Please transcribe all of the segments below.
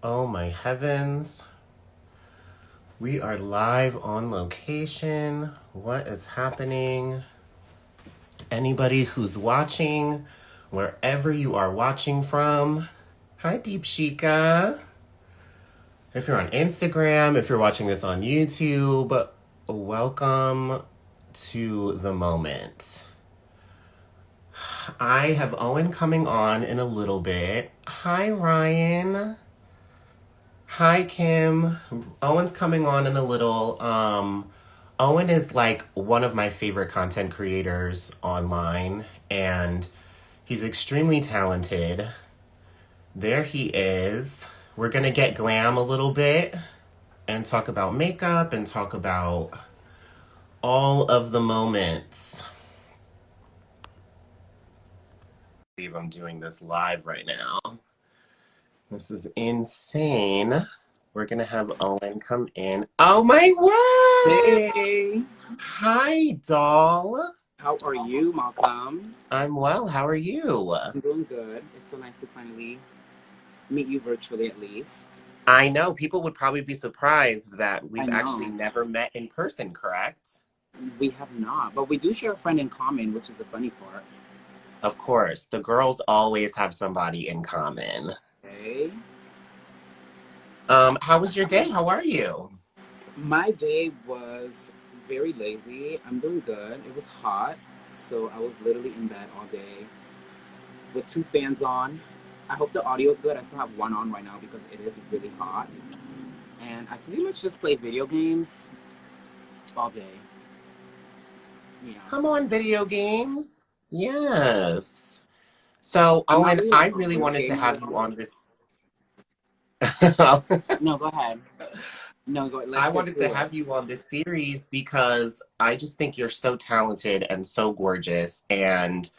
Oh my heavens. We are live on location. What is happening? Anybody who's watching, wherever you are watching from, hi Deep Shika. If you're on Instagram, if you're watching this on YouTube, welcome to the moment. I have Owen coming on in a little bit. Hi Ryan. Hi, Kim. Owen's coming on in a little. Owen is like one of my favorite content creators online, and he's extremely talented. There he is. We're gonna get glam a little bit and talk about makeup and talk about all of the moments. I believe I'm doing this live right now. This is insane. We're gonna have Owen come in. Oh my word! Hey, Hi, doll. how are you, Malcolm? I'm well. How are you? I'm doing good. It's so nice to finally meet you virtually, at least. I know people would probably be surprised that I we've actually know never met in person, correct? we have not, but we do share a friend in common, which is the funny part. Of course, the girls always have somebody in common. Okay. How was your day? How are you? My day was very lazy. I'm doing good. It was hot, so I was literally in bed all day with two fans on. I hope the audio is good. I still have one on right now because it is really hot. And I pretty much just play video games all day. Yeah. Come on, video games. Yes. So, I'm not Owen, really I like a really big wanted to gamer have you though. on this. No, go ahead. No, go. I Let's get wanted to to it. have you on this series because I just think you're so talented and so gorgeous. And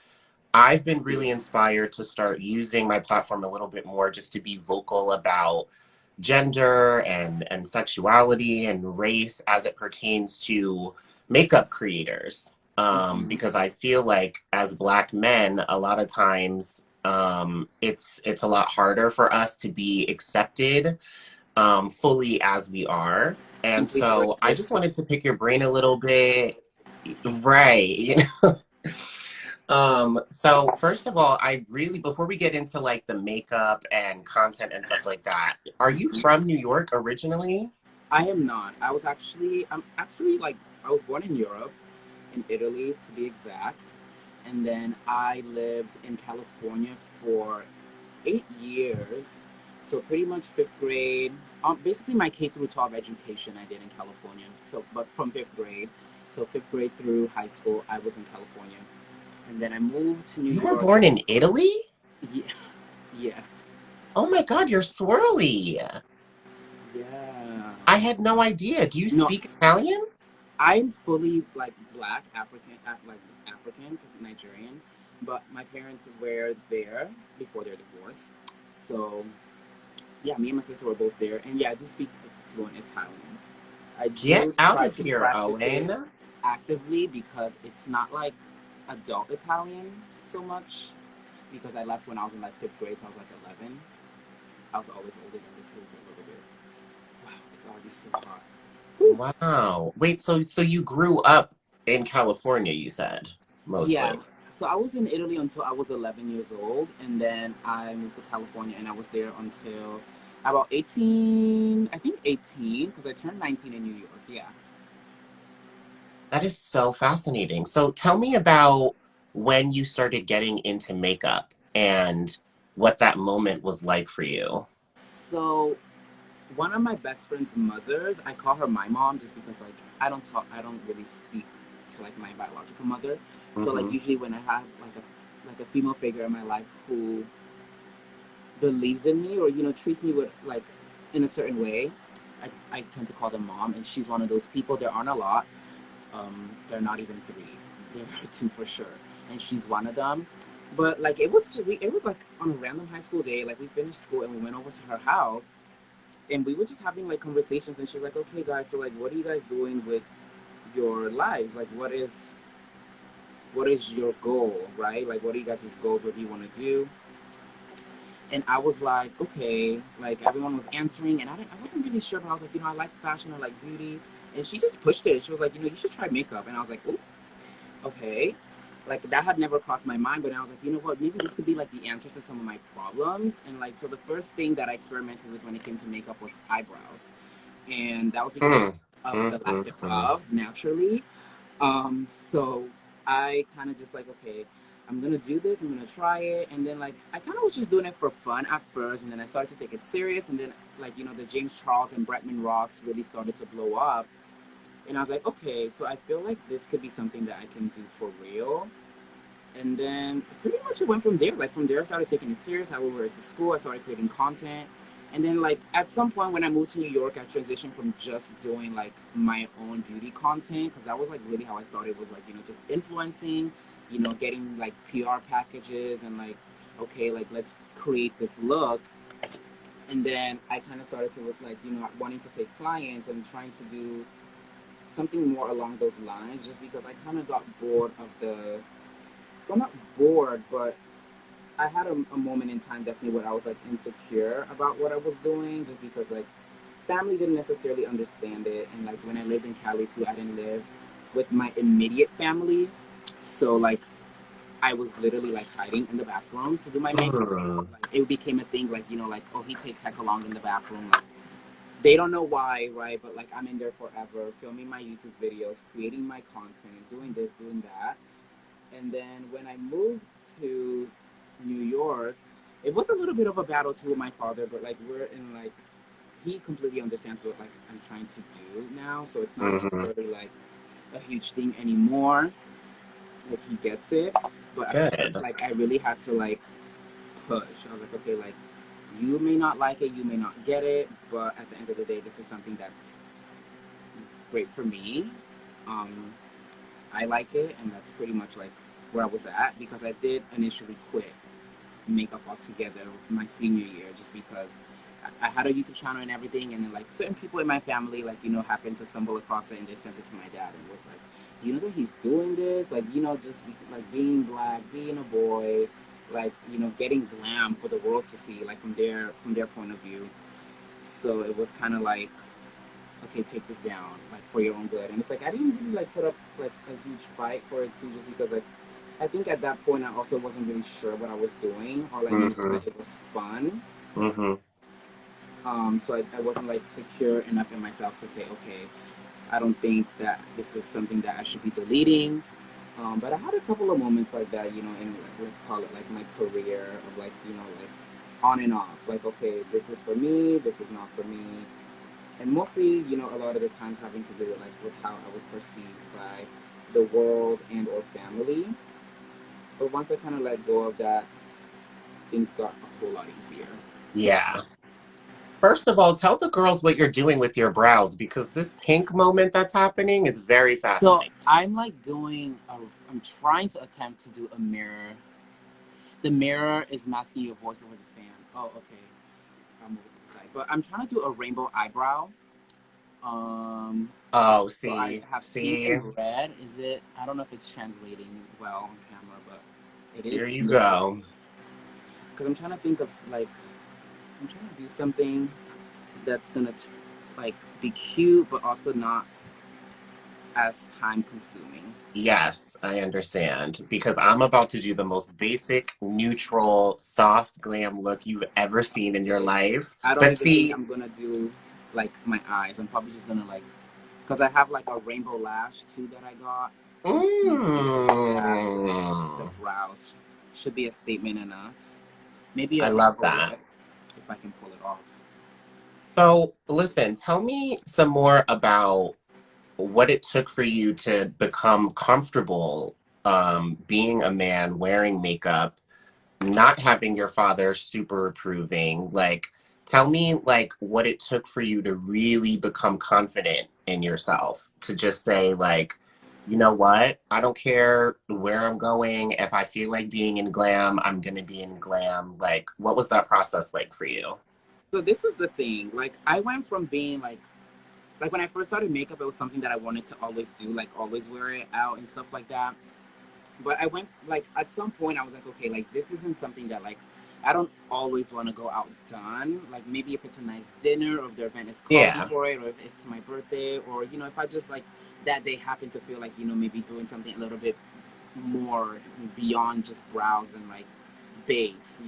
I've been Thank really you. inspired to start using my platform a little bit more just to be vocal about gender and sexuality and race as it pertains to makeup creators. Hmm. Because I feel like as Black men, a lot of times it's a lot harder for us to be accepted fully as we are. And Completely so I just resist. wanted to pick your brain a little bit. Right. So first of all, I really, before we get into like the makeup and content and stuff like that, are you from New York originally? I am not. I'm actually like, I was born in Europe, in Italy to be exact. And then I lived in California for 8 years. So pretty much fifth grade. Basically my K through 12 education I did in California. So, but from fifth grade. So fifth grade through high school, I was in California. And then I moved to New You were York. born in Italy? Yeah, yeah, Oh my God, you're swirly. yeah. I had no idea. Do you No, speak Italian? I'm fully like black like African, because Nigerian. But my parents were there before their divorce. So yeah, me and my sister were both there, and yeah, I do speak fluent Italian. I Get do out try of to here, practice it Owen. actively because it's not like adult Italian so much. Because I left when I was in like fifth grade, so I was like 11. I was always older than the kids a little bit. Wow, it's already so hot. Whew. Wow. Wait, so you grew up in California, you said, Yeah. mostly. So I was in Italy until I was 11 years old, and then I moved to California, and I was there until about 18. I think 18, because I turned 19 in New York. Yeah. That is so fascinating. So tell me about when you started getting into makeup and what that moment was like for you. So one of my best friend's mothers, I call her my mom just because like I don't really speak to like my biological mother. So like Hmm. usually when I have like a female figure in my life who believes in me or treats me with like in a certain way, I tend to call them mom, and she's one of those people. There aren't a lot. They're not even three. There are two for sure, and she's one of them. But like it was like on a random high school day. Like we finished school and we went over to her house, and we were just having like conversations. And she was like, "Okay, guys, so like, what are you guys doing with your lives? Like, what is your goal, right? Like, what are you guys' goals? What do you want to do?" And I was like, okay, like everyone was answering, and I wasn't really sure, but I was like, I like fashion, I like beauty, and she just pushed it. She was like, you should try makeup, and I was like, oh, okay. Like that had never crossed my mind, but I was like, you know what, maybe this could be like the answer to some of my problems. And like, so the first thing that I experimented with when it came to makeup was eyebrows, and that was because Mm. of the lack Mm-hmm. thereof naturally. So I kind of just like, okay, I'm gonna do this, I'm gonna try it, and then like I kind of was just doing it for fun at first, and then I started to take it serious, and then like the James Charles and Bretman Rocks really started to blow up, and I was like, okay, so I feel like this could be something that I can do for real. And then pretty much it went from there. Like from there, I started taking it serious. I went over to school. I started creating content. And then like at some point when I moved to New York, I transitioned from just doing like my own beauty content, because that was like really how I started, was like just influencing, getting like PR packages and like, okay, like let's create this look. And then I kind of started to look like wanting to take clients and trying to do something more along those lines, just because I kind of got bored of the, well, not bored, but I had a moment in time definitely where I was like insecure about what I was doing, just because like family didn't necessarily understand it, and like when I lived in Cali too, I didn't live with my immediate family, so like I was literally like hiding in the bathroom to do my makeup. Mm. Like it became a thing, like like, oh, he takes heck long in the bathroom, like they don't know why, right? But like I'm in there forever, filming my YouTube videos, creating my content, doing this, doing that. And then when I moved to New York, it was a little bit of a battle too with my father, but like we're in like, he completely understands what like I'm trying to do now, so it's not Mm-hmm. necessarily like a huge thing anymore. Like he gets it, but at first Good. like I really had to like push. I was like, okay, like you may not like it, you may not get it, but at the end of the day, this is something that's great for me. Um, I like it, and that's pretty much like where I was at, because I did initially quit makeup altogether my senior year, just because I had a YouTube channel and everything, and then like certain people in my family like happened to stumble across it, and they sent it to my dad and was like, "Do you know that he's doing this? Like like being black, being a boy, like getting glam for the world to see, like from their point of view." So it was kind of like, okay, take this down, like for your own good. And it's like I didn't really like put up like a huge fight for it too, just because like I think at that point I also wasn't really sure what I was doing. All I knew was Mm-hmm. that it was fun. Mm-hmm. So I wasn't like secure enough in myself to say, okay, I don't think that this is something that I should be deleting. But I had a couple of moments like that, in like, let's call it like my career of like, like on and off. Like, okay, this is for me, this is not for me. And mostly, a lot of the times having to do with like with how I was perceived by the world and or family. But once I kind of let go of that, things got a whole lot easier. Yeah. First of all, tell the girls what you're doing with your brows because this pink moment that's happening is very So fascinating. I'm like I'm trying to attempt to do a mirror. The mirror is masking your voice over the fan. Oh, okay. I'll move it to the side. But I'm trying to do a rainbow eyebrow. Um, Oh, so I see, have pink see, and red. Is it? I don't know if it's translating well on camera, but it here is you in this. go. Because I'm trying to think of like, I'm trying to do something that's gonna like be cute, but also not as time consuming. Yes, I understand because I'm about to do the most basic, neutral, soft glam look you've ever seen in your Okay. life. I don't But even think see, I'm gonna do like my eyes. I'm probably just gonna like, because I have like a rainbow lash too that I got. So I'm just gonna do that. The mm, brows should be a statement enough. Maybe I a love that. silhouette if I can pull it off. So, listen, tell me some more about what it took for you to become comfortable being a man wearing makeup, not having your father super approving. Like, tell me like what it took for you to really become confident in yourself to just say like, you know what? I don't care where I'm going. If I feel like being in glam, I'm gonna be in glam. Like, what was that process like for you? So this is the thing. Like I went from being like when I first started makeup, it was something that I wanted to always do, like always wear it out and stuff like that. But I went like at some point I was like, okay, like this isn't something that like I don't always want to go out done. Like maybe if it's a nice dinner, or if the event is called me Yeah. for it, or if it's my birthday, or if I just like that day happen to feel like maybe doing something a little bit more beyond just brows and like base.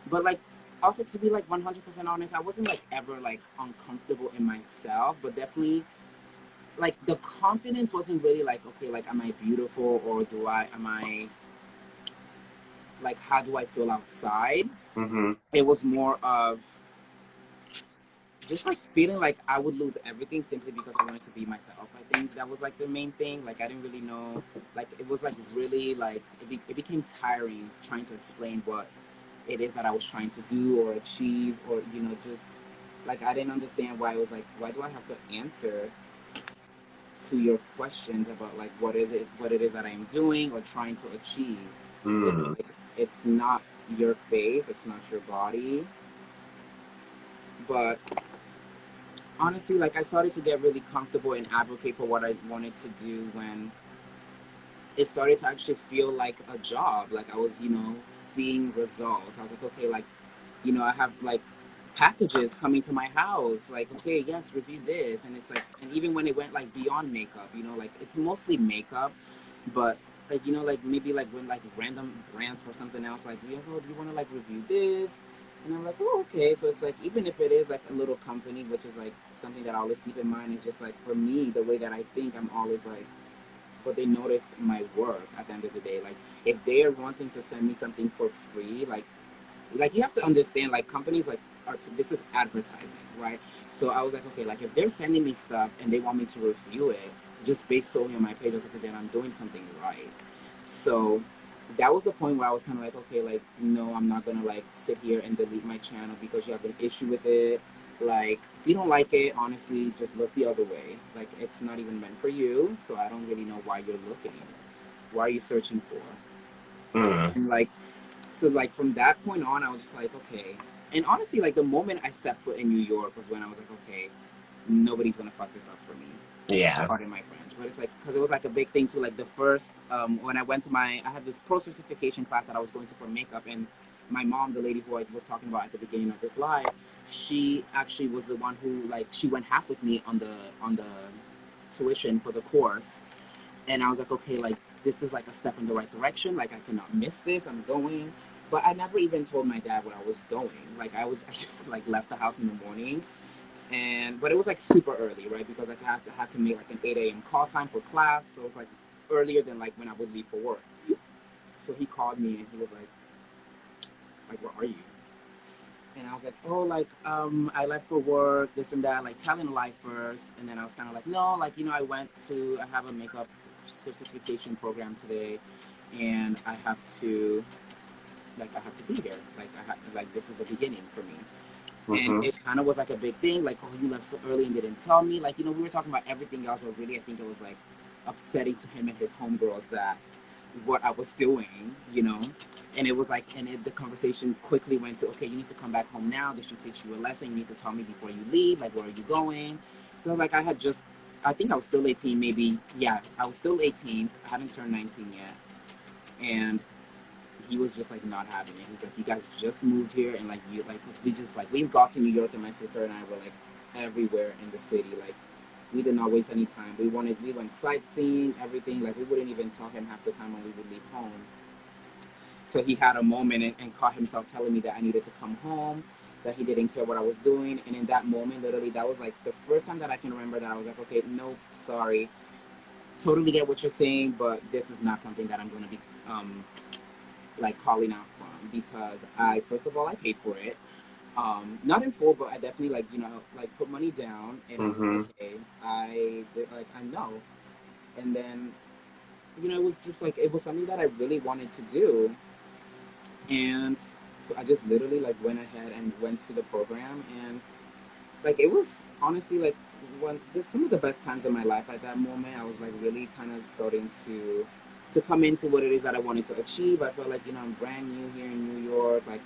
But like also to be like 100% honest, I wasn't like ever like uncomfortable in myself, but definitely like the confidence wasn't really like, okay, like am I beautiful, or do I am I like how do I feel outside? Mm-hmm. It was more of just like feeling like I would lose everything simply because I wanted to be myself. I think that was like the main thing. Like I didn't really know. Like it was like really like it became tiring trying to explain what it is that I was trying to do or achieve, or just like I didn't understand why it was like, why do I have to answer to your questions about like what it is that I'm doing or trying to achieve. It's Mm. like it's not your face, it's not your body. But honestly, like I started to get really comfortable and advocate for what I wanted to do when it started to actually feel like a job. Like I was, seeing results. I was like, okay, like, I have like packages coming to my house. Like, okay, yes, review this. And it's like, and even when it went like beyond makeup, like it's mostly makeup, but like, like maybe like when like random brands for something else, like, oh, do you want to like review this? And I'm like, oh, okay. So it's like, even if it is like a little company, which is like something that I always keep in mind, is just like for me, the way that I think, I'm always like, but they noticed my work at the end of the day. Like if they're wanting to send me something for free, like you have to understand, like companies like this is advertising, right? So I was like, okay, like if they're sending me stuff and they want me to review it just based solely on my page, I was like, okay, then I'm doing something right. So that was the point where I was kind of like, okay, like no, I'm not gonna like sit here and delete my channel because you have an issue with it. Like if you don't like it, honestly, just look the other way. Like it's not even meant for you, so I don't really know why you're looking. Why are you searching for? Mm. And like so like from that point on, I was just like, okay. And honestly, like the moment I stepped foot in New York was when I was like, okay, nobody's gonna fuck this up for me. Yeah. Pardon my French, but it's like because it was like a big thing too. Like the first when I went to I had this pro certification class that I was going to for makeup, and my mom, the lady who I was talking about at the beginning of this live, she actually was the one who like she went half with me on the tuition for the course, and I was like, okay, like this is like a step in the right direction. Like I cannot miss this. I'm going. But I never even told my dad what I was doing. Like I just like left the house in the morning, and but it was like super early, right? Because like I had to make like an 8 a.m. call time for class, so it was like earlier than like when I would leave for work. So he called me and he was like, where are you? And I was like, oh, like, I left for work, this and that, like telling life first. And then I was kind of like, no, like, I have a makeup certification program today, and I have to be here. Like, this is the beginning for me. And Mm-hmm. it kind of was like a big thing, like, oh, you left so early and didn't tell me. Like, we were talking about everything else, but really, I think it was like upsetting to him and his homegirls that what I was doing. And it was like, the conversation quickly went to, okay, you need to come back home now. This should teach you a lesson. You need to tell me before you leave, like, where are you going? Like, I think I was still 18, maybe. Yeah, I was still 18. I hadn't turned 19 yet. And he was just like not having it. He's like, you guys just moved here, and like, cause we just like, we got to New York, and my sister and I were like everywhere in the city. Like, we did not waste any time. We went sightseeing, everything. Like, we wouldn't even tell him half the time when we would leave home. So he had a moment and caught himself telling me that I needed to come home, that he didn't care what I was doing. And in that moment, literally, that was like the first time that I can remember that I was like, okay, no, sorry. Totally get what you're saying, but this is not something that I'm going to be like calling out from, because first of all, I paid for it. Not in full, but I definitely like, like put money down, and I was like, Mm-hmm. okay, I know. And then, it was just like, it was something that I really wanted to do. And so I just literally like went ahead and went to the program, and like it was honestly like one there's some of the best times of my life. At that moment, I was like really kind of starting to come into what it is that I wanted to achieve. I felt like, I'm brand new here in New York, like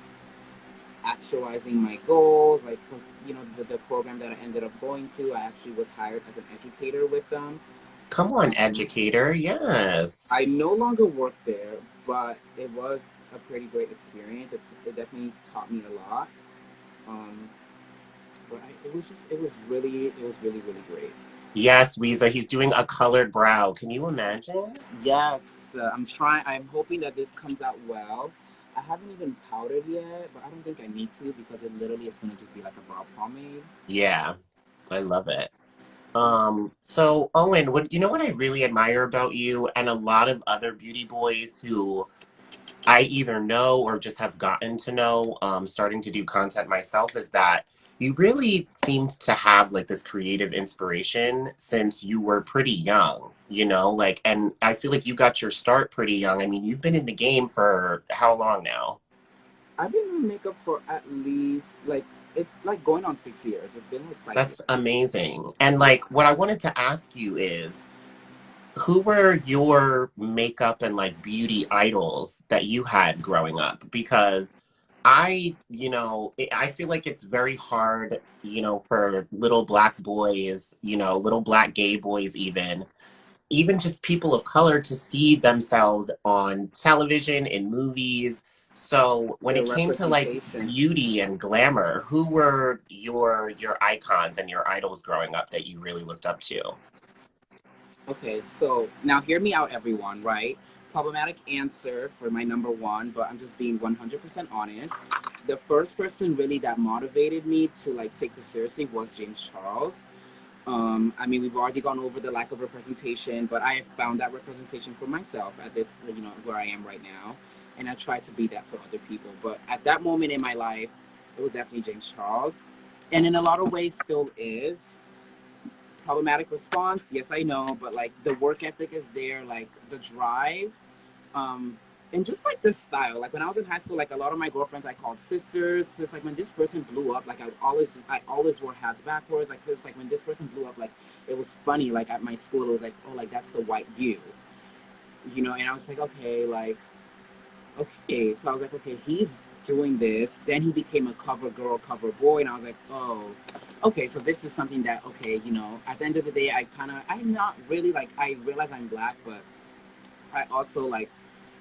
actualizing my goals. Like, 'cause, the program that I ended up going to, I actually was hired as an educator with them. Come on, Um, educator. I Yes. no longer work there, but it was. a pretty great experience. It definitely taught me a lot. Um, it was really, really great. Yes, Weezer, he's doing a colored brow. Can you imagine? Yes, I'm trying. I'm hoping that this comes out well. I haven't even powdered yet, but I don't think I need to because it literally is gonna just be like a brow pomade. Yeah, I love it. So Owen, what you know what I really admire about you and a lot of other beauty boys who I either know or just have gotten to know, starting to do content myself, is that you really seemed to have like this creative inspiration since you were pretty young, you know, like, and I feel like you got your start pretty young. I mean, you've been in the game for how long now? I've been doing makeup for at least like it's like going on 6 years. It's been like 5 years. That's amazing. And Yeah. like, what I wanted to ask you is, who were your makeup and like beauty idols that you had growing up? Because I feel like it's very hard, for little black boys, little black gay boys, even just people of color to see themselves on television, in movies. So when The it came to like representation. beauty and glamour, who were your icons and your idols growing up that you really looked up to? Okay, so now hear me out, everyone, right? Problematic answer for my number one, but I'm just being 100% honest. The first person really that motivated me to like take this seriously was James Charles. I mean, we've already gone over the lack of representation, but I have found that representation for myself at this, where I am right now, and I try to be that for other people. But at that moment in my life, it was definitely James Charles, and in a lot of ways, still is. Problematic response, yes, I know, but like the work ethic is there, like the drive, um, and just like the style. Like when I was in high school, like a lot of my girlfriends I called sisters. So it's like when this person blew up, like I always wore hats backwards. Like so it's like when this person blew up, like it was funny. Like at my school, it was like, oh, like that's the white you, and I was like, okay, like okay. So I was like, okay, he's doing this. Then he became a cover girl, cover boy, and I was like, oh, okay. So this is something that okay, at the end of the day, I'm not really like I realize I'm black, but I also like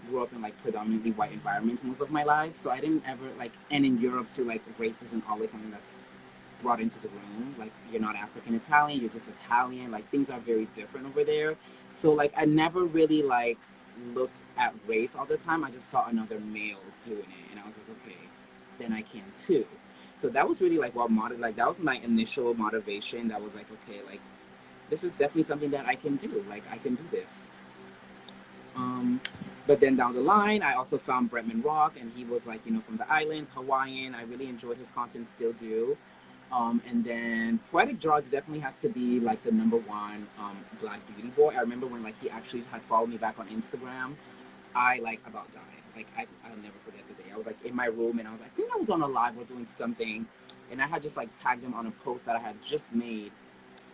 grew up in like predominantly white environments most of my life, so I didn't ever like. And in Europe too, like race isn't always something that's brought into the room. Like you're not African Italian, you're just Italian. Like things are very different over there. So like I never really like looked at race all the time. I just saw another male doing it, and I was like, okay, then I can too. So that was really like like that was my initial motivation. That was like, okay, like this is definitely something that I can do. Like I can do this. Um, but then down the line, I also found Bretman Rock, and he was like, from the islands, Hawaiian. I really enjoyed his content, still do. And then Poetic Drugs definitely has to be like the number one black beauty boy. I remember when like he actually had followed me back on Instagram. I like about died. Like I'll never forget the day. I was like in my room and I think I was on a live or doing something, and I had just like tagged him on a post that I had just made,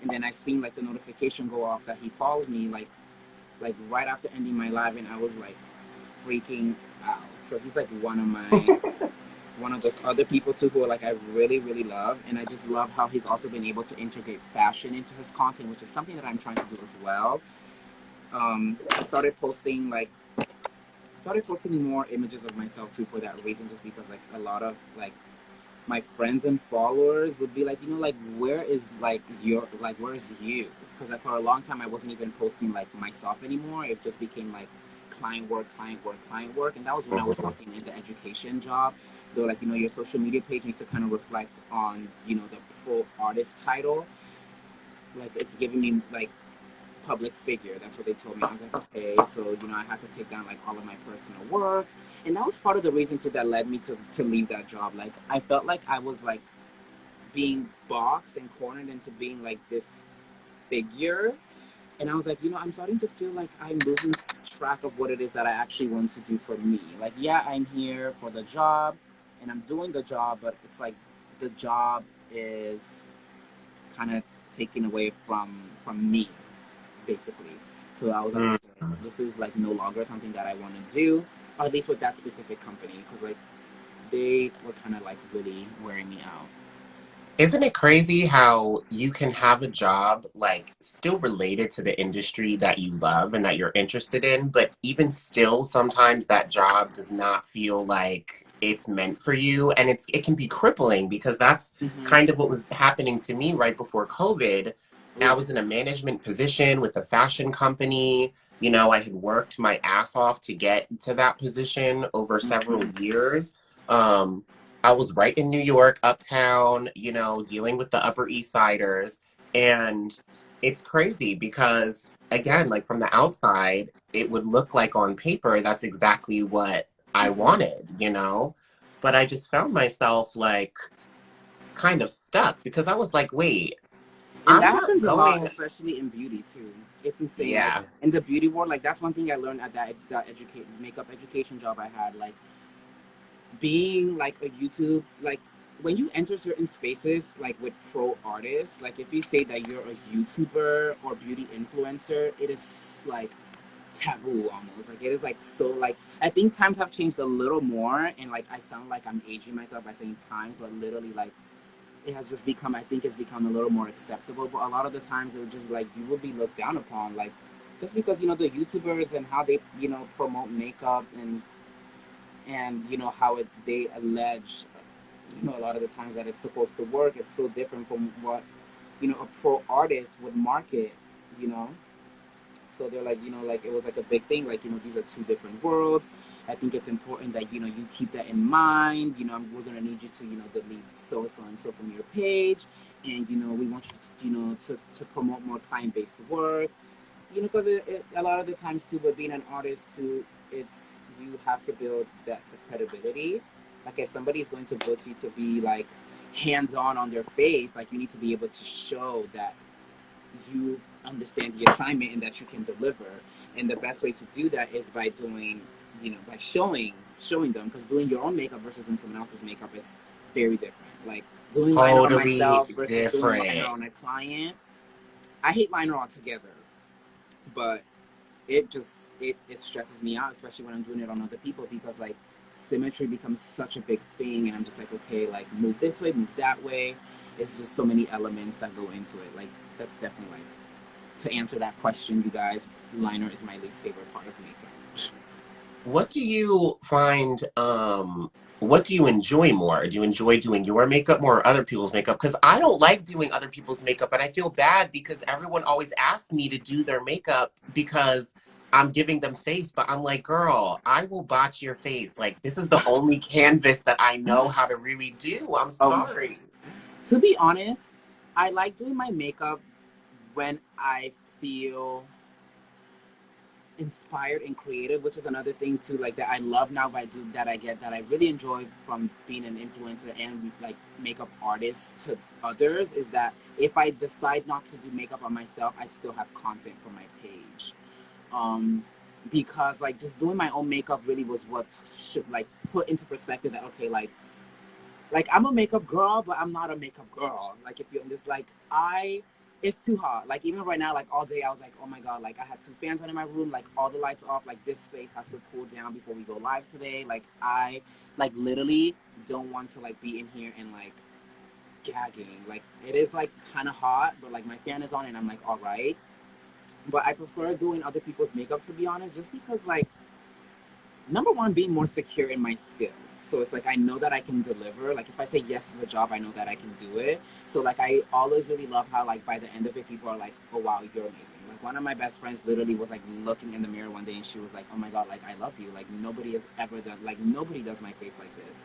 and then I seen like the notification go off that he followed me like right after ending my live, and I was like freaking out. So he's like one of those other people too who are like I really really love, and I just love how he's also been able to integrate fashion into his content, which is something that I'm trying to do as well. I started posting more images of myself too for that reason, just because like a lot of like my friends and followers would be like, like where is like your like where is you? Because like, for a long time I wasn't even posting like myself anymore. It just became like client work, client work, client work, and that was when I was Mhm. working in the education job. They were like, your social media page needs to kind of reflect on the pro artist title. Like it's giving me like public figure. That's what they told me. I was like, okay, so I had to take down like all of my personal work, and that was part of the reason too that led me to leave that job. Like I felt like I was like being boxed and cornered into being like this figure, and I was like, I'm starting to feel like I'm losing track of what it is that I actually want to do for me. Like, yeah, I'm here for the job, and I'm doing the job, but it's like the job is kind of taken away from me basically. So I was like, Mm. okay, this is like no longer something that I want to do, or at least with that specific company, because like they were kind of like really wearing me out. Isn't it crazy how you can have a job like still related to the industry that you love and that you're interested in, but even still sometimes that job does not feel like it's meant for you, and it can be crippling because that's Mm-hmm. kind of what was happening to me right before COVID. I Ooh. was in a management position with a fashion company. You know, I had worked my ass off to get to that position over several Mm-hmm. years. Um, I was right in New York, uptown, you know, dealing with the Upper East Siders. And it's crazy because, again, like from the outside, it would look like on paper that's exactly what I Mm-hmm. wanted, you know? But I just found myself like kind of stuck because I was like, wait, And I'm that not happens a lot, going, especially in beauty too. It's insane. Like yeah. in the beauty world, like that's one thing I learned at that educate makeup education job I had. Like being like a YouTube, like when you enter certain spaces like with pro artists, like if you say that you're a YouTuber or beauty influencer, it is like taboo almost. Like it is like so like I think times have changed a little more, and like I sound like I'm aging myself by saying times, but literally like it has just become, I think it's become a little more acceptable. But a lot of the times it would just be like you would be looked down upon, like just because you know the YouTubers and how they promote makeup and how they allege a lot of the times that it's supposed to work. It's so different from what a pro artist would market, you know. So they're like, like it was like a big thing, like these are two different worlds. I think it's important that you keep that in mind. We're gonna need you to delete so and so from your page, and we want you to to promote more client based work. Because a lot of the times too, with being an artist too, it's you have to build that the credibility. Like if somebody is going to book you to be like hands on their face, like you need to be able to show that you understand the assignment and that you can deliver. And the best way to do that is by doing, by showing them, because doing your own makeup versus doing someone else's makeup is very different. Like doing liner on Totally myself versus doing liner different. on a client. I hate liner altogether, but it stresses me out, especially when I'm doing it on other people, because like symmetry becomes such a big thing, and I'm just like, okay, like move this way, move that way. It's just so many elements that go into it. Like that's definitely like, to answer that question, you guys, liner is my least favorite part of makeup. What do you find, what do you enjoy more? Do you enjoy doing your makeup more or other people's makeup? Because I don't like doing other people's makeup, and I feel bad because everyone always asks me to do their makeup because I'm giving them face, but I'm like, girl, I will botch your face. Like, this is the only canvas that I know how to really do. I'm um, sorry. to be honest, I like doing my makeup when I feel inspired and creative, which is another thing too, like that I love now. But I do that I get that I really enjoy from being an influencer and like makeup artist to others is that if I decide not to do makeup on myself, I still have content for my page. um because like just doing my own makeup really was what should like put into perspective that okay, like I'm a makeup girl, but I'm not a makeup girl. Like if you're in this, like it's too hot. Like even right now, like all day, I was like, oh my god, like I had two fans on in my room, like all the lights off. Like this space has to cool down before we go live today. Like I, like literally don't want to like be in here and like gagging. Like it is like kind of hot, but like my fan is on and I'm like all right. But I prefer doing other people's makeup, to be honest, just because like number one, being more secure in my skills. So it's like I know that I can deliver. Like if I say yes to the job, I know that I can do it. So like I always really love how like by the end of it, people are like, "Oh wow, you're amazing." Like one of my best friends literally was like looking in the mirror one day and she was like, "Oh my god, like I love you. Like nobody has ever done like nobody does my face like this."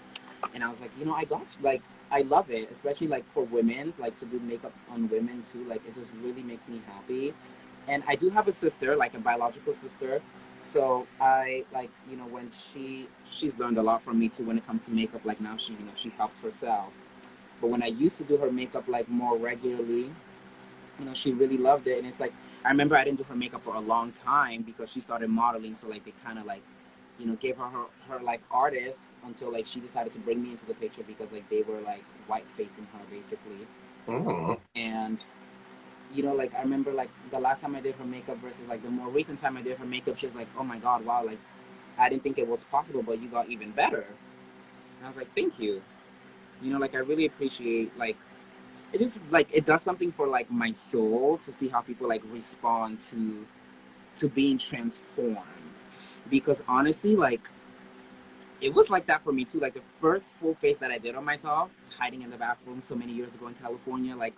And I was like, I got you. Like I love it, especially like for women, like to do makeup on women too. Like it just really makes me happy. And I do have a sister, like a biological sister. So I like, when she's learned a lot from me too when it comes to makeup. Like now she helps herself. But when I used to do her makeup like more regularly, she really loved it. And it's like I remember I didn't do her makeup for a long time because she started modeling. So like they kind of like, gave her like artists until like she decided to bring me into the picture because like they were like white facing her basically. Mm. And like I remember like the last time I did her makeup versus like the more recent time I did her makeup, she was like, "Oh my god, wow! Like I didn't think it was possible, but you got even better." And I was like, "Thank you." Like I really appreciate like it just like it does something for like my soul to see how people like respond to being transformed. Because honestly, like it was like that for me too. Like the first full face that I did on myself, hiding in the bathroom so many years ago in California, like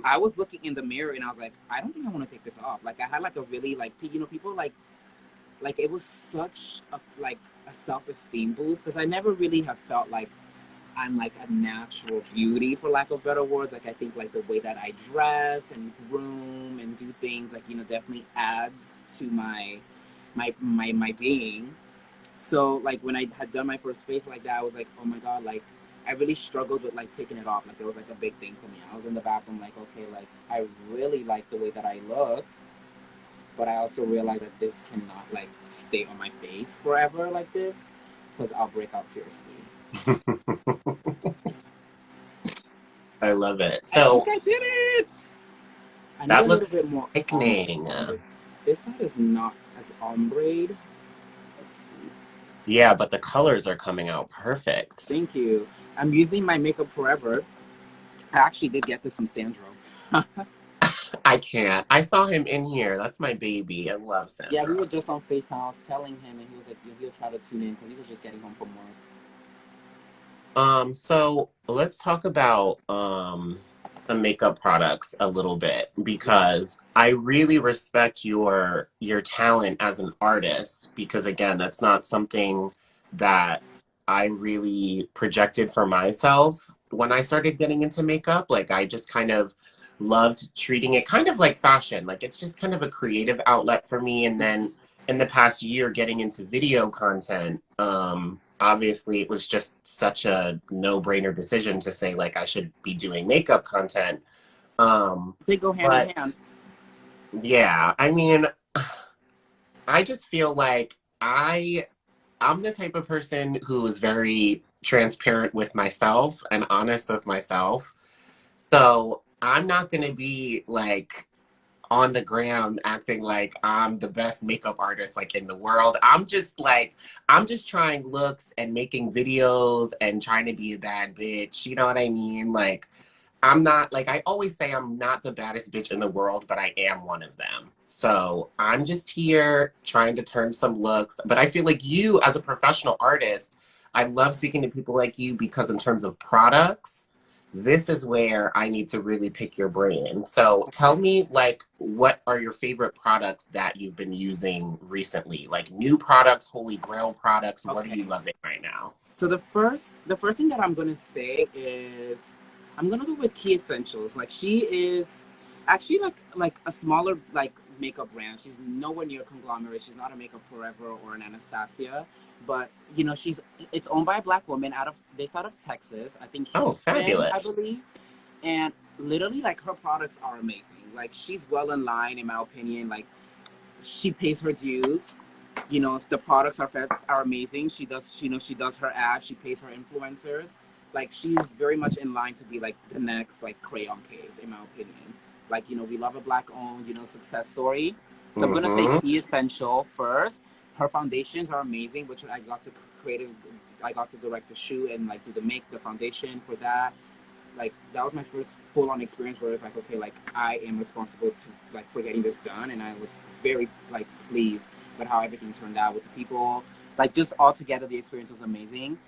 I was looking in the mirror and I was like, I don't think I want to take this off. Like I had like a really like people like it was such a like a self esteem boost because I never really have felt like I'm like a natural beauty for lack of better words. Like I think like the way that I dress and groom and do things like definitely adds to my being. So like when I had done my first face like that, I was like, oh my god, like I really struggled with like taking it off. Like it was like a big thing for me. I was in the bathroom like, okay, like I really like the way that I look, but I also realized that this cannot like stay on my face forever like this, because I'll break out fiercely. I love it. I think So I did it. I need that a little looks bit more ombre sickening. on this. This side is not as ombre. Let's see. Yeah, but the colors are coming out perfect. Thank you. I'm using my Makeup Forever. I actually did get this from Sandro. I can't. I saw him in here. That's my baby. I love Yeah, we Sandra. were just on FaceTime. I was telling him, and he was like, he'll try to tune in because he was just getting home from work. So let's talk about the makeup products a little bit because Yes. I really respect your talent as an artist because again, that's not something that I really projected for myself when I started getting into makeup. Like I just kind of loved treating it kind of like fashion. Like it's just kind of a creative outlet for me. And then Mm-hmm. in the past year getting into video content, obviously it was just such a no-brainer decision to say like I should be doing makeup content. Um, They go hand in but hand. yeah, I mean, I just feel like I'm the type of person who is very transparent with myself and honest with myself. So I'm not gonna be like on the gram acting like I'm the best makeup artist like in the world. I'm just trying looks and making videos and trying to be a bad bitch. You know what I mean? Like I'm not like I always say I'm not the baddest bitch in the world, but I am one of them. So I'm just here trying to turn some looks. But I feel like you as a professional artist, I love speaking to people like you because in terms of products, this is where I need to really pick your brain. So tell Okay. me like what are your favorite products that you've been using recently? Like new products, holy grail products, what are you Okay. loving right now? So the first thing that I'm gonna say is I'm gonna go with Key Essentials. Like she is actually like a smaller like makeup brand. She's nowhere near a conglomerate. She's not a Makeup Forever or an Anastasia, but she's it's owned by a black woman based out of Texas. I think Oh, Houston, fabulous. I believe. And literally like her products are amazing. Like she's well in line in my opinion. Like she pays her dues. The products are amazing. She does she does her ads. She pays her influencers. Like she's very much in line to be like the next like crayon case in my opinion. Like we love a black owned success story. So I'm gonna say Mm-hmm. Key Essential first. Her foundations are amazing, which I got to create. I got to direct the shoot and like do the foundation for that. Like that was my first full on experience where it's like, okay, like I am responsible to like for getting this done, and I was very like pleased with how everything turned out with the people. Like just all together, the experience was amazing.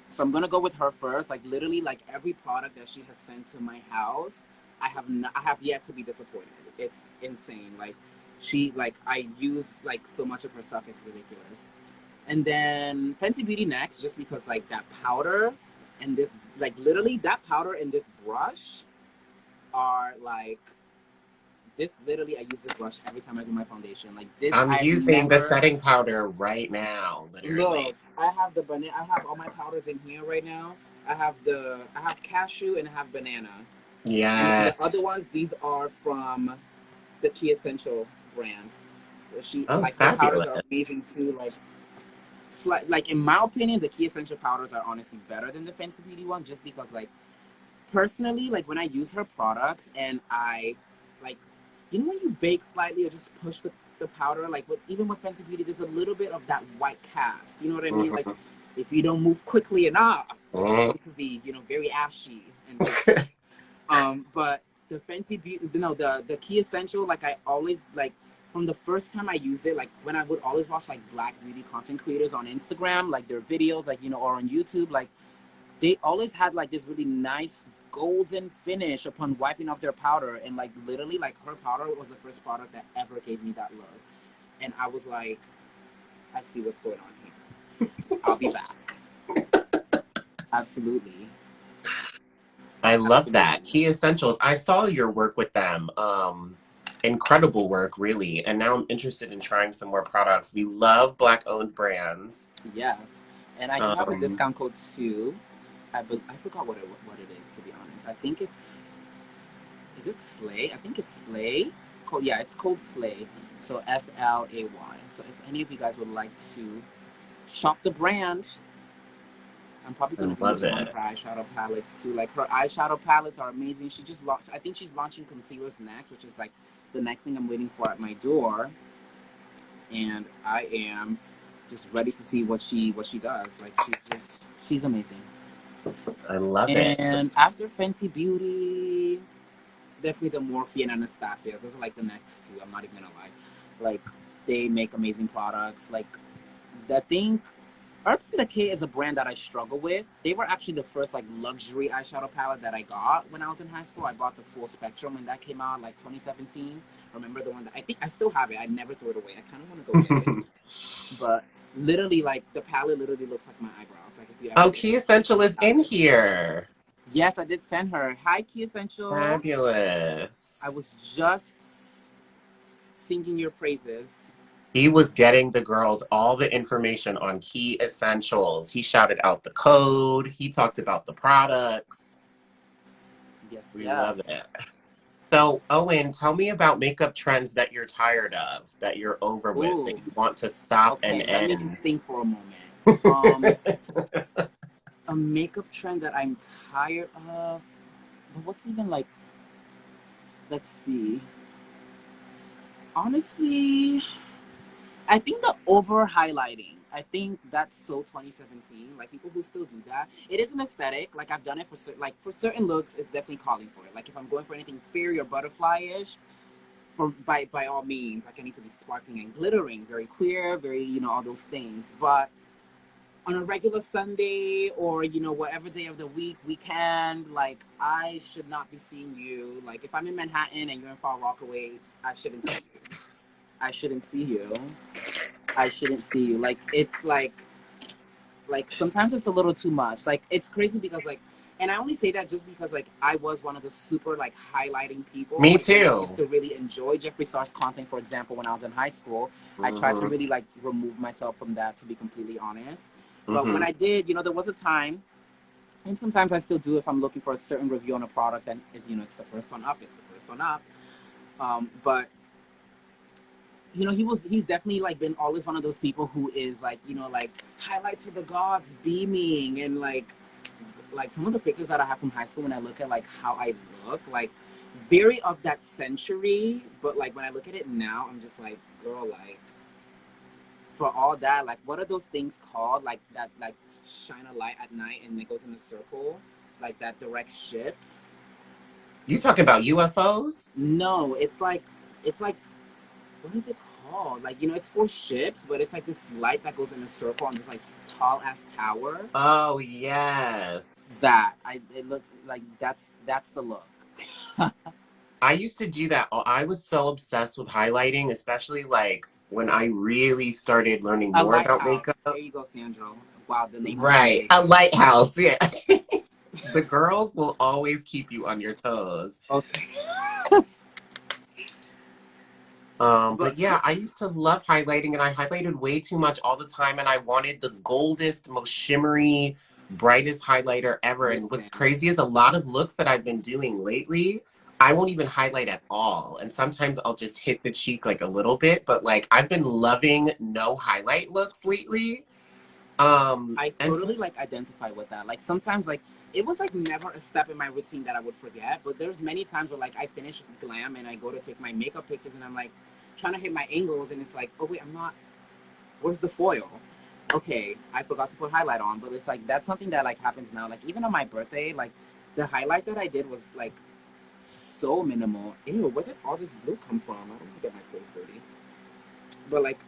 So I'm gonna go with her first. Like literally, like every product that she has sent to my house, I have yet to be disappointed. It's insane. Like I use like so much of her stuff. It's ridiculous. And then Fenty Beauty next, just because like that powder and this like literally that powder and this brush are like this literally I use this brush every time I do my foundation. Like this I'm I've using the never setting powder right now, literally. look. I have all my powders in here right now. I have cashew and I have banana. And then Yeah. the other ones, these are from the Key Essential brand. She Oh, like her powders fabulous. are amazing too. Like in my opinion, the Key Essential powders are honestly better than the Fenty Beauty one, just because like personally, like when I use her products and I like, when you bake slightly or just push the powder, like even with Fenty Beauty, there's a little bit of that white cast. You know what I mean? Like Mhm. if you don't move quickly enough, it's Mhm. going to be very ashy and big. But the Fenty Beauty, no, the Key Essential, like I always like from the first time I used it, like when I would always watch like black beauty content creators on Instagram, like their videos, like or on YouTube, like they always had like this really nice golden finish upon wiping off their powder, and like literally like her powder was the first product that ever gave me that look, and I was like, I see what's going on here. I'll be back. Absolutely. I love that. Absolutely. Key Essentials. I saw your work with them. Incredible work, really. And now I'm interested in trying some more products. We love Black owned brands. Yes. And I do have a Um, discount code too. I forgot what it is, to be honest. I think it's, is it Slay? I think it's Slay. Yeah, it's called Slay. So SLAY. So if any of you guys would like to shop the brand, I'm probably I going to be love using one of it. her eyeshadow palettes too. Like her eyeshadow palettes are amazing. She just launched, I think she's launching concealers next, which is like the next thing I'm waiting for at my door. And I am just ready to see what she does. Like she's amazing. I love it. So, And after Fenty Beauty, definitely the Morphe and Anastasia. Those are like the next two. I'm not even gonna lie. Like they make amazing products. Like the thing, Urban Decay is a brand that I struggle with. They were actually the first like luxury eyeshadow palette that I got when I was in high school. I bought the full spectrum when that came out, like 2017. Remember the one that I think I still have it. I never threw it away. I kind of want to go get it, but literally, like the palette literally looks like my eyebrows. Like if you ever oh, look Key at it, Essential the is in palette. here. Yes, I did send her. Hi, Key Essentials. I Fabulous. was just singing your praises. He was getting the girls all the information on Key Essentials. He shouted out the code. He talked about the products. Yes, We yes. love it. So, Owen, tell me about makeup trends that you're tired of, that you're over with, that Ooh. you want to stop and Okay, let me just end. think for a moment. Um, a makeup trend that I'm tired of. But what's even like? Let's see. Honestly, I think the over highlighting. I think that's so 2017. Like people who still do that. It is an aesthetic. Like I've done it for for certain looks. It's definitely calling for it. Like if I'm going for anything fairy or butterfly-ish, for by all means, like I need to be sparkling and glittering, very queer, very all those things. But on a regular Sunday or whatever day of the weekend, like I should not be seeing you. Like if I'm in Manhattan and you're in Far Rockaway, I shouldn't see you. I shouldn't see you. I shouldn't see you. Like it's like sometimes it's a little too much. Like it's crazy because like, and I only say that just because like I was one of the super like highlighting people. Me Like when I used too. to really enjoy Jeffree Star's content, for example, when I was in high school, I tried to Hmm. really like remove myself from that, to be completely honest. But when Hmm. I did, there was a time, and sometimes I still do if I'm looking for a certain review on a product, and it's the first one up, it's the first one up. But he's definitely like been always one of those people who is like like highlight to the gods beaming, and like some of the pictures that I have from high school when I look at like how I look, like very of that century, but like when I look at it now, I'm just like, girl, like for all that, like what are those things called? Like that like shine a light at night and it goes in a circle, like that directs ships. You talking about UFOs? No, it's like what is it called? Like it's for ships, but it's like this light that goes in a circle on this like tall ass tower. Oh, yes. That it looked like that's the look. I used to do that. I was so obsessed with highlighting, especially like when I really started learning A more about lighthouse. makeup. There you go, Sandro. Wow, the name of my Right. A makeup. lighthouse. Yeah. The girls will always keep you on your toes. Okay. But But yeah, I used to love highlighting and I highlighted way too much all the time and I wanted the goldest, most shimmery, brightest highlighter ever. And what's listen, crazy is a lot of looks that I've been doing lately, I won't even highlight at all. And sometimes I'll just hit the cheek like a little bit, but like I've been loving no highlight looks lately. I And totally like identify with that. Like sometimes like it was like never a step in my routine that I would forget. But there's many times where like I finish glam and I go to take my makeup pictures and I'm like trying to hit my angles and it's like, oh wait, I'm not. Where's the foil? Okay, I forgot to put highlight on. But it's like that's something that like happens now. Like even on my birthday, like the highlight that I did was like so minimal. Ew, where did all this blue come from? I don't want to get my clothes dirty. But like,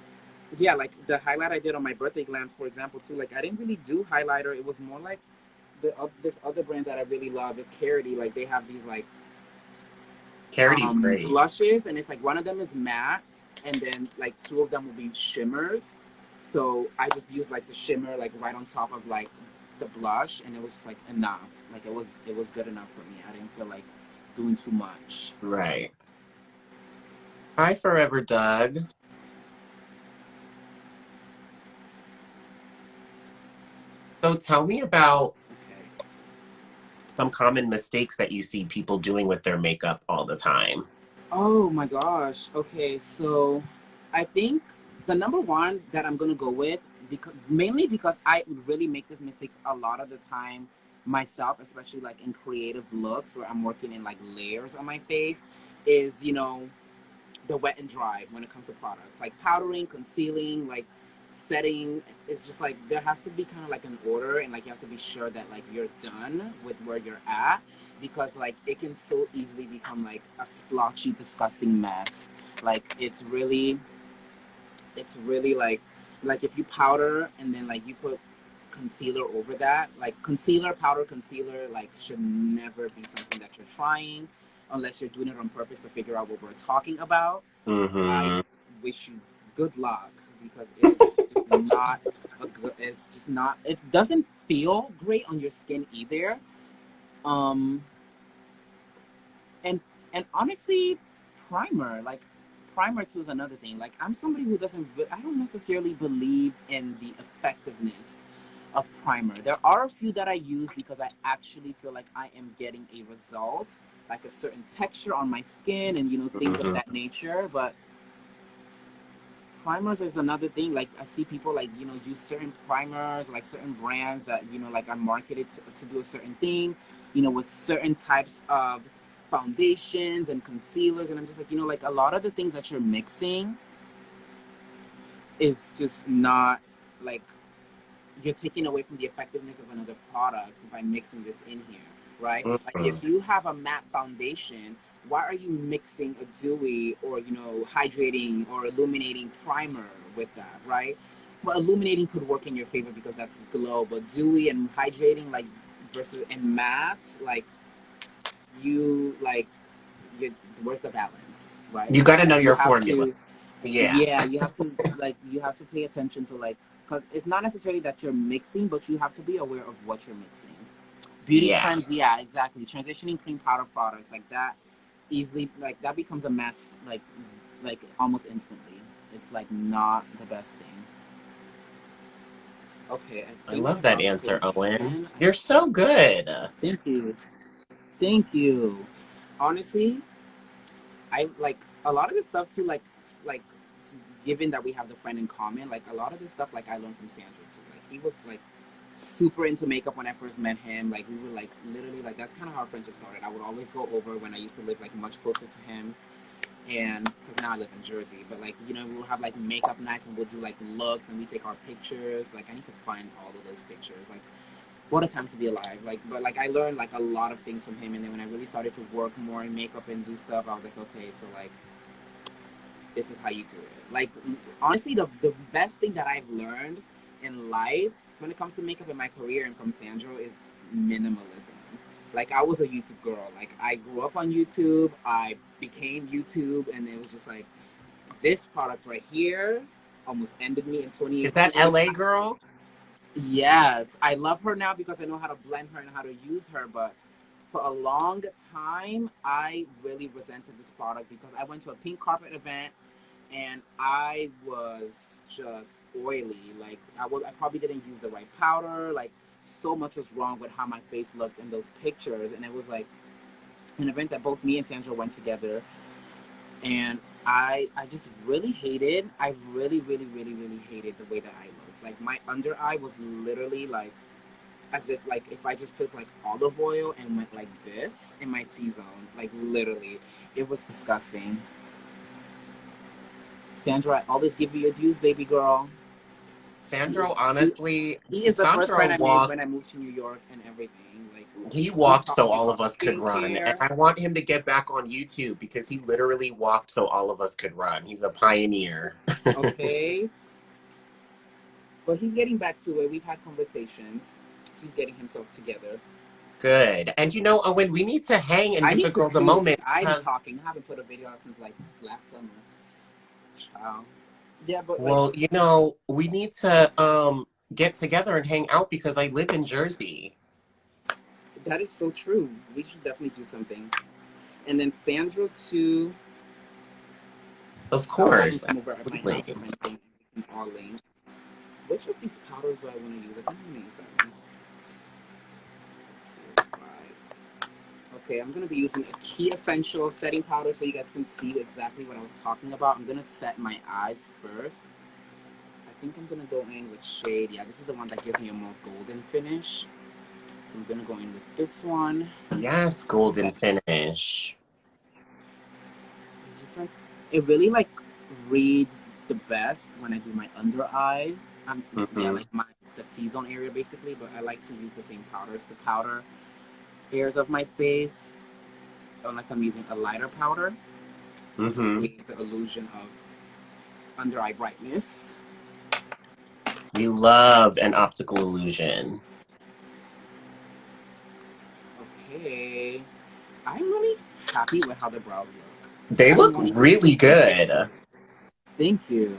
yeah, like the highlight I did on my birthday glam, for example, too. Like, I didn't really do highlighter. It was more like this other brand that I really love, it's Charity. Like, they have these like Charity's great. blushes, and it's like one of them is matte, and then like two of them will be shimmers. So I just used like the shimmer like right on top of like the blush, and it was like enough. Like it was good enough for me. I didn't feel like doing too much. Right. Hi, Forever Doug. So tell me about Okay. some common mistakes that you see people doing with their makeup all the time. Oh my gosh. Okay, so I think the number one that I'm gonna go with, because mainly because I really make these mistakes a lot of the time myself, especially like in creative looks where I'm working in like layers on my face, is the wet and dry when it comes to products. Like powdering, concealing, like setting. It's just like there has to be kind of like an order, and like you have to be sure that like you're done with where you're at, because like it can so easily become like a splotchy, disgusting mess. Like it's really like if you powder and then like you put concealer over that, like concealer like should never be something that you're trying unless you're doing it on purpose to figure out what we're talking about. I Mm-hmm. wish you good luck, because it is just not a good. It's just not. It doesn't feel great on your skin either. Um, and and honestly, primer like primer too is another thing. Like I'm somebody who doesn't. I don't necessarily believe in the effectiveness of primer. There are a few that I use because I actually feel like I am getting a result, like a certain texture on my skin and things of Mm-hmm. that nature. But primers is another thing. Like I see people like use certain primers, like certain brands that like are marketed to do a certain thing, with certain types of foundations and concealers, and I'm just like like a lot of the things that you're mixing is just not like you're taking away from the effectiveness of another product by mixing this in here, right? Like Mm-hmm. if you have a matte foundation, why are you mixing a dewy or hydrating or illuminating primer with that, right? Well, illuminating could work in your favor because that's glow, but dewy and hydrating like versus and matte, like you like you where's the balance, right? You got to Like know you your have formula. to Yeah. yeah, you have to pay attention to like, because it's not necessarily that you're mixing, but you have to be aware of what you're mixing. Beauty Yeah. trends, yeah, exactly. Transitioning cream powder products like that easily, like that becomes a mess, like almost instantly. It's like not the best thing. Okay, I I think love I've that lost my answer, favorite Owen. pen. You're so good. Thank you, thank you. Honestly, I like a lot of this stuff too. Like given that we have the friend in common, like a lot of this stuff, like I learned from Sandra too. Like he was like super into makeup when I first met him. Like we were like literally like that's kind of how our friendship started. I would always go over when I used to live like much closer to him, and because now I live in Jersey. But like we'll have like makeup nights and we'll do like looks and we take our pictures. Like I need to find all of those pictures. Like what a time to be alive. Like but like I learned like a lot of things from him, and then when I really started to work more in makeup and do stuff, I was like, okay, so like this is how you do it. Like honestly, the best thing that I've learned in life when it comes to makeup in my career and from Sandro is minimalism. Like I was a YouTube girl. Like I grew up on YouTube. I became YouTube, and it was just like this product right here almost ended me in Is that 2018. LA girl? Yes, I love her now because I know how to blend her and how to use her. But for a long time, I really resented this product because I went to a pink carpet event and I was just oily. Like I probably didn't use the right powder. Like so much was wrong with how my face looked in those pictures, and it was like an event that both me and Sandra went together, and I just really hated. I really really really really hated the way that I looked. Like my under eye was literally like as if like if I just took like olive oil and went like this in my T zone. Like literally, it was disgusting. Sandra, I always give you your dues, baby girl. Sandro, He, honestly, he is the first Sandro friend I made when I walked. moved to New York and everything. Like, He he walked taught so me all about of us could run, and skincare. I want him to get back on YouTube because he literally walked so all of us could run. He's a pioneer. Okay, but he's getting back to it. We've had conversations. He's getting himself together. Good. And you know, Owen, we need to hang and I give need the to girls a too, moment dude. I'm because, talking. I haven't put a video out since like last summer. Child. Yeah, but like well, you know, we need to get together and hang out because I live in Jersey. that is so true. We should definitely do something. And then Sandra too. Of I'll have him course, come over at my absolutely. house if anything, and we can all link. Which of these powders do I want to use? I think I'm gonna use that one. Let's see, five. Okay, I'm gonna be using a Kee Essentials setting powder so you guys can see exactly what I was talking about. I'm gonna set my eyes first. I think I'm gonna go in with shade. Yeah, this is the one that gives me a more golden finish. So I'm gonna go in with this one. Yes, golden Set. finish. It's just like it really like reads the best when I do my under eyes. Yeah, Hmm. like my the T-zone area basically. But I like to use the same powders to powder areas of my face, unless I'm using a lighter powder to Hmm. create the illusion of under eye brightness. We love an optical illusion. Okay, I'm really happy with how the brows look. They I've been look wanting to really fix my good. brows. Thank you.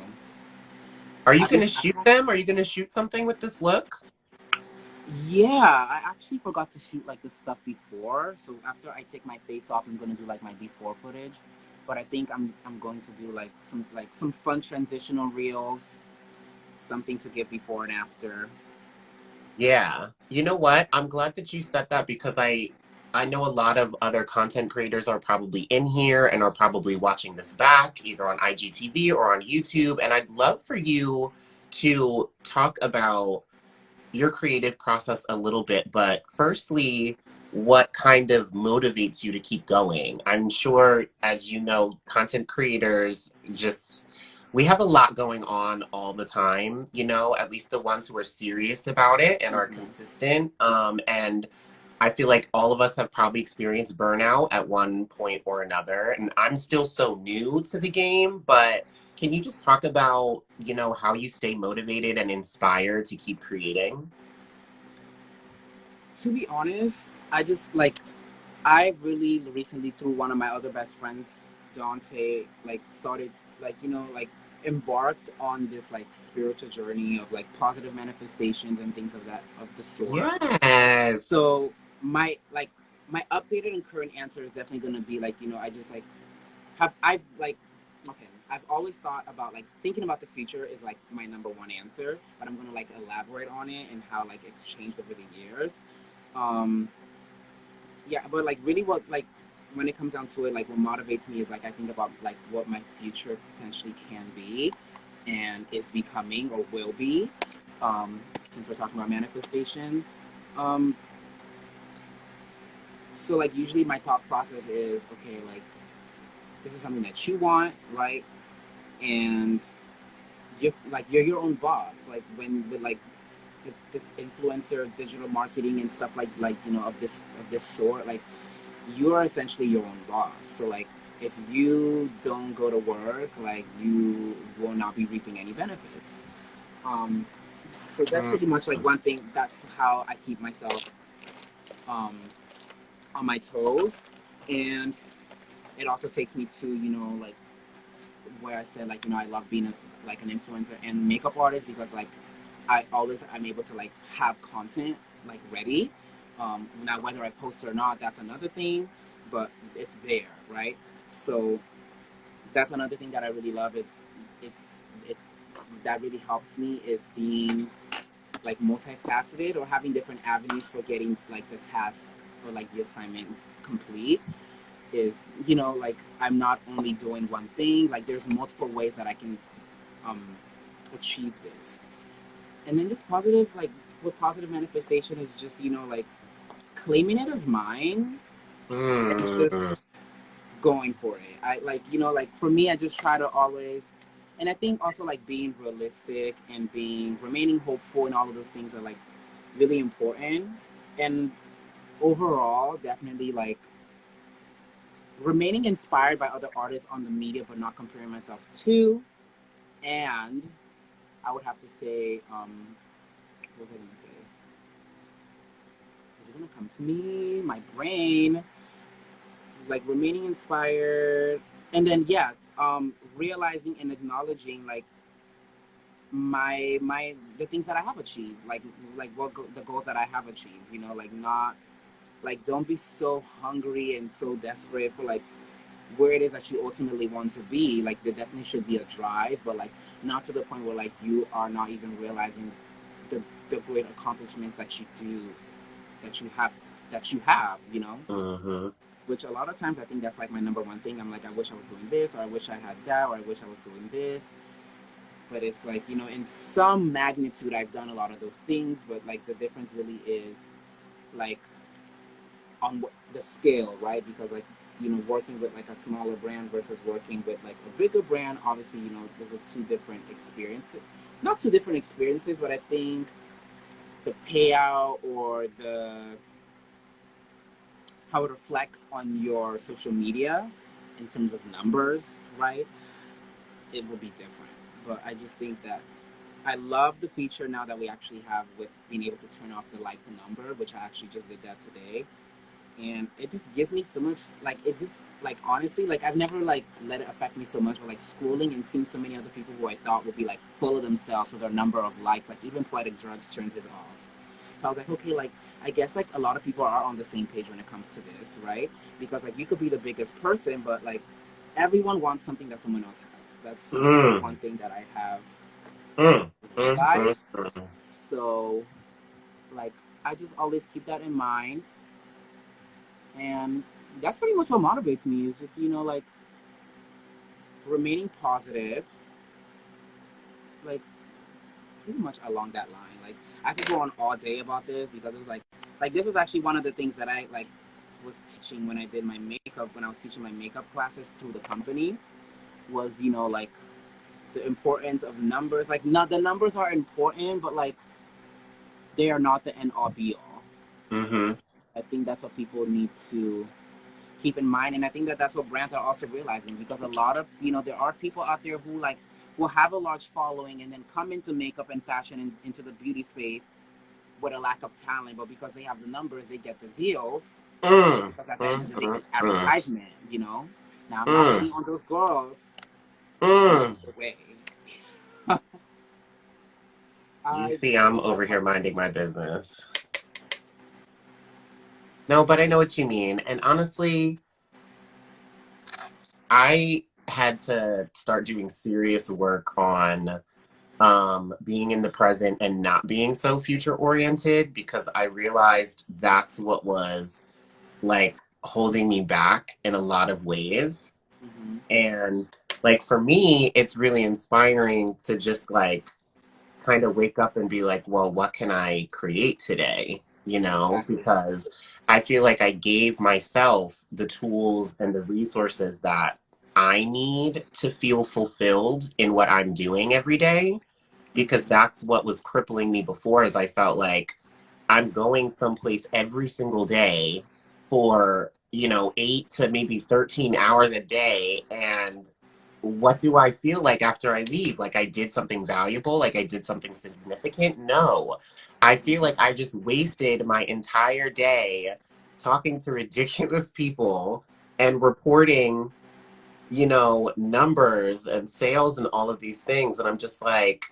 Are you I just gonna shoot them? Are you gonna shoot something with this look? Yeah, I actually forgot to shoot like this stuff before. So after I take my face off, I'm gonna do like my before footage. But I think I'm going to do like some fun transitional reels, something to get before and after. Yeah. You know what? I'm glad that you said that because I know a lot of other content creators are probably in here and are probably watching this back either on IGTV or on YouTube, and I'd love for you to talk about your creative process a little bit, but firstly, what kind of motivates you to keep going? I'm sure, as you know, content creators just, we have a lot going on all the time, you know, at least the ones who are serious about it and are Hmm. consistent. And I feel like all of us have probably experienced burnout at one point or another. And I'm still so new to the game, but can you just talk about, you know, how you stay motivated and inspired to keep creating? To be honest, I just like I really recently through one of my other best friends, Dante, like started like like embarked on this like spiritual journey of like positive manifestations and things of that of the sort. Yes. So my like my updated and current answer is definitely gonna be like I just like have I've like okay I've always thought about like thinking about the future is like my number one answer, but I'm gonna like elaborate on it and how like it's changed over the years. Um, yeah, but like really what like when it comes down to it, like what motivates me is like I think about like what my future potentially can be and is becoming or will be. Since we're talking about manifestation. Um, so like usually my thought process is okay, like this is something that you want, right? And you're your own boss. Like when with like this influencer digital marketing and stuff like of this sort, like you're essentially your own boss. So like if you don't go to work, like you will not be reaping any benefits. Um, so that's Mm. pretty much like one thing. That's how I keep myself um, on my toes, and it also takes me to like where I said like I love being like an influencer and makeup artist because like I'm able to like have content like ready. Now whether I post it or not, that's another thing, but it's there, right? So that's another thing that I really love. It's that really helps me is being like multifaceted or having different avenues for getting like the task or like the assignment complete is like I'm not only doing one thing, like there's multiple ways that I can um achieve this. And then just positive like with positive manifestation is just like claiming it as mine and Mm. just going for it. I like like for me I just try to always And I think also like being realistic and being remaining hopeful and all of those things are like really important. And overall, definitely like remaining inspired by other artists on the media, but not comparing myself to. And I would have to say, what was I gonna say? Is it gonna come to me? My brain. Like remaining inspired, and then yeah, realizing and acknowledging like my the things that I have achieved, like the goals that I have achieved. You know, like not like don't be so hungry and so desperate for like where it is that you ultimately want to be. Like there definitely should be a drive, but like not to the point where like you are not even realizing the the great accomplishments that you do, that you have, you know. Mm-hmm. Which a lot of times I think that's like my number one thing. I'm like, I wish I was doing this, or I wish I had that, or I wish I was doing this. But it's like, you know, in some magnitude, I've done a lot of those things, but like the difference really is like on the scale, right? Because like, you know, working with like a smaller brand versus working with like a bigger brand, obviously, you know, those are two different experiences. Not two different experiences, but I think the payout or the how it reflects on your social media in terms of numbers, right? It will be different. But I just think that I love the feature now that we actually have with being able to turn off the like the number, which I actually just did that today. And it just gives me so much like it just like honestly like I've never like let it affect me so much, but like scrolling and seeing so many other people who I thought would be like full of themselves with their number of likes, like even Poetic Drugs turned his off. So I was like, okay, like I guess like a lot of people are on the same page when it comes to this, right? Because like you could be the biggest person, but like everyone wants something that someone else has. That's one Mm. thing that I have Mm. Mm. Mm. realized. Mm. So like I just always keep that in mind, and that's pretty much what motivates me is just, you know, like remaining positive, like pretty much along that line. Like I could go on all day about this because it was like this was actually one of the things that I like was teaching when I did my makeup, when I was teaching my makeup classes through the company, was, you know, like the importance of numbers. Like not the numbers are important, but like they are not the end all be all. Mm-hmm. I think that's what people need to keep in mind, and I think that that's what brands are also realizing, because a lot of, you know, there are people out there who like will have a large following and then come into makeup and fashion and into the beauty space with a lack of talent, but because they have the numbers they get the deals, Mm. because at the end Mm. of the day Mm. it's Mm. advertisement, you know. Now I'm not Mm. hating on those girls in Mm. either way. You I see, I'm think that over here minding my business. No, but I know what you mean. And honestly, I had to start doing serious work on being in the present and not being so future oriented, because I realized that's what was like holding me back in a lot of ways. mm-hmm. And like for me, it's really inspiring to just like kind of wake up and be like, well, what can I create today? You know, Exactly. because I feel like I gave myself the tools and the resources that I need to feel fulfilled in what I'm doing every day, because Mm-hmm. that's what was crippling me before, is I felt like I'm going someplace every single day for, you know, 8 to maybe 13 hours a day. And what do I feel like after I leave? Like I did something valuable, like I did something significant? No. I feel like I just wasted my entire day talking to ridiculous people and reporting, you know, numbers and sales and all of these things. And I'm just like,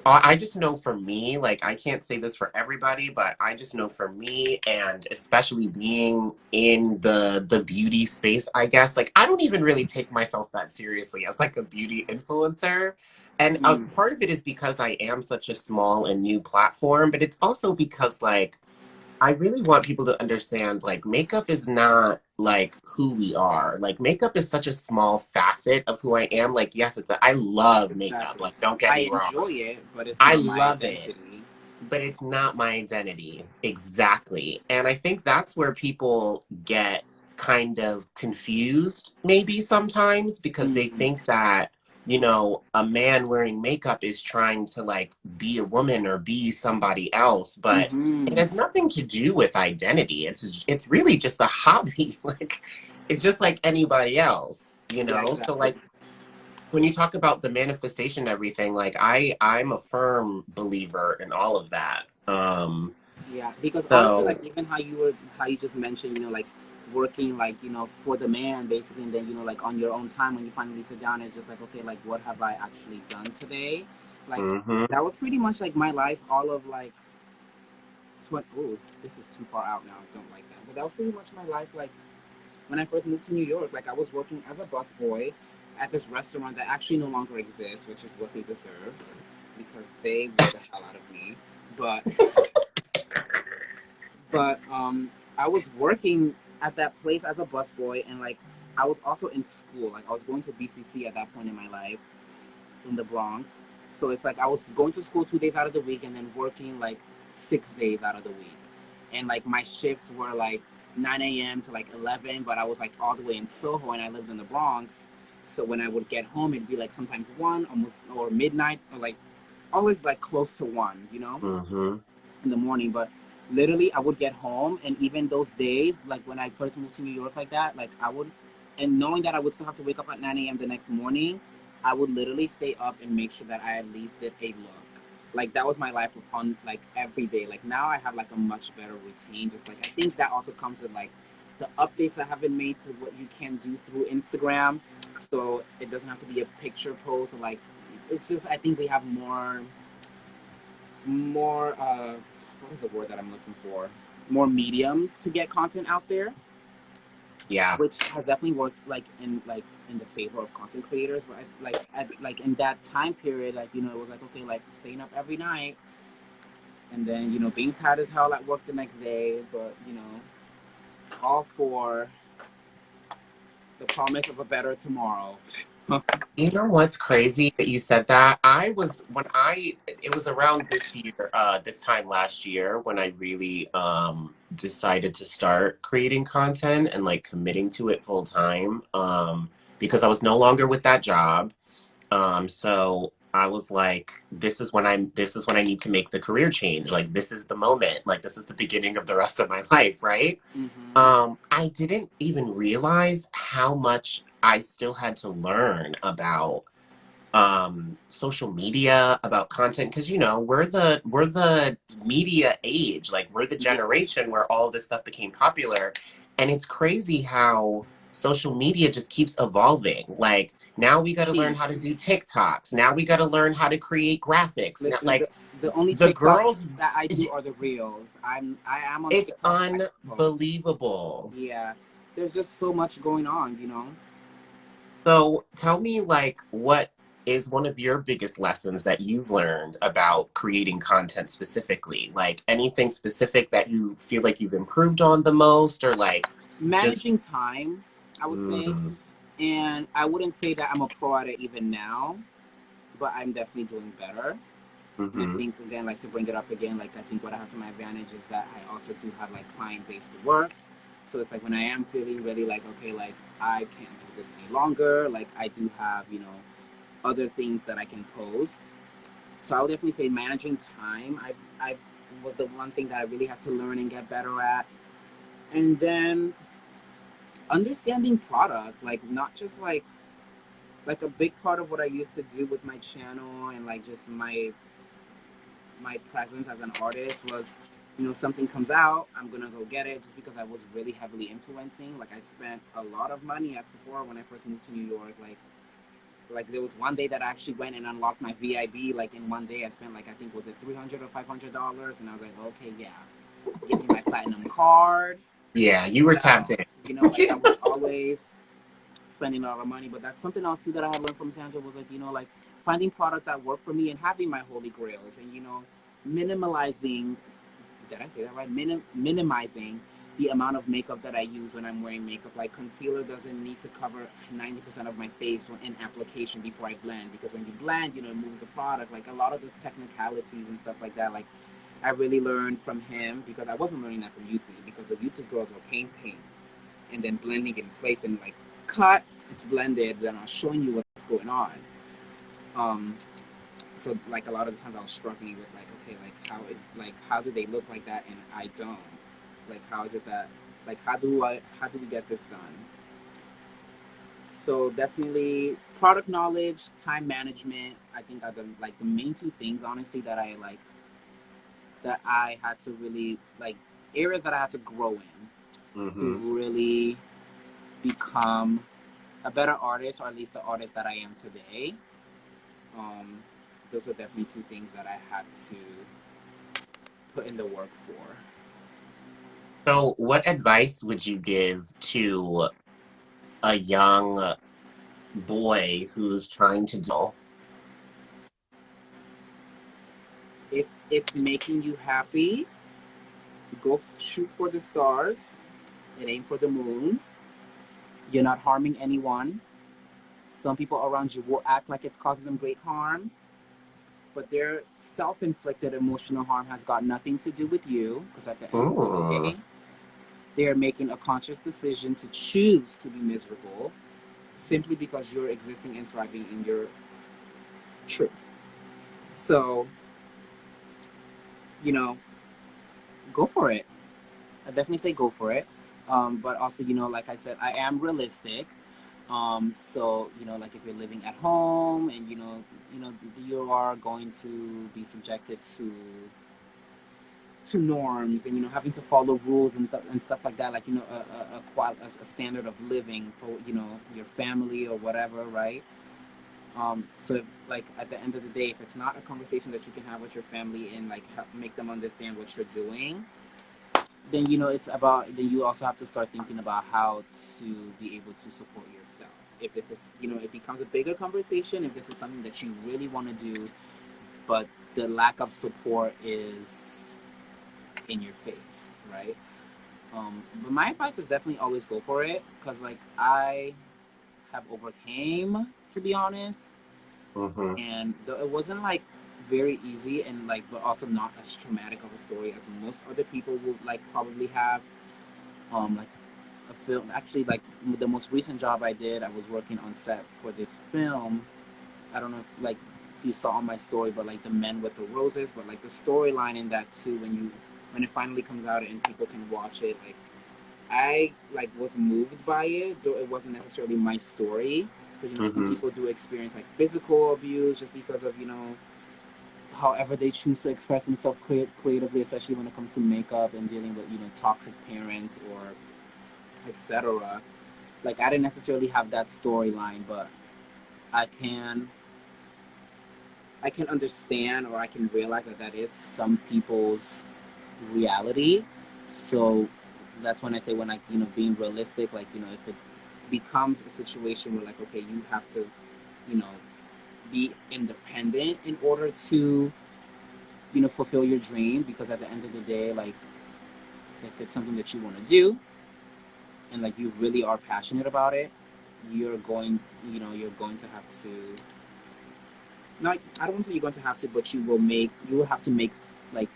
I just know for me, like I can't say this for everybody, but I just know for me, and especially being in the beauty space, I guess, like I don't even really take myself that seriously as like a beauty influencer. And Mm, part of it is because I am such a small and new platform, but it's also because like I really want people to understand like makeup is not like who we are. Like makeup is such a small facet of who I am. Like yes, I love makeup. exactly. Like don't get I me wrong. enjoy it, but it's I not my love it, identity. but it's not my identity. Exactly. And I think that's where people get kind of confused maybe sometimes, because they Mm, think that you know, a man wearing makeup is trying to like be a woman or be somebody else, but it Mm-hmm. has nothing to do with identity. It's really just a hobby. Like it's just like anybody else, you Yeah, know? So exactly. like when you talk about the manifestation and everything, like I'm a firm believer in all of that. Yeah, because honestly, So like even how you just mentioned, like working like for the man basically, and then like on your own time when you finally sit down, it's just like okay, like what have I actually done today? Like mhm. that was pretty much like my life, all of like oh, this is too far out now. I don't like that, but that was pretty much my life. Like when I first moved to New York, like I was working as a busboy at this restaurant that actually no longer exists, which is what they deserve because they wore the hell out of me. But I was working at that place as a busboy, and like I was also in school. Like I was going to BCC at that point in my life in the Bronx. So it's like I was going to school 2 days out of the week and then working like 6 days out of the week. And like my shifts were like 9 a.m. to like 11, but I was like all the way in Soho and I lived in the Bronx. So when I would get home, it'd be like sometimes 1, almost, or midnight, or like always like close to 1, Mhm. in the morning. But literally, I would get home, and even those days, like when I first moved to New York, like that, like I would, and knowing that I would still have to wake up at 9 a.m. the next morning, I would literally stay up and make sure that I at least did a look. Like that was my life on like every day. Like now I have like a much better routine. Just like I think that also comes with like the updates that have been made to what you can do through Instagram. So it doesn't have to be a picture post or like it's just I think we have more what is the word that I'm looking for? More mediums to get content out there, Yeah. which has definitely worked like in the favor of content creators. But like in that time period, like it was like okay, like staying up every night, and then being tired as hell at work the next day, but all for the promise of a better tomorrow. You know what's crazy that you said that? I was when I it was around this year, this time last year when I really decided to start creating content and like committing to it full time. Because I was no longer with that job. So I was like, this is when I need to make the career change. Like this is the moment. Like this is the beginning of the rest of my life, right? Mm-hmm. I didn't even realize how much I still had to learn about social media, about content, because you know we're the media age, like we're the Yeah. generation where all this stuff became popular, and it's crazy how social media just keeps evolving. Like now we got to learn how to do Keeps. TikToks. Now we got to learn how to create graphics. Now, Listen, like the only the TikToks girls, that I do are the reels. I am on it's TikTok by default. unbelievable. Yeah, there's just so much going on. So tell me, like, what is one of your biggest lessons that you've learned about creating content specifically? Like anything specific that you feel like you've improved on the most, or like Managing just. time, I would say, Mm, and I wouldn't say that I'm a pro at it even now, but I'm definitely doing better. And I mm-hmm. think again, like to bring it up again, like I think what I have to my advantage is that I also do have like client based work. So it's like when I am feeling really like okay, like I can't do this any longer. Like I do have other things that I can post. So I would definitely say managing time. I was the one thing that I really had to learn and get better at. And then understanding product, like not just like a big part of what I used to do with my channel and like just my presence as an artist was, something comes out, I'm gonna go get it just because I was really heavily influencing. Like I spent a lot of money at Sephora when I first moved to New York. Like there was one day that I actually went and unlocked my VIB. Like in one day I spent like I think was it $300 or $500, and I was like, okay, yeah, give me my platinum card. Yeah, you were What tapped in. else? Like I was always spending a lot of money. But that's something else too that I had learned from Sandra was like, like finding products that work for me and having my holy grails and minimalizing. Did I say that right? Minimizing the amount of makeup that I use when I'm wearing makeup. Like concealer doesn't need to cover 90% of my face in application before I blend, because when you blend, it moves the product. Like a lot of those technicalities and stuff like that. Like I really learned from him because I wasn't learning that from YouTube, because the YouTube girls were painting and then blending in place and like cut, it's blended, then I'm showing you what's going on. Um, so like a lot of the times I was struggling with like, okay, like how do they look like that and I don't? Like how is it that like how do we get this done? So definitely product knowledge, time management, I think are the main two things honestly that I had to really like areas that I had to grow in to Mm-hmm. really become a better artist, or at least the artist that I am today. Um, those are definitely two things that I had to put in the work for. So, what advice would you give to a young boy who's trying to do? If it's making you happy, go shoot for the stars and aim for the moon. You're not harming anyone. Some people around you will act like it's causing them great harm, but their self inflicted emotional harm has got nothing to do with you because at the end of the Mm. day, they're making a conscious decision to choose to be miserable simply because you're existing and thriving in your truth. So, you know, go for it. I definitely say go for it. But also, like I said, I am realistic. So like if you're living at home and you are going to be subjected to norms and having to follow rules and stuff like that, like a standard of living for your family or whatever, right? So like at the end of the day, if it's not a conversation that you can have with your family and like make them understand what you're doing, then it's about then you also have to start thinking about how to be able to support yourself. If this is it becomes a bigger conversation, if this is something that you really want to do, but the lack of support is in your face, right? But my advice is definitely always go for it, because like I have overcame, to be honest, Mm-hmm. and though it wasn't like very easy and like but also not as traumatic of a story as most other people would like probably have. Like a film, actually, like the most recent job I did, I was working on set for this film. I don't know if you saw on my story, but like the Men with the Roses, but like the storyline in that too, when it finally comes out and people can watch it, like I like was moved by it, though it wasn't necessarily my story, because some Mm-hmm. people do experience like physical abuse just because of however they choose to express themselves creatively, especially when it comes to makeup and dealing with toxic parents or etc. Like I didn't necessarily have that storyline, but I can I can understand, or I can realize that that is some people's reality. So that's when I say, when I being realistic, like if it becomes a situation where like okay, you have to you know be independent in order to fulfill your dream, because at the end of the day, like if it's something that you want to do and like you really are passionate about it, you're going to have to, not, I don't want to say you're going to have to, but you will have to make like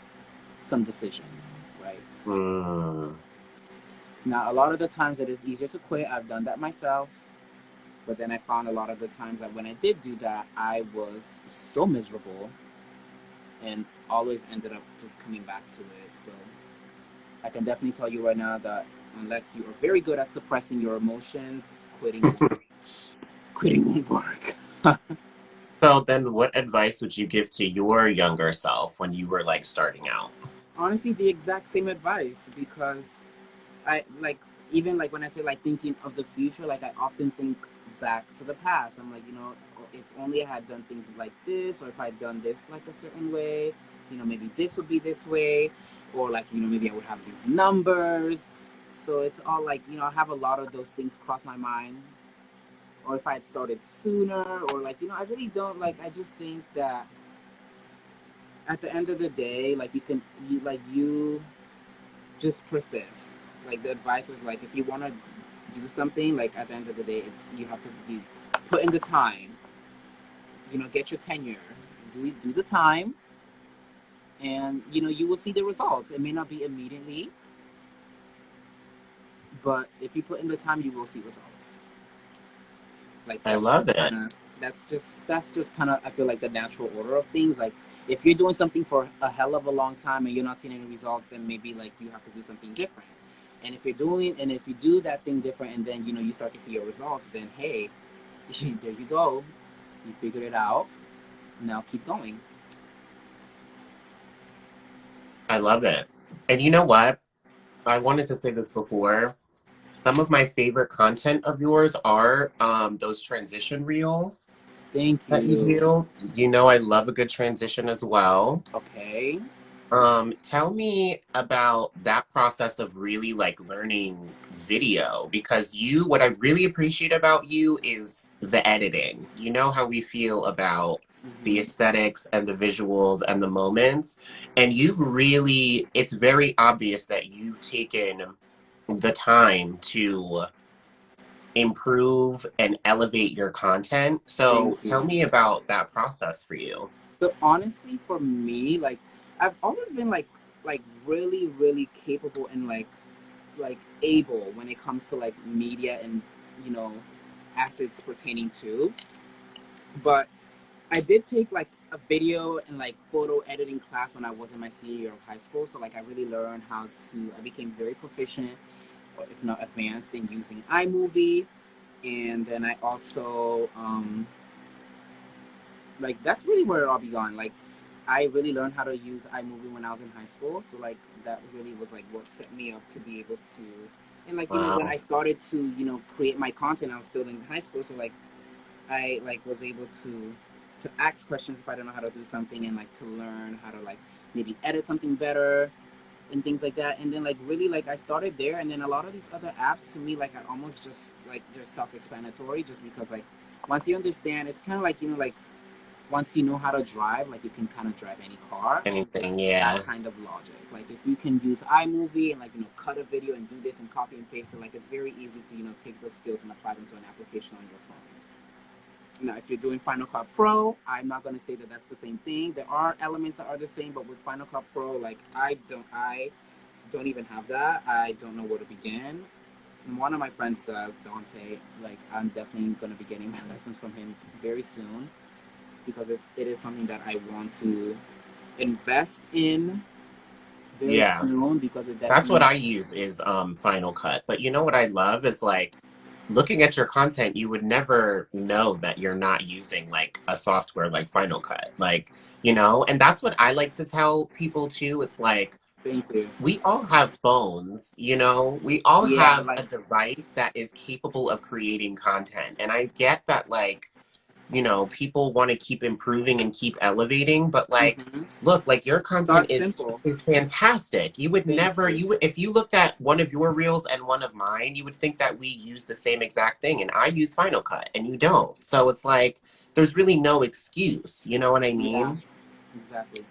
some decisions, right? Mm. Now a lot of the times it is easier to quit. I've done that myself, but then I found a lot of the times that when I did do that, I was so miserable and always ended up just coming back to it. So I can definitely tell you right now that unless you are very good at suppressing your emotions, quitting won't work. So then, what advice would you give to your younger self when you were like starting out? Honestly, the exact same advice, because I like, even like when I say like thinking of the future, like I often think back to the past. I'm like, if only I had done things like this, or if I'd done this like a certain way, maybe this would be this way, or like, maybe I would have these numbers. So it's all like, I have a lot of those things cross my mind. Or if I had started sooner, or like, I really don't like, I just think that at the end of the day, like you just persist. Like the advice is like, if you want to do something, like at the end of the day, it's you have to be put in the time. Get your tenure, do the time, and you will see the results. It may not be immediately, but if you put in the time, you will see results. Like I that's love just kind it. of that's just kind of, I feel like, the natural order of things. Like if you're doing something for a hell of a long time and you're not seeing any results, then maybe like you have to do something different. And if you do that thing different and then you start to see your results, then hey, there you go, you figured it out. Now keep going. I love it. And you know what? I wanted to say this before. Some of my favorite content of yours are those transition reels Thank that you you. do. You know, I love a good transition as well. Okay. Tell me about that process of really like learning video because what I really appreciate about you is the editing. You know how we feel about the Hmm. aesthetics and the visuals and the moments. And it's very obvious that you've taken the time to improve and elevate your content. Thank So tell you. me about that process for you. So honestly, for me, like I've always been like really really capable and like able when it comes to like media and you know assets pertaining to. But I did take like a video and like photo editing class when I was in my senior year of high school. So like I really learned how to. I became very proficient, or if not advanced, in using iMovie. And then I also like that's really where it all began. Like I really learned how to use iMovie when I was in high school. So like that really was like what set me up to be able to. And like when Wow. I started to create my content, I was still in high school. So like I like was able to ask questions if I don't know how to do something, and like to learn how to like maybe edit something better and things like that. And then like really like I started there, and then a lot of these other apps to me like I almost just like they're self-explanatory, just because like once you understand, it's kind of like like once you know how to drive, like you can kind of drive any car. It's Anything, that yeah. kind of logic. Like if you can use iMovie and like cut a video and do this and copy and paste it, like it's very easy to take those skills and apply them to an application on your phone. Now, if you're doing Final Cut Pro, I'm not gonna say that that's the same thing. There are elements that are the same, but with Final Cut Pro, like I don't even have that. I don't know where to begin. And one of my friends does, Dante. Like I'm definitely gonna be getting my lessons from him very soon, because it is something that I want to invest in very Yeah. soon, because it That's what definitely. I use is Final Cut. But you know what I love is like looking at your content, you would never know that you're not using like a software like Final Cut. Like, and that's what I like to tell people too. It's like Thank you. we all have phones, we all Yeah, have like. a device that is capable of creating content. And I get that like people want to keep improving and keep elevating, but like, Hmm. look, like your content Start is simple. is fantastic. You would Thank never, you. if you looked at one of your reels and one of mine, you would think that we use the same exact thing, and I use Final Cut and you don't. So it's like there's really no excuse. You know what I Yeah, mean? exactly.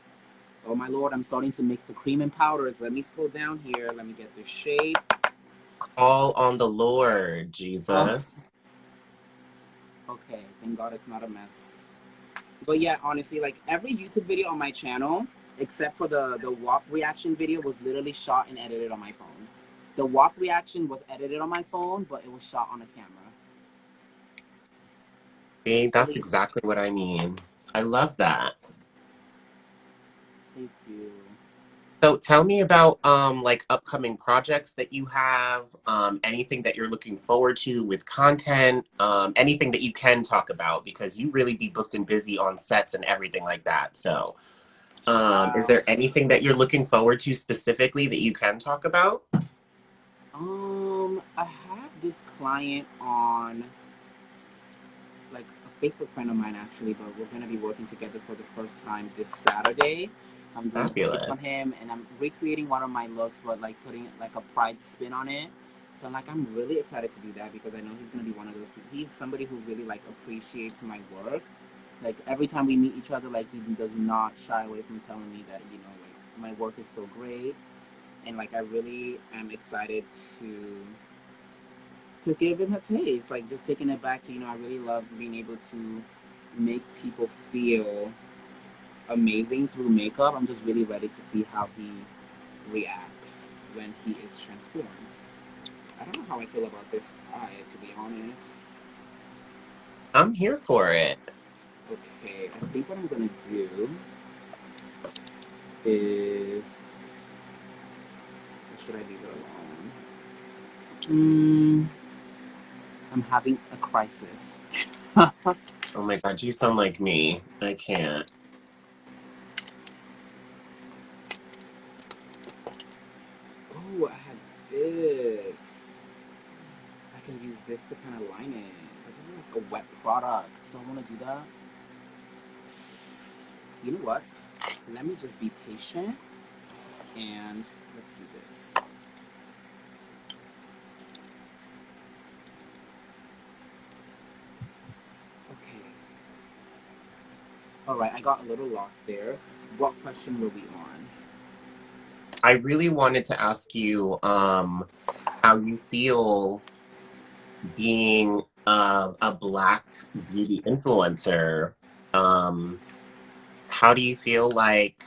Oh my lord, I'm starting to mix the cream and powders. Let me slow down here. Let me get this shape. Call on the Lord, Oh, Jesus. okay. Thank God it's not a mess. But yeah, honestly, like every YouTube video on my channel, except for the walk reaction video, was literally shot and edited on my phone. The walk reaction was edited on my phone, but it was shot on a camera. See, At that's least. exactly what I mean. I love that. Thank you. So tell me about like upcoming projects that you have, anything that you're looking forward to with content, anything that you can talk about because you really be booked and busy on sets and everything like that. So, is Wow. there anything that you're looking forward to specifically that you can talk about? I have this client on, like, a Facebook friend of mine actually, but we're gonna be working together for the first time this Saturday. I'm doing graphics on Fabulous. him, and I'm recreating one of my looks, but like putting like a pride spin on it. So like I'm really excited to do that, because I know he's gonna be one of those people. He's somebody who really like appreciates my work. Like every time we meet each other, like he does not shy away from telling me that like my work is so great, and like I really am excited to give him a taste. Like just taking it back to, I really love being able to make people feel amazing through makeup. I'm just really ready to see how he reacts when he is transformed. I don't know how I feel about this eye, to be honest. I'm here for it. Okay, I think what I'm gonna do is, or should I leave it alone? I'm having a crisis. Oh, Oh my God, you sound like me. I can't. I had this. I can use this to kind of line it. But this is like a wet product. So I want to do that. You know what? Let me just be patient and let's do this. Okay. All right, I got a little lost there. What question were we on? I really wanted to ask you how you feel being a Black beauty influencer. Um, how do you feel like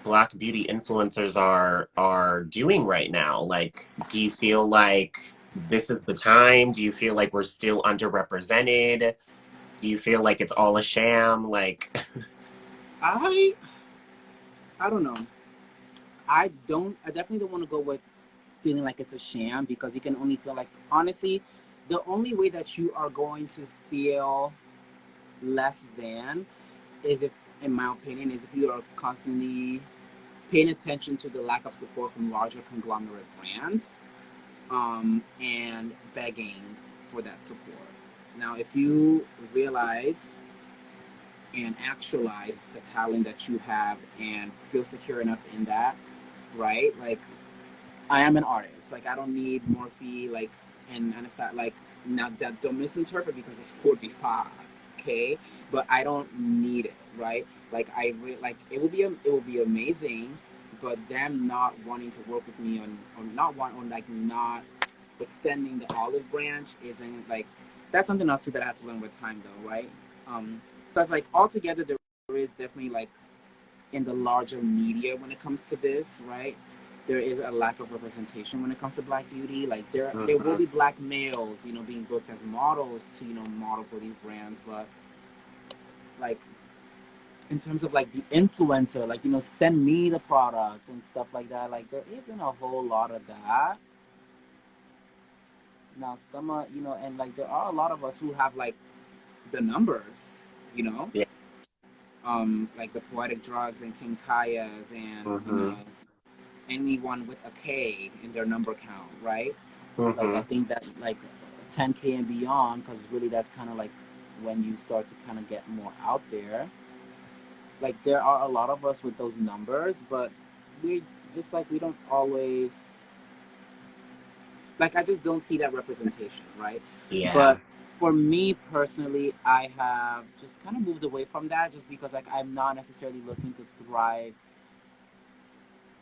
Black beauty influencers are doing right now? Like, do you feel like this is the time? Do you feel like we're still underrepresented? Do you feel like it's all a sham? Like, I I don't know. I don't. I definitely don't want to go with feeling like it's a sham because you can only feel like honestly, the only way that you are going to feel less than is if, in my opinion, is if you are constantly paying attention to the lack of support from larger conglomerate brands, and begging for that support. Now, if you realize and actualize the talent that you have and feel secure enough in that, right? Like I am an artist. Like I don't need Morphe. Like and it's not like now that don't misinterpret because it's 45, okay? But I don't need it, right? Like like it will be amazing, but them not wanting to work with me on not want on like not extending the olive branch isn't like that's something else too that I have to learn with time though, right? Because like altogether there is definitely like in the larger media when it comes to this, right? There is a lack of representation when it comes to Black beauty. Like there will mhm, be Black males, being booked as models to model for these brands, but like in terms of like the influencer, like send me the product and stuff like that. Like there isn't a whole lot of that. Now some and like there are a lot of us who have like the numbers, you know, yeah, like the Poetic Drugs and King Kaya's and mhm, anyone with a K in their number count, right? Like I mhm, think that like 10K and beyond, because really that's kind of like when you start to kind of get more out there. Like there are a lot of us with those numbers, but we it's like we don't always like I just don't see that representation, right? yeah, But for me personally, I have just kind of moved away from that just because like I'm not necessarily looking to thrive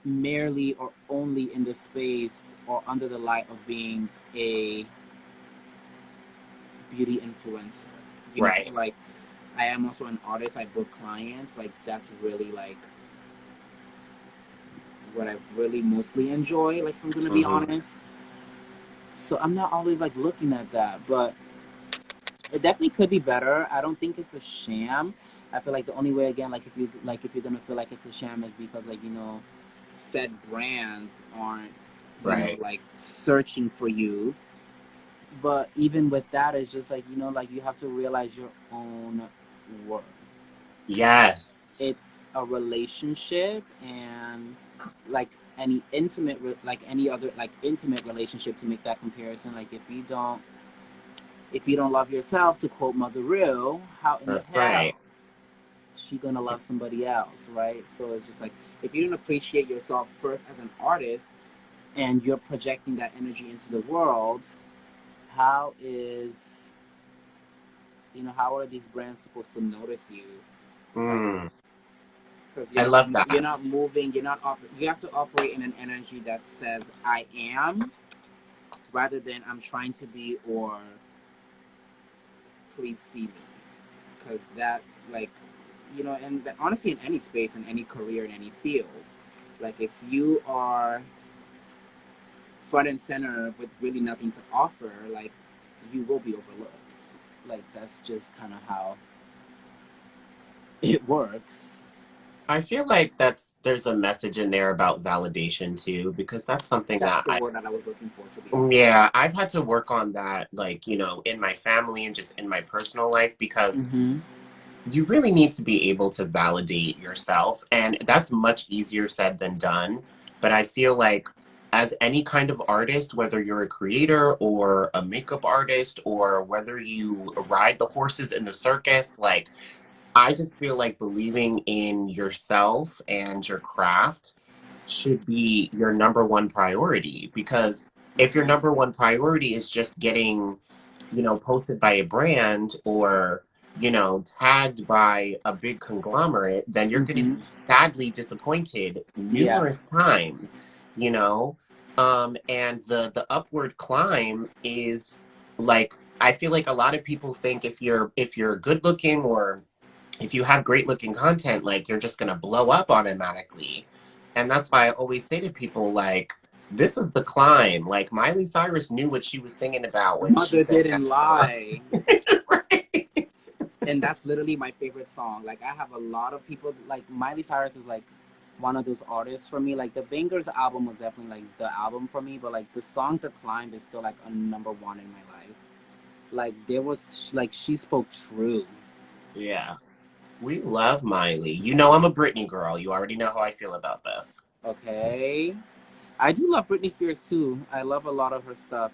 merely or only in the space or under the light of being a beauty influencer. right, Like I am also an artist. I book clients. Like that's really like what I really mostly enjoy. Like if I'm gonna be mhm, honest. So I'm not always like looking at that, but it definitely could be better. I don't think it's a sham. I feel like the only way again, like if you're gonna feel like it's a sham is because like said brands aren't right, like searching for you. But even with that, it's just like like you have to realize your own worth. yes, It's a relationship, and like any intimate, like any other like intimate relationship, to make that comparison. Like if you don't love yourself, to quote Mother Real, how in the that's right, hell she gonna love somebody else, right? So it's just like if you don't appreciate yourself first as an artist and you're projecting that energy into the world, how is how are these brands supposed to notice you, right? mm, Because I love you're that, not moving, you have to operate in an energy that says I am, rather than I'm trying to be, or please see me. Because that, like, and honestly, in any space, in any career, in any field, like if you are front and center with really nothing to offer, like you will be overlooked. Like that's just kind of how it works. I feel like there's a message in there about validation too, because that's something That's that the word that I was looking for, to be yeah, I've had to work on that, like, in my family and just in my personal life, because honest. Mm-hmm. you really need to be able to validate yourself. And that's much easier said than done. But I feel like, as any kind of artist, whether you're a creator or a makeup artist, or whether you ride the horses in the circus, like, I just feel like believing in yourself and your craft should be your number one priority. Because if your Okay. number one priority is just getting, posted by a brand, or, tagged by a big conglomerate, then you're going to Mm-hmm. be sadly disappointed Yeah. numerous times, you know? And the upward climb is like, I feel like a lot of people think if you're good looking, or if you have great looking content, like, you're just going to blow up automatically. And that's why I always say to people, like, this is the climb. Like, Miley Cyrus knew what she was singing about when she Mother sang didn't Tesla. lie. Right? And that's literally my favorite song. Like I have a lot of people like Miley Cyrus is like one of those artists for me. Like the Bangers album was definitely like the album for me, but like the song "The Climb" is still like a number one in my life. Like there was like she spoke truth. Yeah. We love Miley. I'm a Britney girl. You already know how I feel about this. Okay, I do love Britney Spears too. I love a lot of her stuff.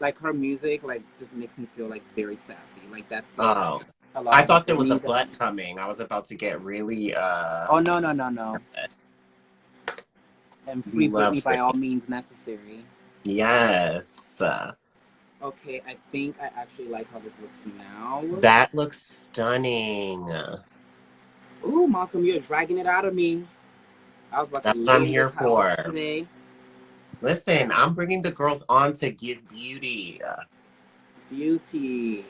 Like her music, like just makes me feel like very sassy. Like that's the Oh, a lot I of the thought there was a Britney that. butt coming. I was about to get really, Oh no no no no! And we free love Britney by all Britney. means necessary. Yes. Okay, I think I actually like how this looks now. That looks stunning. Ooh, Malcolm, you're dragging it out of me. I was about to That's what lay I'm in here this house for. today. Listen, I'm bringing the girls on to give beauty. Beauty.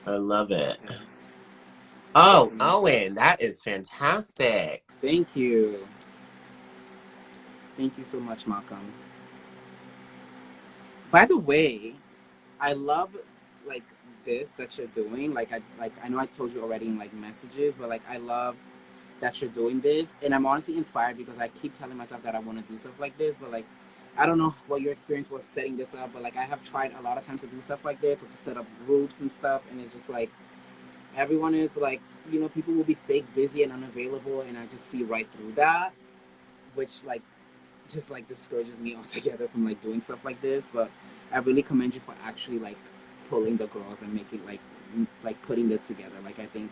I love it. Okay. Oh, Listen, Owen, that is fantastic. thank you. Thank you so much, Malcolm. By the way, I love like this that you're doing. I know I told you already in like messages, but like I love that you're doing this, and I'm honestly inspired because I keep telling myself that I want to do stuff like this, but like I don't know what your experience was setting this up, but like I have tried a lot of times to do stuff like this or to set up groups and stuff, and it's just like everyone is like, people will be fake busy and unavailable, and I just see right through that, which like just like discourages me altogether from like doing stuff like this. But I really commend you for actually like pulling the girls and making like putting this together. Like I think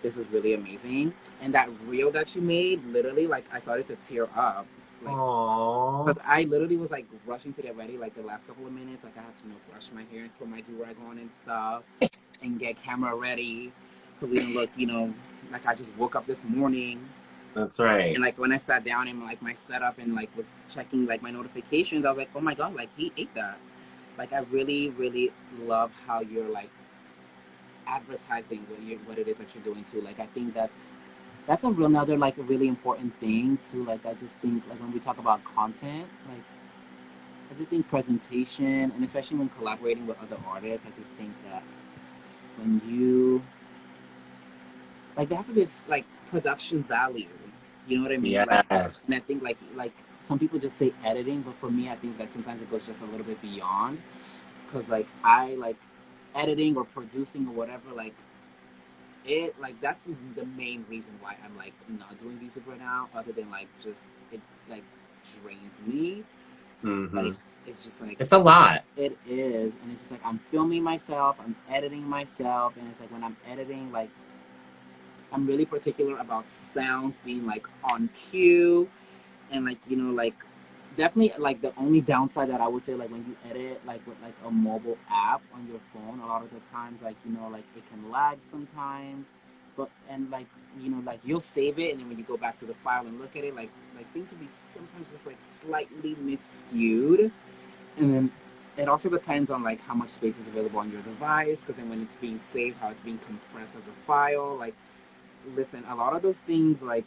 this is really amazing. And that reel that you made, literally, like I started to tear up, like Aww. because I literally was like rushing to get ready like the last couple of minutes. Like I had to brush my hair and put my do rag on and stuff and get camera ready so we didn't look like I just woke up this morning. That's And right. like when I sat down and like my setup and like was checking like my notifications, I was like, oh my god, like he ate that. Like I really, really love how you're like advertising what it is that you're doing too. Like I think that's a real another like a really important thing too. Like I just think like when we talk about content, like I just think presentation and especially when collaborating with other artists, I just think that when you like there has to be like production value. You know what I mean? Like, Yes. and I think like some people just say editing, but for me, I think that sometimes it goes just a little bit beyond. Because like I like editing or producing or whatever, like it like that's the main reason why I'm like not doing YouTube right now. Other than like just it like drains me. Mm-hmm. Like it's just like It's a lot. it is, and it's just like I'm filming myself, I'm editing myself, and it's like when I'm editing, like I'm really particular about sound being like on cue and like like definitely like the only downside that I would say like when you edit like with like a mobile app on your phone a lot of the times like like it can lag sometimes but and like like you'll save it and then when you go back to the file and look at it like things will be sometimes just like slightly miscued and then it also depends on like how much space is available on your device because then when it's being saved how it's being compressed as a file like listen, a lot of those things like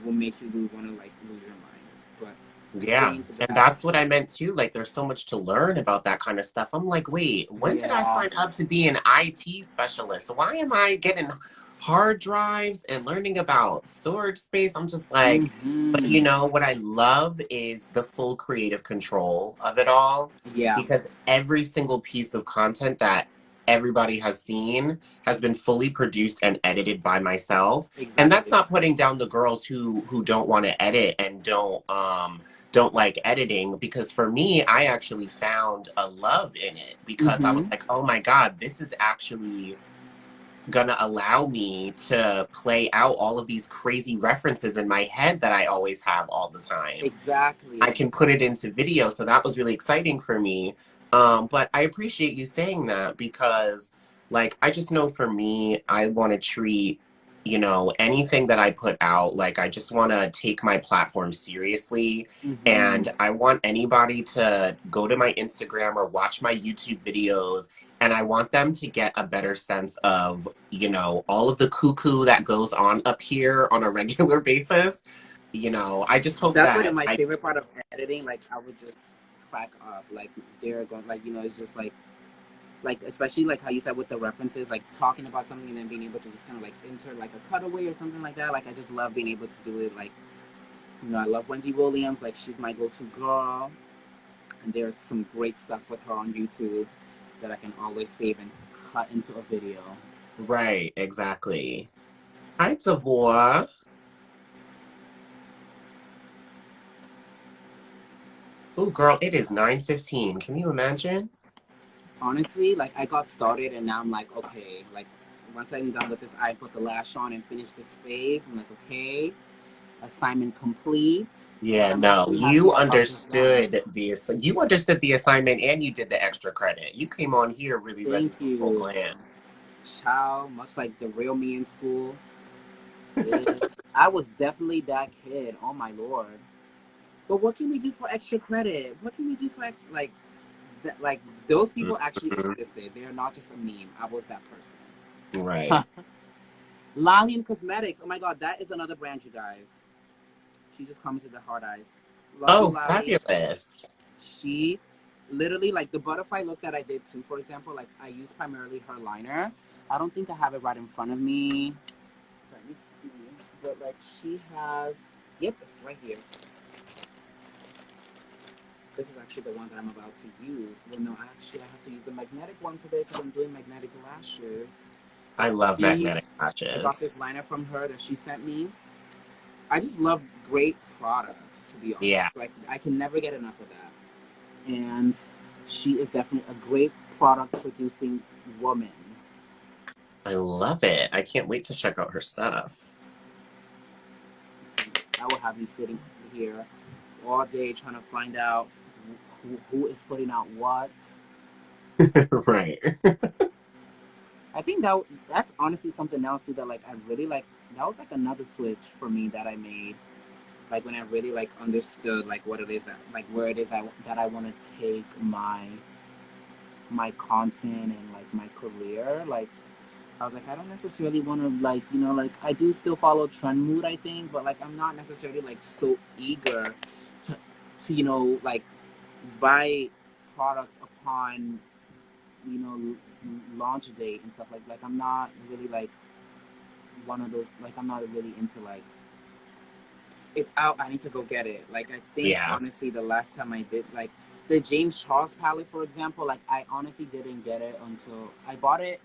will make you want to like lose your mind. But Yeah. think And that, that's what I meant too. Like, there's so much to learn about that kind of stuff. I'm like, wait, when did I yeah. sign up to be an IT specialist? Why am I getting hard drives and learning about storage space? I'm just like, but Mm-hmm. you know, what I love is the full creative control of it all Yeah, because every single piece of content that everybody has seen has been fully produced and edited by myself. And that's exactly. not putting down the girls who don't want to edit and don't like editing because for me, I actually found a love in it because I Mm-hmm. was like, oh my God, this is actually gonna allow me to play out all of these crazy references in my head that I always have all the time. I Exactly. can put it into video. So that was really exciting for me. But I appreciate you saying that because, like, I just know for me, I want to treat, anything that I put out, like, I just want to take my platform seriously. Mm-hmm. And I want anybody to go to my Instagram or watch my YouTube videos. And I want them to get a better sense of, all of the cuckoo that goes on up here on a regular basis. I just hope That's like that my I favorite part of editing. Like I would just crack up. Like they're going, like it's just like especially like how you said with the references, like talking about something and then being able to just kind of like insert like a cutaway or something like that. Like I just love being able to do it. Like I love Wendy Williams. Like she's my go-to girl, and there's some great stuff with her on YouTube that I can always save and cut into a video. right, exactly. Hi, Tavor. Oh, girl, it is 9:15. Can you imagine? Honestly, like I got started and now I'm like, okay, like once I'm done with this, I put the lash on and finish this phase. I'm like, okay, assignment complete, and Yeah, I'm no, actually happy I got this done. you understood the assignment and you did the extra credit. You came on here really ready Thank for full you, glam. child. Much like the real me in school, bitch. I was definitely that kid. Oh my lord. But what can we do for extra credit? What can we do for like that? Like those people actually Mhm. existed. They are not just a meme. I was that person. Right. Lalian Cosmetics. Oh my god, that is another brand, you guys. She just commented the hard eyes. Love you, Oh, Lali. fabulous. She literally like the butterfly look that I did too. For example, like I use primarily her liner. I don't think I have it right in front of me. Let me see. But like she has. Yep, it's right here. This is actually the one that I'm about to use. Well, no, actually, I have to use the magnetic one today because I'm doing magnetic lashes. I love See, magnetic I got patches. this liner from her that she sent me. I just love great products, to be Yeah, honest. Like, I can never get enough of that. And she is definitely a great product producing woman. I love it. I can't wait to check out her stuff. I will have you sitting here all day trying to find out who is putting out what. Right. I think that's honestly something else too that like I really like. That was like another switch for me that I made. Like when I really like understood like what it is that like where it is that I want to take my content and like my career. Like I was like I don't necessarily want to like like I do still follow trend mood I think, but like I'm not necessarily like so eager to like buy products upon you know launch date and stuff like I'm not really like one of those like I'm not really into like it's out I need to go get it. Like I think Yeah. honestly the last time I did like the James Charles palette for example, like I honestly didn't get it until I bought it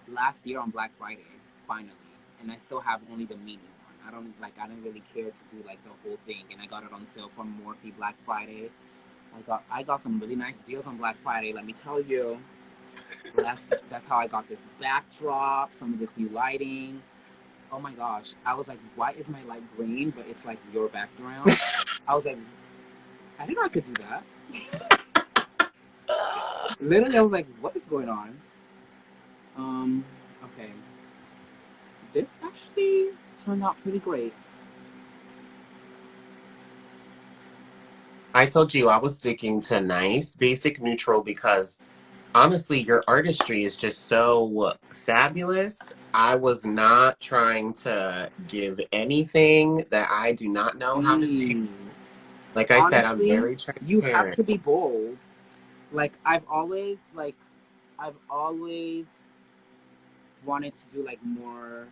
last year on Black Friday finally, and I still have only the mini one. I didn't really care to do like the whole thing, and I got it on sale from Morphe Black Friday. I got some really nice deals on Black Friday. Let me tell you. That's how I got this backdrop, some of this new lighting. Oh my gosh. I was like, why is my light green, but it's like your background? I was like, I didn't know I could do that. Literally, I was like, what is going on? Okay. This actually turned out pretty great. I told you I was sticking to nice, basic, neutral because honestly, your artistry is just so fabulous. I was not trying to give anything that I do not know how to do. Mm. Like I said, I'm Honestly, very you have transparent. to be bold. Like I've always wanted to do like more,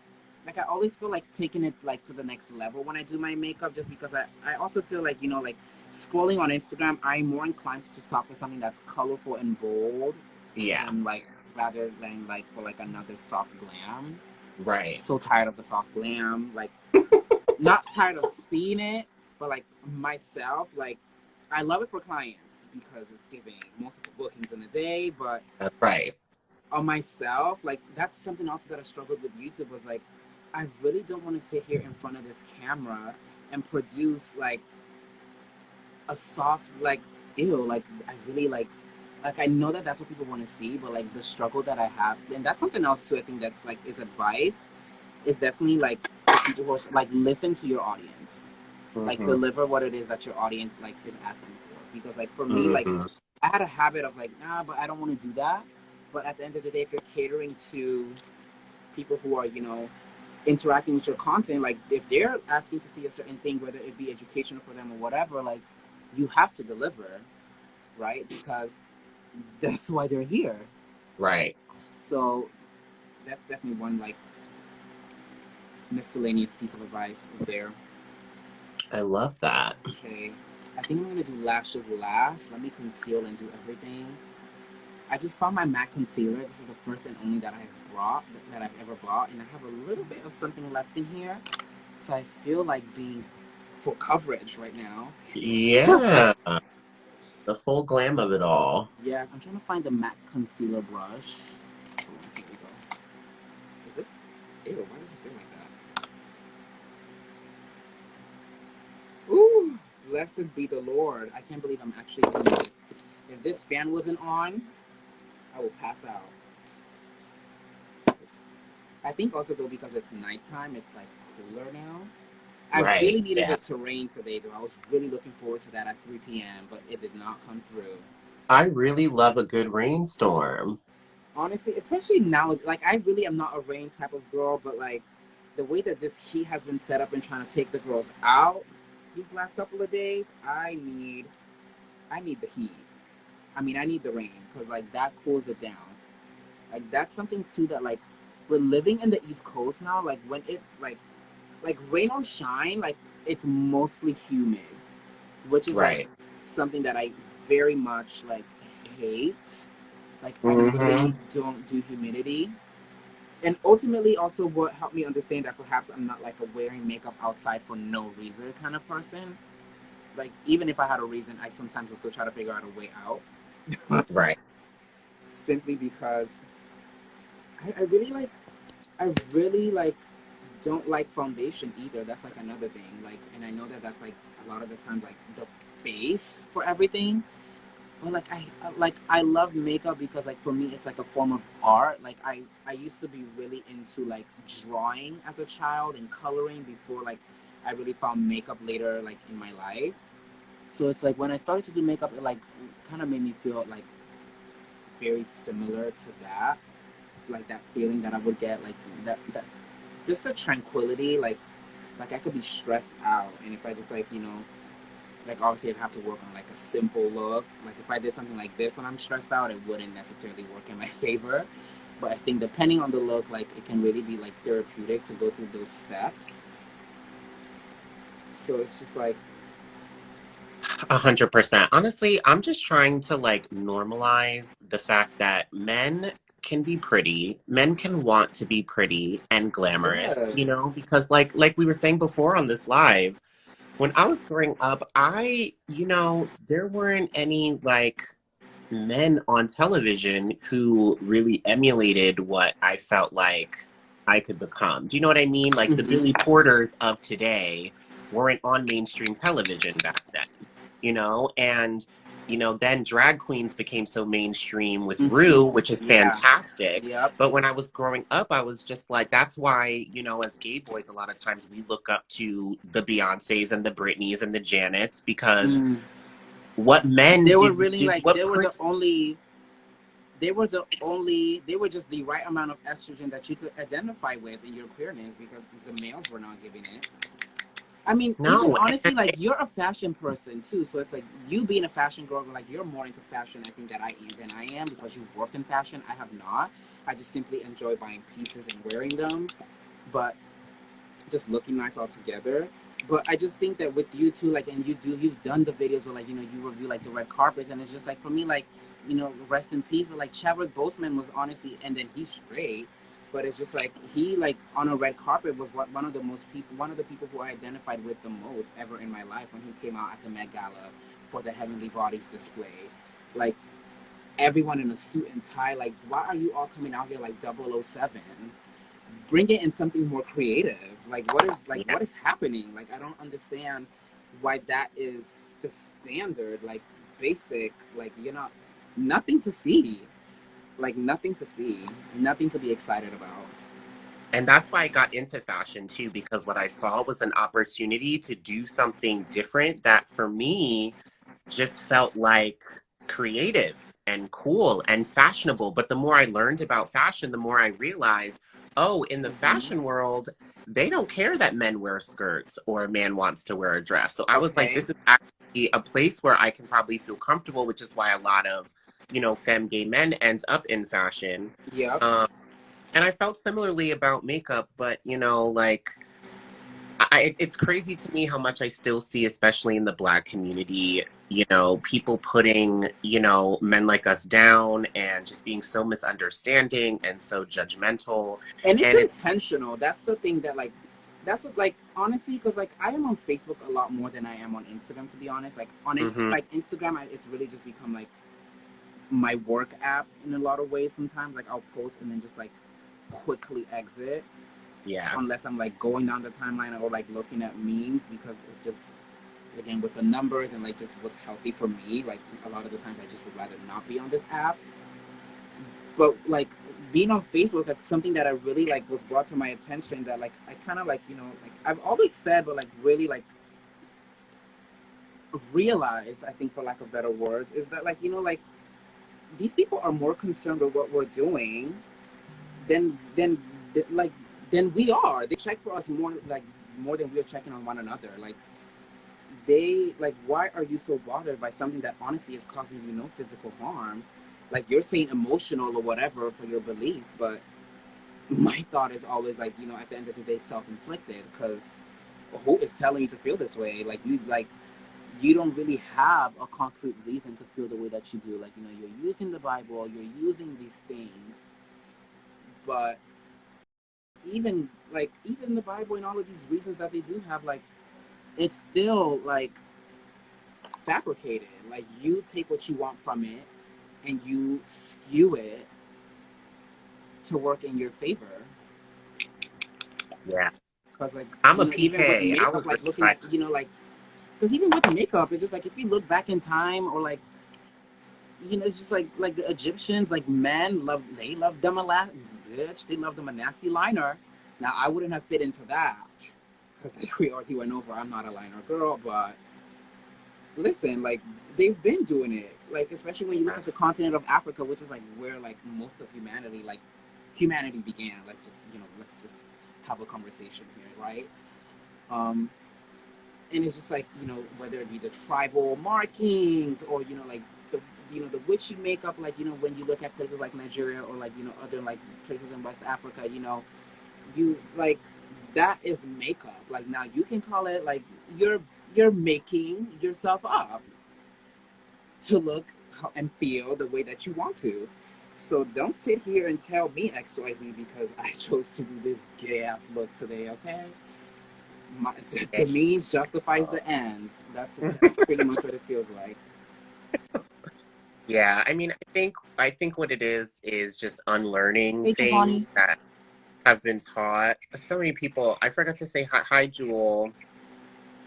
like I always feel like taking it like to the next level when I do my makeup, just because I also feel like, you know, like scrolling on Instagram, I'm more inclined to stop for something that's colorful and bold Yeah, than like, rather than like for like another soft glam. right, So tired of the soft glam, like not tired of seeing it, but like myself, like I love it for clients because it's giving multiple bookings in a day, but that's right, on myself, like that's something also that I struggled with YouTube, was like I really don't want to sit here in front of this camera and produce like a soft, like, ew, like I really like I know that that's what people want to see, but like the struggle that I have, and that's something else too. I think that's like is advice, is definitely like for people who are like, listen to your audience, like mm-hmm, deliver what it is that your audience like is asking for. Because like for me, like mm-hmm, I had a habit of like, nah, but I don't want to do that. But at the end of the day, if you're catering to people who are, you know, interacting with your content, like if they're asking to see a certain thing, whether it be educational for them or whatever, like you have to deliver, right? Because that's why they're here. right. So that's definitely one like miscellaneous piece of advice there. I love that. Okay, I think I'm gonna do lashes last. Let me conceal and do everything. I just found my MAC concealer. This is the first and only that I have brought, that I've ever bought, and I have a little bit of something left in here. So I feel like being for coverage right now. Yeah, the full glam of it all. Yeah, I'm trying to find the MAC concealer brush. Oh, here we go. Is this? Ew, why does it feel like that? Ooh, blessed be the Lord. I can't believe I'm actually doing this. If this fan wasn't on, I will pass out. I think also though, because it's nighttime, it's like cooler now. I Right. really needed Yeah. it to rain today though. I was really looking forward to that at 3 p.m., but it did not come through. I really love a good rainstorm. Honestly, especially now, like I really am not a rain type of girl, but like the way that this heat has been set up and trying to take the girls out these last couple of days, I need the heat. I mean, I need the rain because like that cools it down. Like that's something too that like we're living in the East Coast now. Like when it like rain or shine, like it's mostly humid, which is like Right. something that I very much like hate. Like I Mm-hmm. literally don't do humidity. And ultimately also what helped me understand that perhaps I'm not like a wearing makeup outside for no reason kind of person. Like even if I had a reason, I sometimes will still try to figure out a way out. Right. Simply because I really like I really like don't like foundation either. That's like another thing. Like, and I know that that's like a lot of the times like the base for everything. But like I love makeup because like for me it's like a form of art. Like I used to be really into like drawing as a child and coloring before like I really found makeup later like in my life. So it's like when I started to do makeup, it like kind of made me feel like very similar to that, like that feeling that I would get, like that just the tranquility, like I could be stressed out, and if I just like, you know, like obviously I'd have to work on like a simple look. Like if I did something like this when I'm stressed out, it wouldn't necessarily work in my favor. But I think depending on the look, like it can really be like therapeutic to go through those steps. So it's just like, 100%. Honestly, I'm just trying to like normalize the fact that men can be pretty. Men can want to be pretty and glamorous, yes. because like we were saying before on this live, when I was growing up, there weren't any like men on television who really emulated what I felt like I could become. Do you know what I mean? Like the Mm-hmm. Billy Porters of today weren't on mainstream television back then. Then drag queens became so mainstream with Mm-hmm. Rue, which is Yeah. fantastic. Yep. But when I was growing up, I was just like, that's why, as gay boys, a lot of times we look up to the Beyoncés and the Britneys and the Janets because Mm. what men They were did, really like what pretty they were just the right amount of estrogen that you could identify with in your queerness because the males were not giving it. I mean, even No, honestly, like you're a fashion person too, so it's like you being a fashion girl, like you're more into fashion, I think, than I am because you've worked in fashion. I have not. I just simply enjoy buying pieces and wearing them, but just looking nice all together. But I just think that with you too, like, and you've done the videos where like you review like the red carpets, and it's just like for me, like rest in peace. But like Chadwick Boseman was honestly, and then he's straight, but it's just like he like on a red carpet was one of the people who I identified with the most ever in my life when he came out at the Met Gala for the Heavenly Bodies display, like everyone in a suit and tie. Like, why are you all coming out here like 007? Bring it in something more creative. yeah. What is happening? Like I don't understand why that is the standard. Like basic. Like you're not nothing to see. Like nothing to see. Nothing to be excited about. And that's why I got into fashion too, because what I saw was an opportunity to do something different that for me just felt like creative and cool and fashionable. But the more I learned about fashion, the more I realized, oh, in the Mm-hmm. fashion world, they don't care that men wear skirts or a man wants to wear a dress. So I was like, Okay. this is actually a place where I can probably feel comfortable, which is why a lot of, femme gay men end up in fashion. Yep. Um, and I felt similarly about makeup, but like it's crazy to me how much I still see, especially in the Black community, people putting, men like us down and just being so misunderstanding and so judgmental. And it's And it's, intentional. That's the thing that like that's what like honestly because like I am on Facebook a lot more than I am on Instagram, to be honest. Like mhm, like Instagram, it's really just become like my work app in a lot of ways. Sometimes like I'll post and then just like quickly exit yeah, unless I'm like going down the timeline or like looking at memes, because it's just again with the numbers and like just what's healthy for me. Like a lot of the times I just would rather not be on this app. But like being on Facebook, like something that I really like was brought to my attention that like I kind of like like I've always said, but like really like realize, I think for lack of better words, is that like like these people are more concerned with what we're doing than like than we are. They check for us more than we're checking on one another. Like they like, why are you so bothered by something that honestly is causing you no physical harm? Like you're saying emotional or whatever for your beliefs, but my thought is always like, at the end of the day, self-inflicted, because who is telling you to feel this way? Like you don't really have a concrete reason to feel the way that you do. Like you're using the Bible, you're using these things, but even the Bible and all of these reasons that they do have, like it's still like fabricated. Like you take what you want from it and you skew it to work in your favor. yeah. Because like I'm a even with PK. I makeup, was like raised looking by, at like because even with makeup, it's just like if you look back in time, or like it's just like the Egyptians, like men love they love them a lot, bitch. They love them a nasty liner. Now I wouldn't have fit into that because like we already went over. I'm not a liner girl, but listen, like they've been doing it. Like especially when you look at the continent of Africa, which is like where like most of humanity began. Like just let's just have a conversation here, right? Um, and it's just like whether it be the tribal markings or like the the witchy makeup, like when you look at places like Nigeria or like other like places in West Africa, you like that is makeup. Like now you can call it like you're making yourself up to look and feel the way that you want to. So don't sit here and tell me XYZ because I chose to do this gay ass look today, okay? The means justifies the ends. That's pretty much what it feels like. yeah. I mean, I think what it is just unlearning Hey, Giovanni. things that have been taught. So many people. I forgot to say hi, Jewel.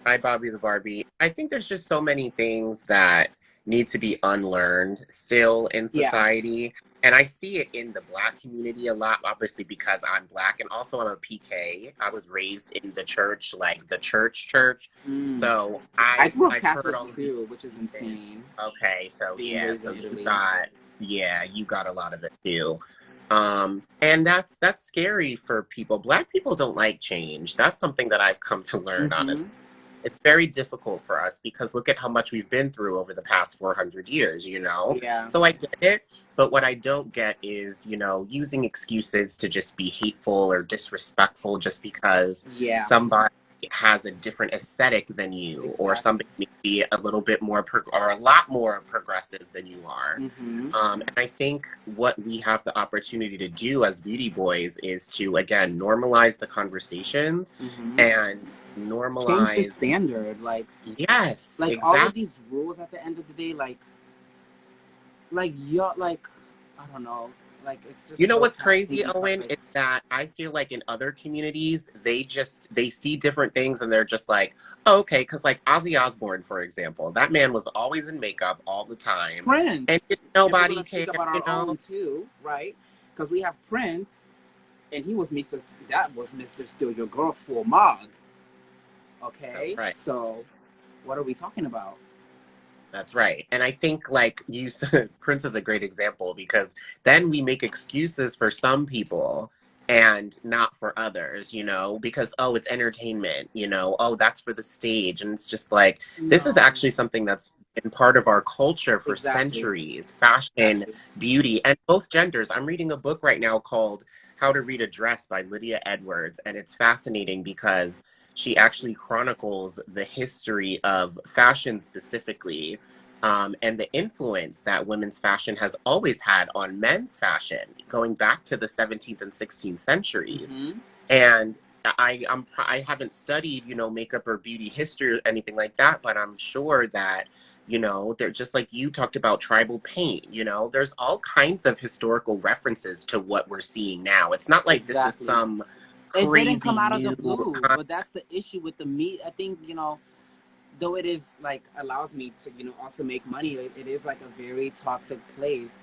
Hi, Bobby the Barbie. I think there's just so many things that need to be unlearned still in Yeah. society. And I see it in the Black community a lot, obviously, because I'm Black and also I'm a PK. I was raised in the church, like the church. Mm. So I I've grew up I've heard Catholic all of these too, which is things. insane. Okay, so Being yeah, raised so in you Italy. got you got a lot of it too. And that's scary for people. Black people don't like change. That's something that I've come to learn, Mm-hmm. honestly. it's very difficult for us because look at how much we've been through over the past 400 years, you know? Yeah, So I get it. But what I don't get is, you know, using excuses to just be hateful or disrespectful just because yeah, somebody has a different aesthetic than you or exactly. somebody may be a little bit more or a lot more progressive than you are. Mm-hmm. And I think what we have the opportunity to do as beauty boys is to, again, normalize the conversations Mm-hmm. and Change the normalize. standard, Yes, like all of exactly. these rules at the end of the day, like you're like, I don't know, like it's just You know so what's taxing crazy, because Owen, is that I feel like in other communities, they see different things and they're just like, oh, okay, because like Ozzy Osbourne, for example, that man was always in makeup all the time, and Prince, didn't if we're nobody gonna care, speak about you our know? own too, right? Because we have Prince, and he was Mr. That was Mr. Steal Your Girl for Mog. That's Okay, right. so what are we talking about? That's right. And I think like you said, Prince is a great example because then we make excuses for some people and not for others, you know, because oh, it's entertainment, you know, oh, that's for the stage. And it's just like this is No, actually something that's been part of our culture for exactly, centuries, fashion, exactly. beauty, and both genders. I'm reading a book right now called How to Read a Dress by Lydia Edwards, and it's fascinating because she actually chronicles the history of fashion specifically, and the influence that women's fashion has always had on men's fashion, going back to the 17th and 16th centuries. Mm-hmm. And I haven't studied, you know, makeup or beauty history or anything like that, but I'm sure that, you know, they're just like you talked about tribal paint, you know, there's all kinds of historical references to what we're seeing now. It's not like this is Exactly. some It didn't crazy come out of the new blue, but that's the issue with the meat. I think, though it is like allows me to, also make money, it is like a very toxic place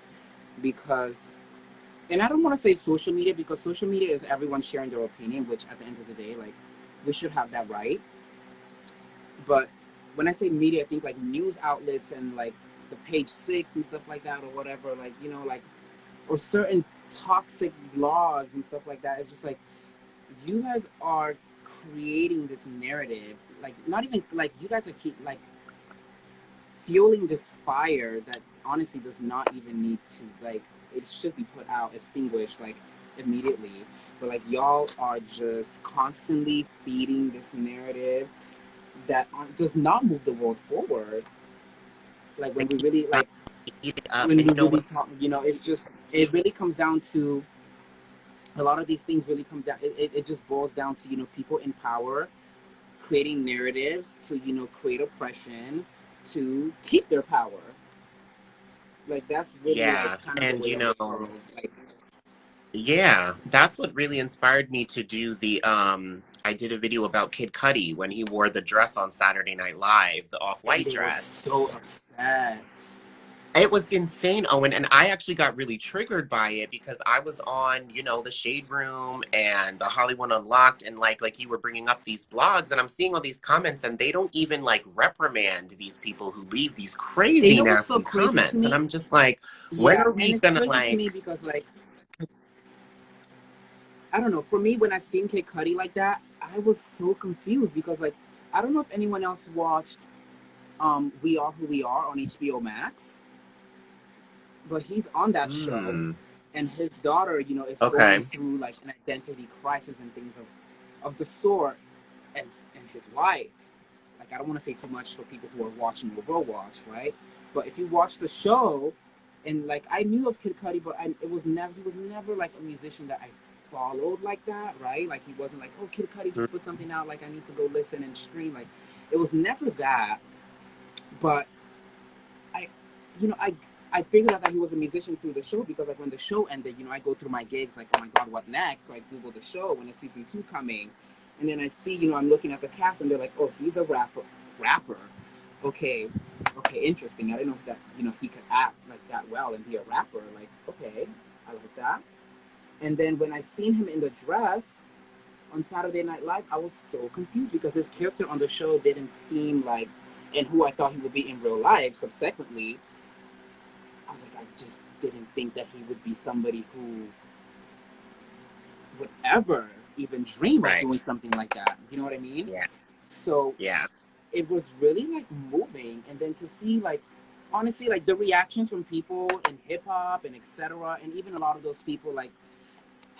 because, and I don't want to say social media because social media is everyone sharing their opinion, which at the end of the day, like, we should have that right. But when I say media, I think like news outlets and like the page six and stuff like that or whatever, like, like, or certain toxic blogs and stuff like that. It's just like, you guys are creating this narrative, like not even like you guys are keep like fueling this fire that honestly does not even need to, like, it should be put out, extinguished, like, immediately. But like y'all are just constantly feeding this narrative that does not move the world forward. Like when we really up, like eat it up. when And we you know really what's talk, it's just, it really comes down to a lot of these things really come down, it just boils down to, people in power creating narratives to, create oppression to keep their power. Like that's really like yeah. kind of the And way you of the know, world. Like, yeah, that's what really inspired me to do the I did a video about Kid Cudi when he wore the dress on Saturday Night Live, the and off-white they were dress. so upset. It was insane, Owen, and I actually got really triggered by it because I was on, you know, the Shade Room and the Hollywood Unlocked, and like you were bringing up these blogs, and I'm seeing all these comments, and they don't even like reprimand these people who leave these And you crazy know what's so nasty crazy to comments, and me? I'm just like, when Yeah, are and we it's gonna crazy to me like? because like, I don't know. For me, when I seen Kid Cudi like that, I was so confused because like, I don't know if anyone else watched We Are Who We Are on HBO Max, but he's on that show, Hmm. and his daughter, is going Okay. through like an identity crisis and things of the sort, and his wife. Like, I don't want to say too much for people who are watching or will watch, right? But if you watch the show, and like I knew of Kid Cudi, but he was never like a musician that I followed like that, right? Like he wasn't like, oh, Kid Cudi Mm, just put something out, like I need to go listen and stream. Like it was never that. But I, I figured out that he was a musician through the show because like when the show ended, I go through my gigs like, oh my god, what next? So I Google the show when it's season 2 coming, and then I see, I'm looking at the cast and they're like, oh, he's a rapper. Okay, okay, interesting. I didn't know that he could act like that well and be a rapper. Like, okay, I like that. And then when I seen him in the dress on Saturday Night Live, I was so confused because his character on the show didn't seem like, and who I thought he would be in real life. Subsequently, I was like, I just didn't think that he would be somebody who would ever even dream of right. doing something like that. You know what I mean? Yeah. So Yeah. it was really like moving. And then to see like honestly like the reactions from people in hip hop and etc. And even a lot of those people like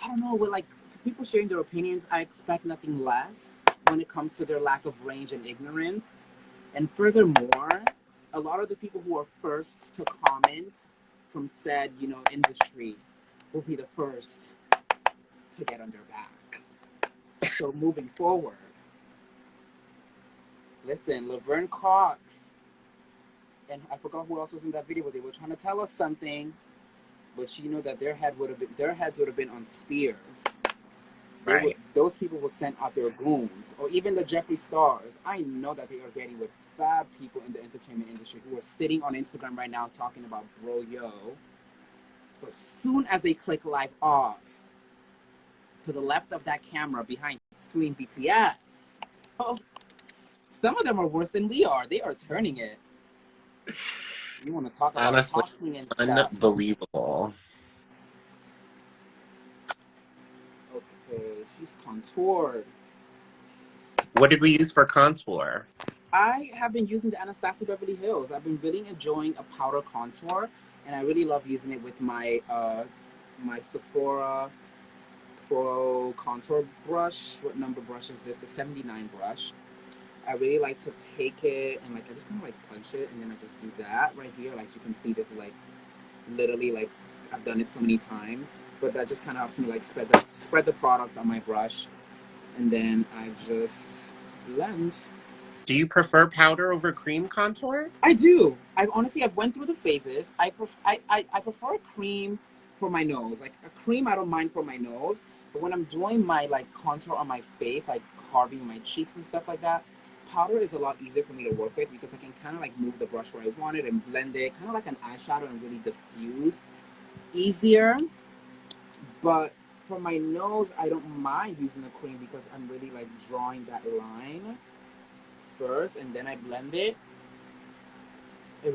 I don't know, with like people sharing their opinions, I expect nothing less when it comes to their lack of range and ignorance. And furthermore, a lot of the people who are first to comment from said, industry will be the first to get on their back. So moving forward, listen, Laverne Cox and I forgot who else was in that video, but they were trying to tell us something, but that their heads would have been on spears. Right. Those people would send out their goons, or even the Jeffree Stars. I know that they are getting with fab people in the entertainment industry who are sitting on Instagram right now talking about bro yo. But soon as they click live off, to the left of that camera behind screen BTS, oh, some of them are worse than we are. They are turning it. You want to talk about Honestly, costing and stuff? unbelievable. Okay, she's contoured. What did we use for contour? I have been using the Anastasia Beverly Hills. I've been really enjoying a powder contour, and I really love using it with my my Sephora Pro contour brush. What number brush is this? The 79 brush. I really like to take it and like I just kind of like punch it, and then I just do that right here. Like you can see, this is like literally like I've done it so many times, but that just kind of helps me like spread the product on my brush, and then I just blend. Do you prefer powder over cream contour? I do. I've went through the phases. I prefer a cream for my nose. Like a cream, I don't mind for my nose, but when I'm doing my like contour on my face, like carving my cheeks and stuff like that, powder is a lot easier for me to work with because I can kind of like move the brush where I want it and blend it, kind of like an eyeshadow, and really diffuse easier. But for my nose, I don't mind using a cream because I'm really like drawing that line first, and then I blend it. It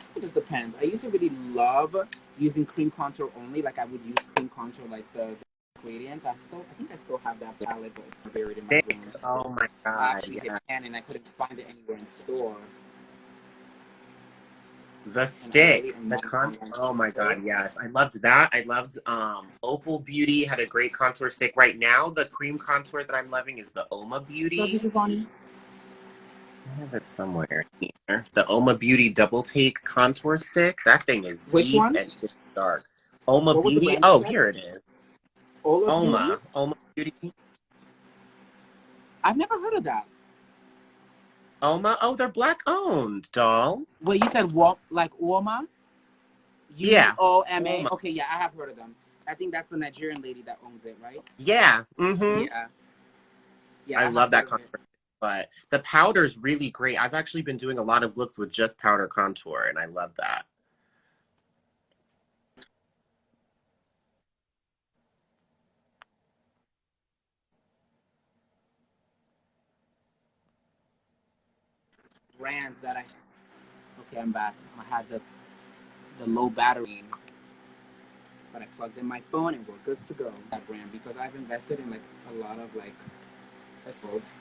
kind of just depends. I used to really love using cream contour only. Like I would use cream contour like the ingredients. I think I still have that palette, but it's buried in my Thick. room. Oh my I god, actually hit yeah. pan and I couldn't find it anywhere in store. The And I really stick, am the not an con. online Oh my shopper. god, yes, I loved that. I loved Opal Beauty had a great contour stick. Right now, the cream contour that I'm loving is the Oma Love you, Beauty. Giovanni. I have it somewhere here. The Oma Beauty Double Take Contour Stick. That thing is Which deep one? and it's dark. Oma What was the Beauty. brand you Oh, said? here it is. Ola Beauty? Oma Beauty. I've never heard of that. Oma. Oh, they're black owned, doll. Wait, you said like Uoma? Yeah. Uoma. Oma. Okay, yeah, I have heard of them. I think that's the Nigerian lady that owns it, right? Yeah. Mm-hmm. Yeah. Yeah, I I have love heard that of it. contour. But the powder's really great. I've actually been doing a lot of looks with just powder contour, and I love that. Brands that I okay, I'm back. I had the low battery, but I plugged in my phone and we're good to go. That brand because I've invested in like a lot of like episodes.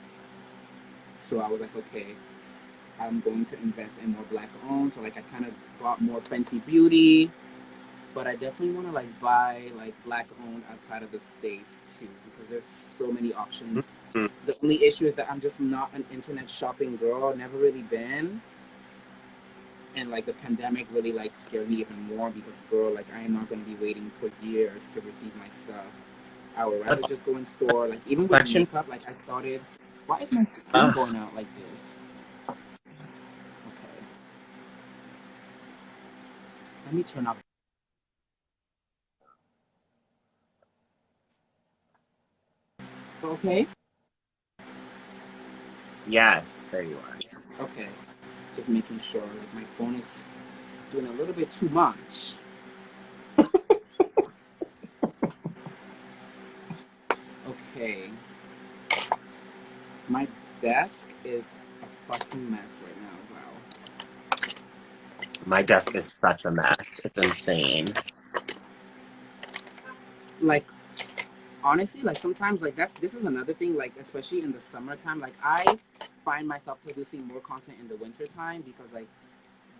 So I was like, okay, I'm going to invest in more black owned. So like I kind of bought more Fenty Beauty, but I definitely want to like buy like black owned outside of the states too because there's so many options. Mhm. The only issue is that I'm just not an internet shopping girl. Never really been. And like the pandemic really like scared me even more because girl, like I am not gonna be waiting for years to receive my stuff. I would What rather just go in store. Like even with collection? makeup, like I started. Why is my screen Ugh. going out like this? Okay, let me turn off. Okay, Yes, there you are. okay. Just making sure. Like my phone is doing a little bit too much. Okay, my desk is a fucking mess right now. Wow. My desk is such a mess. It's insane. Like honestly, like sometimes like this is another thing. Like especially in the summertime, like I find myself producing more content in the winter time because like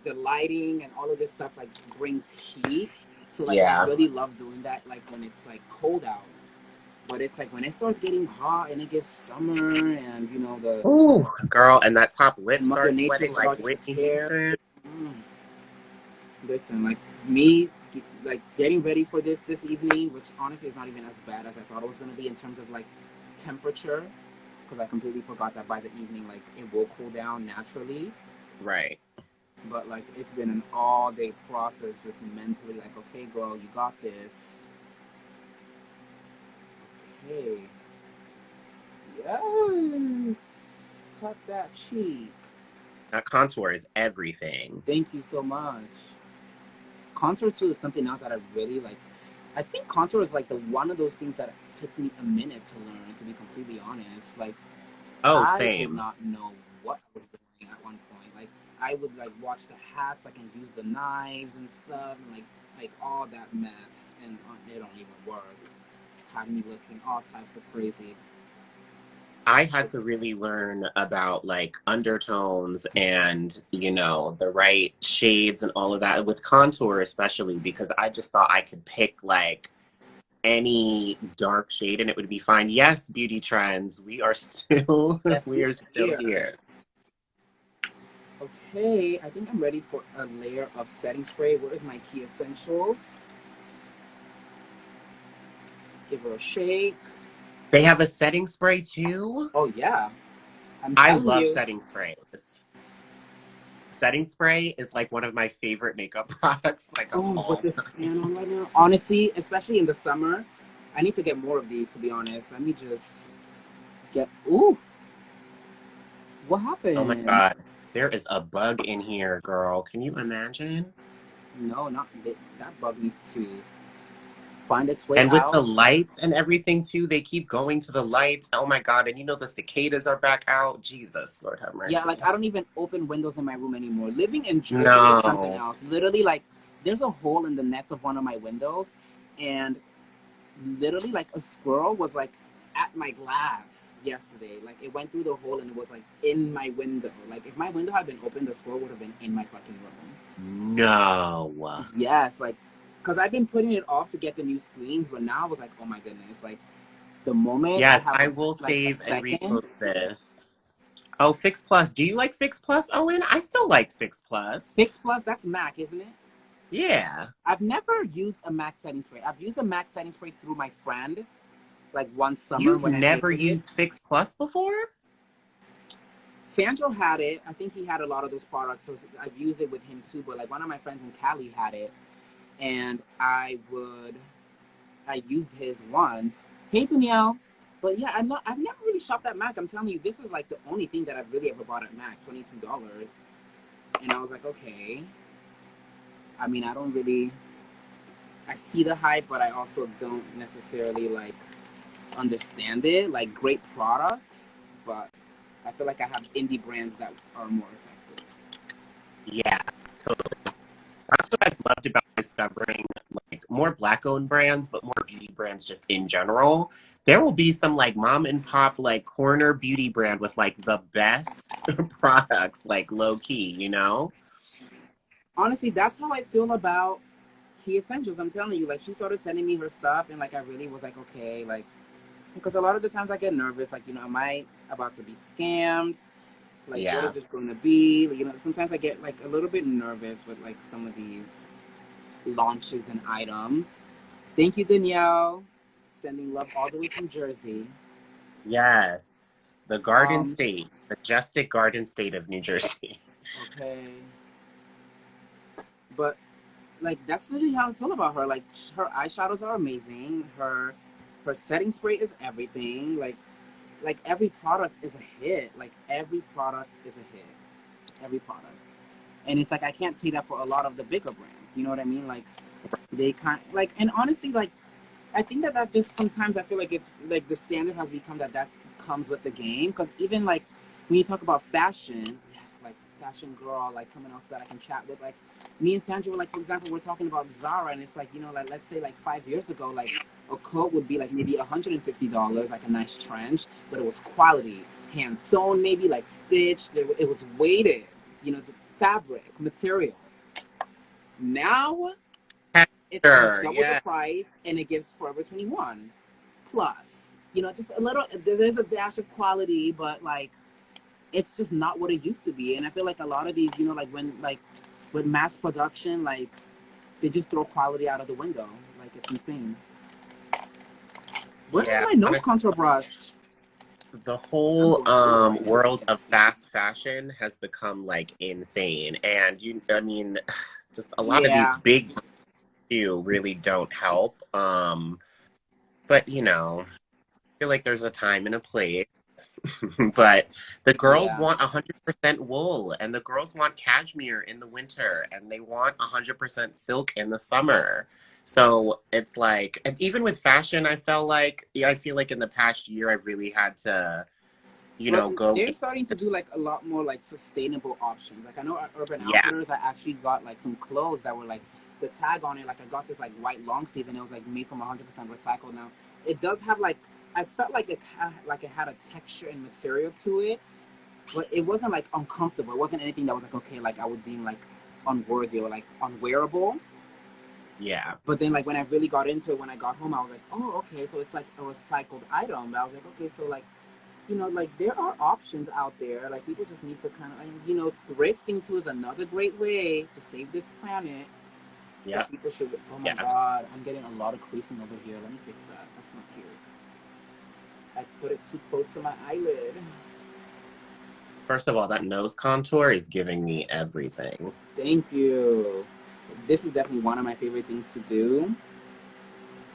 the lighting and all of this stuff like brings heat. So like I Yeah. really love doing that like when it's like cold out. But it's like when it starts getting hot and it gets summer and you know the Ooh, girl, and that top lip Mother starts Nature sweating like starts to Whitney tear. Houston. Mm, listen, like me, like getting ready for this evening, which honestly is not even as bad as I thought it was gonna be in terms of like temperature, because I completely forgot that by the evening, like it will cool down naturally. Right. But like it's been an all day process, just mentally, like, okay, girl, you got this. Okay, yes, cut that cheek. That contour is everything. Thank you so much. Contour too is something else that I really like. I think contour is like the one of those things that took me a minute to learn. To be completely honest, like Oh, I did same. not know what I was doing at one point. Like I would like watch the hacks, like and use the knives and stuff, and like all that mess, and it don't even work. Had me looking all types of crazy. I had to really learn about like undertones and, the right shades and all of that with contour, especially because I just thought I could pick like any dark shade and it would be fine. Yes, beauty trends, we are still Yes, we we are are still here. here. Okay, I think I'm ready for a layer of setting spray. Where is my Kee Essentials? Give her a shake. They have a setting spray too. Oh yeah, I'm I telling love you. setting sprays. Setting spray is like one of my favorite makeup products like of Oh, with all this time. fan on right now. Honestly, especially in the summer, I need to get more of these. To be honest, let me just get. Ooh, what Oh my happened? God. There is a bug in here, girl. Can you imagine? No, not that bug needs to find its way And with the out. lights and everything too, they keep going to the lights. Oh my God. And the cicadas are back out. Jesus, Lord have Yeah, like mercy. I don't even open windows in my room anymore. Living in Jersey is something No. else. Literally, like there's a hole in the nets of one of my windows, and literally like a squirrel was like at my glass yesterday. Like it went through the hole and it was like in my window. Like if my window had been open, the squirrel would have been in my fucking room. No. Yes, like because I've been putting it off to get the new screens, but now I was like, oh my goodness, like the moment I Yes, have I will like a save and second. repost this. Oh, Fix Plus. Do you like Fix Plus, Owen? I still like Fix Plus. Fix Plus, that's Mac, isn't it? Yeah. I've never used a Mac setting spray. I've used a Mac setting spray through my friend, like one summer You've when I never visited. used Fix Plus before? Sandro had it. I think he had a lot of those products, so I've used it with him too. But like one of my friends in Cali had it, and I used his once. Hey Danielle, but yeah, I've never really shopped at Mac. I'm telling you, this is like the only thing that I've really ever bought at Mac, $22, and I was like, okay. I mean, I don't really. I see the hype, but I also don't necessarily like understand it. Like great products, but I feel like I have indie brands that are more effective. Yeah, totally. That's what I've loved about discovering like more black owned brands, but more beauty brands just in general. There will be some like mom and pop like corner beauty brand with like the best products, like low key. Honestly, that's how I feel about Key Essentials. I'm telling you, like she started sending me her stuff, and like I really was like, okay, like because a lot of the times I get nervous, like am I about to be scammed? Like what is Yeah. this going to be? Sometimes I get like a little bit nervous with like some of these launches and items. Thank you, Danielle, sending love all the way from Jersey. Yes. The Garden Um, State, majestic Garden State of New Jersey. okay, but like that's really how I feel about her. Like her eyeshadows are amazing. Her setting spray is everything. Like every product is a hit. Like every product is a hit. Every product. And it's like I can't say that for a lot of the bigger brands. You know what I mean? Like they kind like and honestly like I think that just sometimes I feel like it's like the standard has become that comes with the game because even like when you talk about fashion, yes, like fashion girl, like someone else that I can chat with, like me and Sandra, like for example, we're talking about Zara, and it's like like let's say like 5 years ago, like a coat would be like maybe $150, like a nice trench, but it was quality. hand sewn, maybe like stitched. It was weighted, the fabric, material. Now it's almost Hector, double the yeah. price and it gives Forever 21 plus. Just a little, there's a dash of quality, but like it's just not what it used to be. And I feel like a lot of these, like when like with mass production, like they just throw quality out of the window. Like it's insane. Where is Yeah, my nose honestly, contour brush? the I'm whole going through it right now. You world can't of see. fast fashion has become like insane. And I mean, just a lot of these Yeah, big too really don't help. But I feel like there's a time and a place. But the girls yeah. want 100% wool, and the girls want cashmere in the winter, and they want 100% silk in the summer. So it's like, and even with fashion, I feel like in the past year, I really had to, But go. they're starting to do like a lot more like sustainable options. Like I know at Urban Yeah, Outfitters, I actually got like some clothes that were like the tag on it. Like I got this like white long sleeve, and it was like made from 100% recycled. Now it does have like I felt like it had a texture and material to it, but it wasn't like uncomfortable. It wasn't anything that was like okay, like I would deem like unworthy or like unwearable. yeah, But then like when I really got into it, when I got home, I was like, oh okay, so it's like a recycled item. But I was like, okay, so like like there are options out there. Like people just need to kind of, thrifting too is another great way to save this planet. yeah, That people should. Oh my yeah. God, I'm getting a lot of creasing over here. Let me fix that. That's not cute. I put it too close to my eyelid. First of all, that nose contour is giving me everything. Thank you. This is definitely one of my favorite things to do.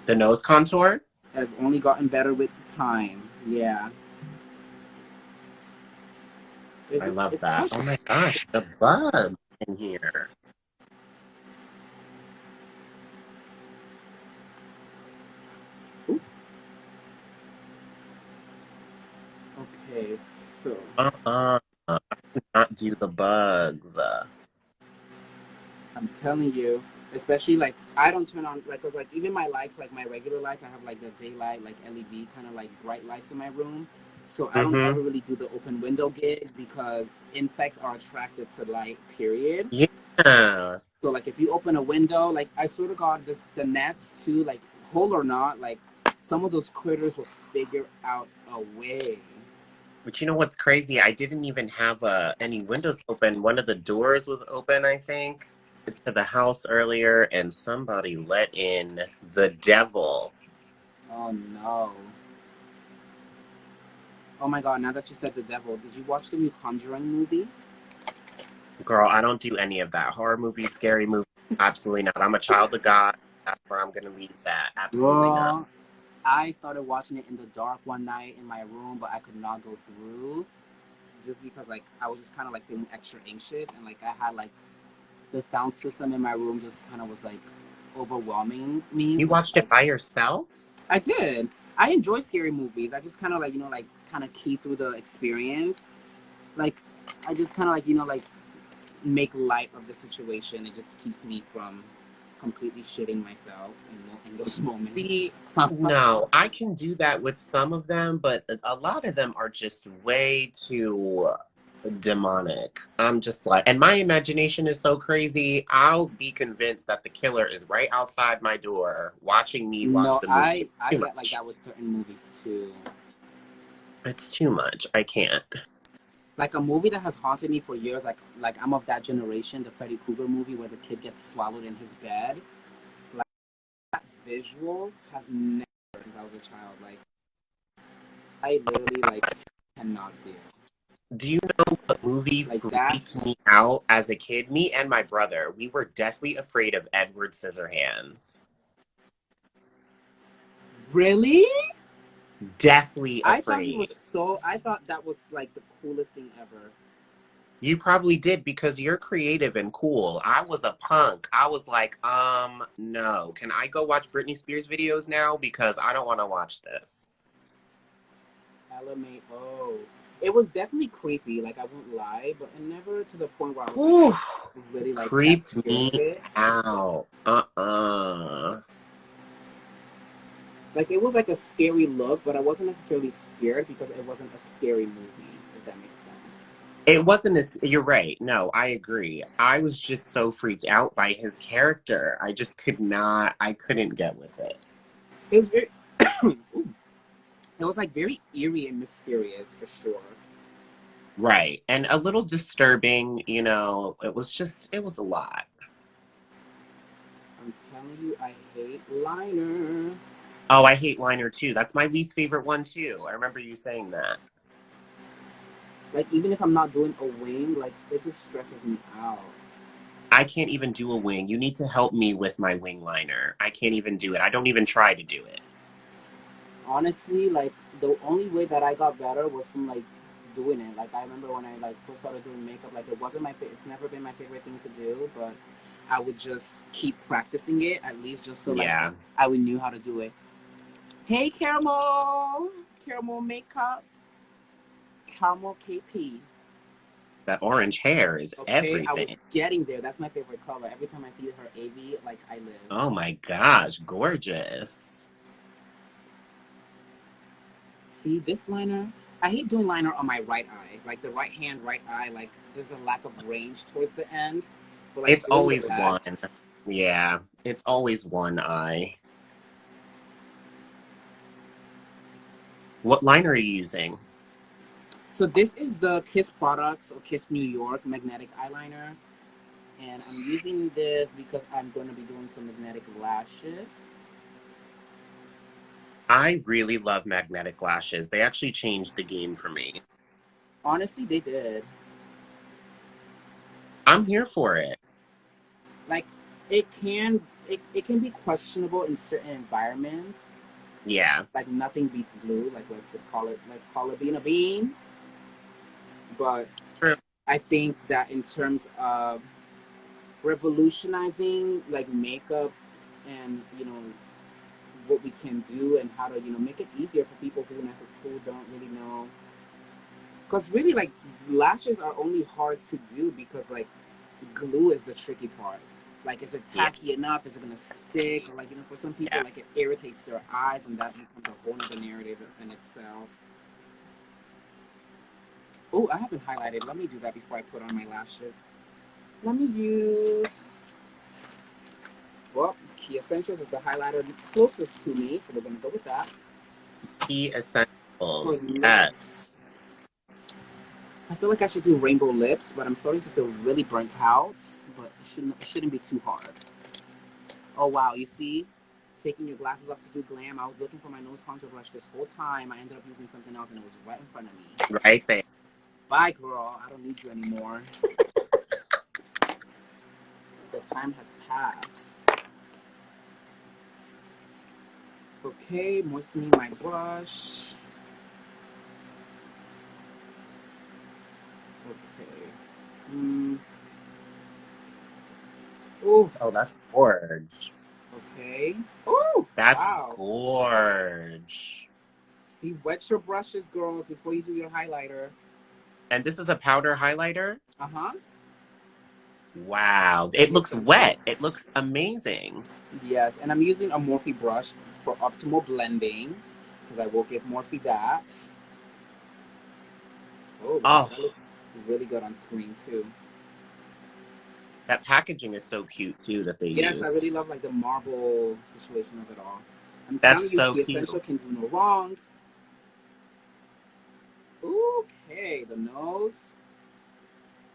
The nose contour? I've only gotten better with the time. Yeah. I love It's that. fun. Oh my gosh, the bug in here. Ooh, okay, so I cannot do the bugs. I'm telling you, especially like I don't turn on like cause like even my lights, like my regular lights, I have like the daylight, like LED kind of like bright lights in my room. So I don't Mm-hmm. ever really do the open window gig because insects are attracted to light. Period. Yeah. So like if you open a window, like I swear to God, the gnats too, like whole or not, like some of those critters will figure out a way. But you know what's crazy? I didn't even have any windows open. One of the doors was open, I think, to the house earlier, and somebody let in the devil. Oh no. Oh my God! Now that you said the devil, did you watch the new Conjuring movie? Girl, I don't do any of that. Horror movies, scary movies, absolutely not. I'm a child of God. That's where I'm gonna leave that. Absolutely not. Girl, I started watching it in the dark one night in my room, but I could not go through just because like I was just kind of like feeling extra anxious and like I had like the sound system in my room just kind of was like overwhelming me You with watched like it by yourself? I did. I enjoy scary movies. I just kind of like like kind of key through the experience. Like I just kind of like like make light of the situation. It just keeps me from completely shitting myself in those moments. See, no, I can do that with some of them, but a lot of them are just way too demonic. I'm just like, and my imagination is so crazy. I'll be convinced that the killer is right outside my door watching me watch No, the movie. It's I too get like much. that with certain movies too. It's too much. I can't. Like a movie that has haunted me for years. Like I'm of that generation, the Freddy Krueger movie where the kid gets swallowed in his bed. Like that visual has never since I was a child. Like I literally like cannot do Do you know what movie like that. freaked me out as a kid? Me and my brother, we were deathly afraid of Edward Scissorhands. Really? Deathly I thought he was afraid. so. I thought that was like the coolest thing ever. You probably did because you're creative and cool. I was a punk. I was like, no. Can I go watch Britney Spears videos now? Because I don't want to watch this. LMAO. It was definitely creepy. Like I won't lie, but it never to the point where I was like Whew. really like that Creeped scared me of it. out. Uh-uh. Like it was like a scary look, but I wasn't necessarily scared because it wasn't a scary movie, if that makes sense. It wasn't as, you're right. No, I agree. I was just so freaked out by his character. I just could not, I couldn't get with it. It was very ooh, it was like very eerie and mysterious for sure. Right. And a little disturbing, it was just, it was a lot. I'm telling you, I hate liner. Oh, I hate liner too. That's my least favorite one too. I remember you saying that. Like even if I'm not doing a wing, like it just stresses me out. I can't even do a wing. You need to help me with my wing liner. I can't even do it. I don't even try to do it. Honestly, like the only way that I got better was from like doing it. Like I remember when I like first started doing makeup, like it wasn't it's never been my favorite thing to do, but I would just keep practicing it at least just so like Yeah. I would knew how to do it. Hey caramel, caramel makeup, caramel KP. That orange hair is Okay, I everything. was getting there. That's my favorite color. Every time I see her AV, like I live. Oh my gosh, gorgeous. See this liner? I hate doing liner on my right eye. Like the right hand, right eye, like there's a lack of range towards the end. But like It's doing the always one. left. Yeah, it's always one eye. What liner are you using? So this is the Kiss Products or Kiss New York magnetic eyeliner. And I'm using this because I'm going to be doing some magnetic lashes. I really love magnetic lashes. They actually changed the game for me. Honestly, they did. I'm here for it. Like it can be questionable in certain environments. Yeah. Like nothing beats blue. Like let's call it being a bean. But True. I think that in terms of revolutionizing like makeup and what we can do and how to make it easier for people who don't really know, because really like lashes are only hard to do because like glue is the tricky part. Like is it Yeah. tacky enough, is it gonna stick, or like for some people Yeah. like it irritates their eyes and that becomes a whole other narrative in itself. Oh, I haven't highlighted. Let me do that before I put on my lashes. Let me use, well, Key Essentials is the highlighter closest to me, so we're gonna go with that. Key For Essentials. Yes. lips, I feel like I should do rainbow lips, but I'm starting to feel really burnt out. But it shouldn't be too hard. Oh wow, you see, taking your glasses off to do glam. I was looking for my nose contour brush this whole time. I ended up using something else, and it was right in front of me. Right there. Bye, girl. I don't need you anymore. The time has passed. Okay, moistening my brush. Okay. Mm. Oh, Oh, that's gorge. okay. Oh, That's wow. gorge. See, wet your brushes, girls, before you do your highlighter. And this is a powder highlighter? Uh huh. Wow. It Key looks wet. Essentials. It looks amazing. Yes, and I'm using a Morphe brush for optimal blending because I will give Morphe that. Oh wow, Oh, that looks really good on screen too. that packaging is so cute too that they Yes, I really use. love like the marble situation of it all. I'm That's telling you, so Key cute. Essential can do no wrong. Okay, the nose.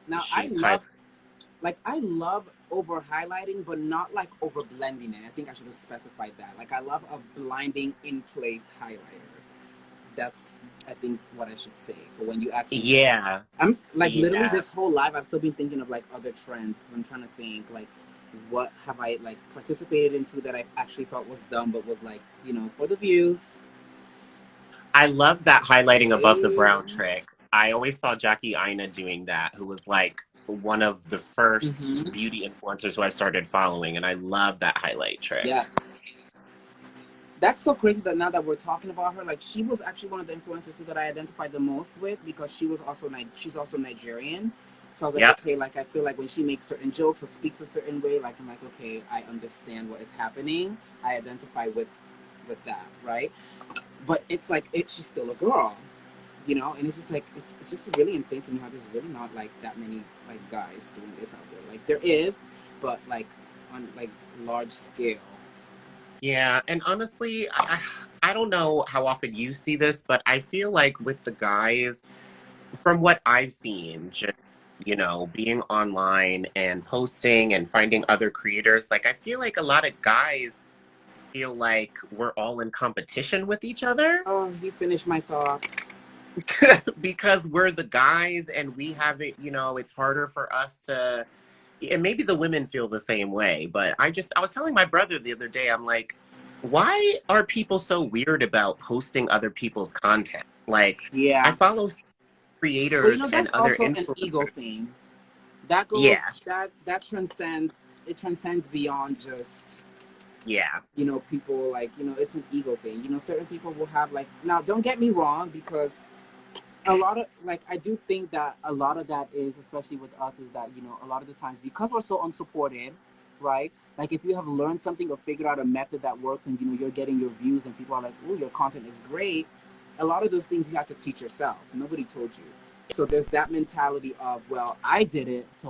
Now She's high. I love over highlighting, but not like over blending it. I think I should have specified that. Like I love a blinding in place highlighter. That's I think what I should say. But when you ask me, Yeah. I'm like literally Yeah. this whole life I've still been thinking of like other trends because I'm trying to think like what have I like participated into that I actually thought was dumb but was like for the views. I love that highlighting above the Okay. brow trick. I always saw Jackie Aina doing that, who was like one of the first Mm-hmm. beauty influencers who I started following, and I love that highlight trick. Yes. That's so crazy that now that we're talking about her, like she was actually one of the influencers too that I identified the most with because she's also Nigerian. So I was like, Yep. okay, like I feel like when she makes certain jokes or speaks a certain way, like I'm like, okay, I understand what is happening. I identify with with that, right? But it's like she's still a girl, you know, and it's just like it's just really insane to me how there's really not like that many like guys doing this out there. Like there is, but like on like large scale. Yeah, and honestly, I don't know how often you see this, but I feel like with the guys, from what I've seen, just, being online and posting and finding other creators, like I feel like a lot of guys feel like we're all in competition with each other Oh, you finished my thoughts. because we're the guys and we have it, it's harder for us to, and maybe the women feel the same way, but I was telling my brother the other day, I'm like, why are people so weird about posting other people's content? Like, I Yeah. follow But you creators know and that's other also an influencers. ego thing. That Yeah, goes that transcends, it transcends beyond just, yeah, you know, people like, you know, it's an ego thing. You know, certain people will have like, now don't get me wrong, because a lot of like I do think that a lot of that is, especially with us, is that, you know, a lot of the times because we're so unsupported, right? Like if you have learned something or figured out a method that works and you know you're getting your views and people are like, oh, your content is great, a lot of those things you have to teach yourself. Nobody told you. So there's that mentality of, well, I did it, so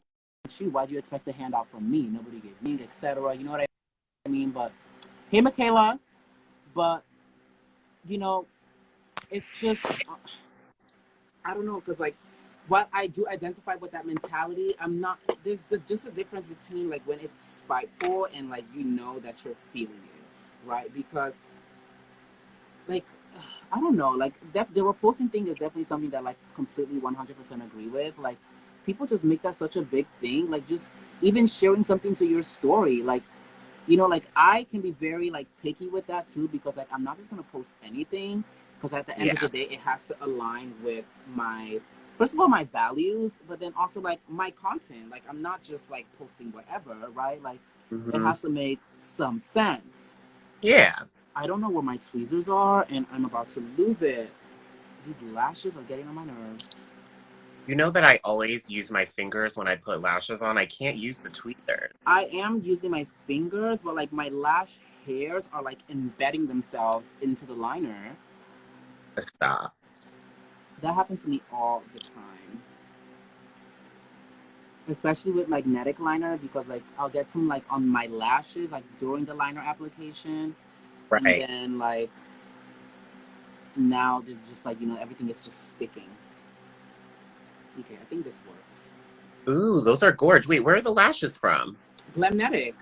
shoot, why do you expect a handout from me? Nobody gave me, etc. You know what I mean? But hey, Michaela, but you know, it's just I don't know, because like, while I do identify with that mentality, I'm not. There's just a difference between like when it's spiteful and like you know that you're feeling it, right? Because like I don't know, like the reposting thing is definitely something that like completely 100% agree with. Like people just make that such a big thing. Like just even sharing something to your story, like you know, like I can be very like picky with that too, because like I'm not just gonna post anything, because at the end of yeah. the day it has to align with my, first of all, my values, but then also like my content. Like I'm not just like posting whatever, right? Like it Hmm. has to make some sense. Yeah. I don't know where my tweezers are and I'm about to lose it. These lashes are getting on my nerves. You know that I always use my fingers when I put lashes on. I can't use the tweezers. I am using my fingers, but like my lash hairs are like embedding themselves into the liner. Stop. That happens to me all the time, especially with magnetic liner, because like I'll get some like on my lashes like during the liner application, and Right. then like now they're just like, you know, everything is just sticking. Okay, I think this works. Ooh, those are gorge. Wait, where are the lashes from? Glamnetic.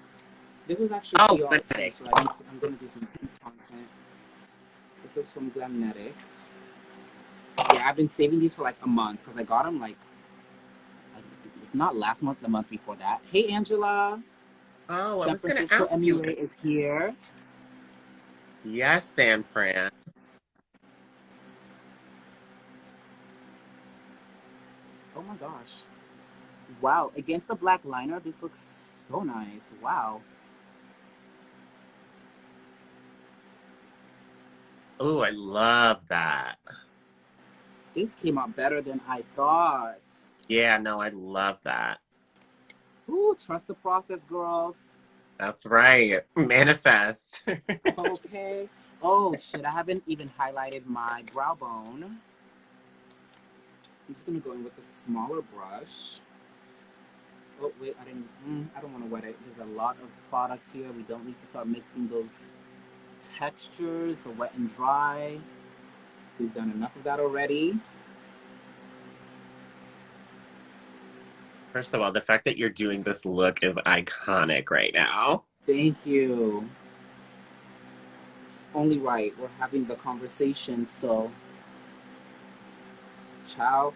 This was actually Oh, PRT, clinic. so I'm gonna do some content. This is from Glamnetic. Yeah, I've been saving these for like a month because I got them like if not last month, the month before that. Hey Angela, Oh, I San was gonna Francisco ask you. MUA is here. Yes, San Fran. Oh my gosh. Wow. Against the black liner, this looks so nice. Wow. Oh, I love that. This came out better than I thought. Yeah, no, I love that. Ooh, trust the process, girls. That's right. Manifest. Okay. Oh shit, I haven't even highlighted my brow bone. I'm just gonna go in with a smaller brush. Oh wait, I didn't. I don't want to wet it. There's a lot of product here. We don't need to start mixing those textures, the wet and dry. We've done enough of that already. First of all, the fact that you're doing this look is iconic right now. Thank you. It's only right. We're having the conversation, so child,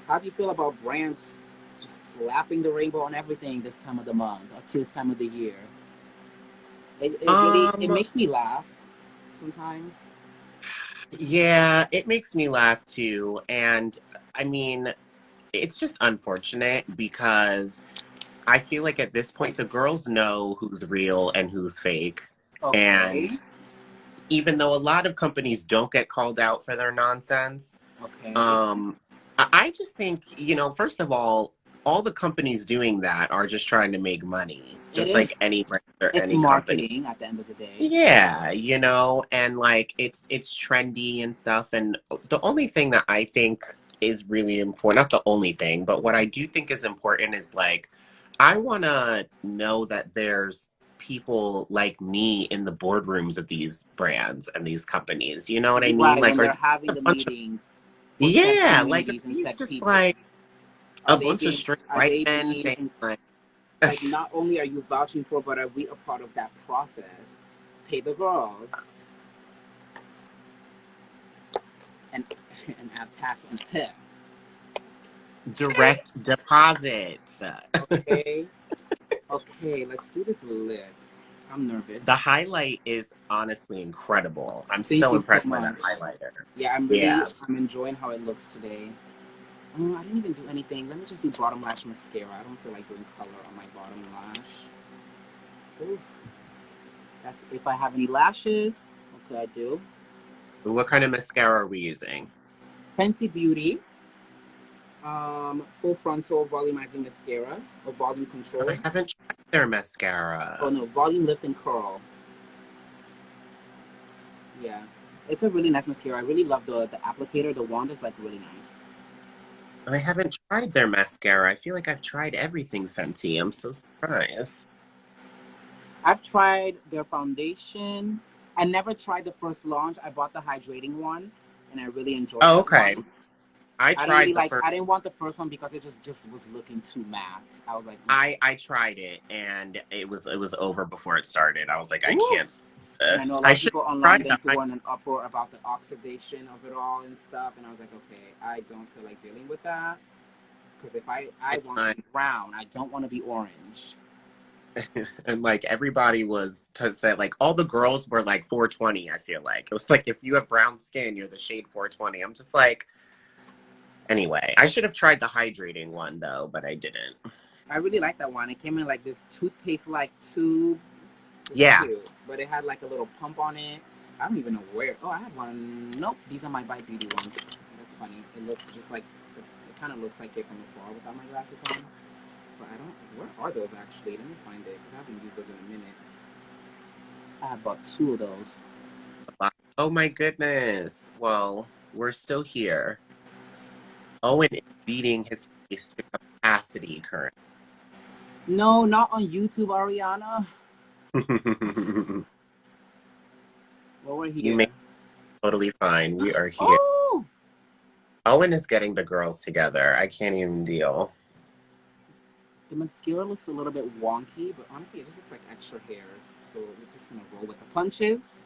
how do you feel about brands just slapping the rainbow on everything this time of the month or to this time of the year? It really it Um, makes me laugh sometimes. yeah, it makes me laugh too. And I mean, it's just unfortunate because I feel like at this point, the girls know who's real and who's fake. And Okay, even though a lot of companies don't get called out for their nonsense, okay. um, I just think, first of all the companies doing that are just trying to make money. It just like is. any brand or It's any company. marketing at the end of the day. Yeah, and like it's trendy and stuff. And the only thing that I think is really important, not the only thing, but what I do think is important is like I want to know that there's people like me in the boardrooms of these brands and these companies. You know what I mean? Right, Like when are they're these having a the bunch of meetings for said yeah, like are communities and these said just people. like Are a they bunch of being straight are white they men being saying like like not only are you vouching for, but are we a part of that process? Pay the girls and and add tax and tip. direct deposits. Okay, okay, let's do this lip. I'm The nervous. highlight is honestly incredible. I'm Thank so you so impressed by that much. highlighter. Yeah, Yeah. I'm enjoying how it looks today. Oh, I didn't even do anything. Let me just do bottom lash mascara. I don't feel like doing color on my bottom lash. Oof. That's if I have any lashes. Okay, I do. What kind of mascara are we using? Fenty Beauty, full frontal volumizing mascara or volume I control. haven't tried their Oh mascara. no, volume lift and curl. Yeah, it's a really nice mascara. I really love the applicator. The wand is like really nice. I haven't tried their mascara. I feel like I've tried everything Fenty. I'm so surprised. I've tried their foundation. I never tried the first launch. I bought the hydrating one, and I really enjoyed Oh, that okay. one. I I didn't really tried the like. first I didn't want the first one because it just was looking too matte. I was like, I tried it and it was over before it started. I was like, I ooh. can't do And I know this. a lot I of should people try online then the who were in an uproar about the oxidation of it all and stuff. And I was like, okay, I don't feel like dealing with that because if I it's want to not be brown, I don't want to be orange. and like everybody was to say like all the girls were like 420. I feel like it was like if you have brown skin you're the shade 420. I'm just like anyway, I should have tried the hydrating one though, but I didn't. I really like that one. It came in like this toothpaste like tube. It's Yeah, cute, but it had like a little pump on it. I don't even know where. Oh, I have one. Nope, these are my Bite Beauty ones. That's funny. It looks just like it kind of looks like it from afar without my glasses on. But I don't. Where are those actually? Let me find it because I haven't used those in a minute. I have bought two of those. oh my goodness, well we're still here. Owen is beating his face to capacity currently. No, not on YouTube, Ariana. Well, we're You make here. totally fine, we are here. Oh, Owen is getting the girls together. I can't even deal. the mascara looks a little bit wonky, but honestly, it just looks like extra hairs. So we're just gonna roll with the punches.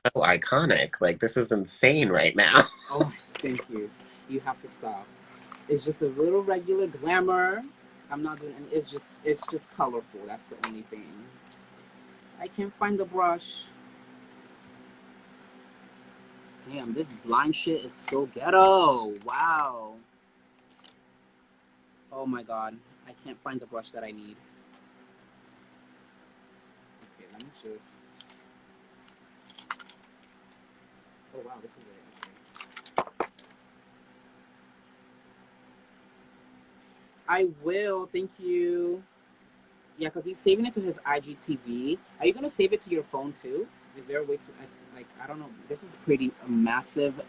So iconic. Like this is insane right now. Oh, thank you. You have to stop. It's just a little regular glamour. I'm not doing any. It's just colorful. That's the only thing. I can't find the brush. Damn, this blind shit is so ghetto. Wow. Oh my god. I can't find the brush that I need. Okay, let me just. Oh wow, this is it. Okay. I will. Thank you. Yeah, because he's saving it to his IGTV. Are you gonna save it to your phone too? Is there a way to like? I don't know. This is pretty a massive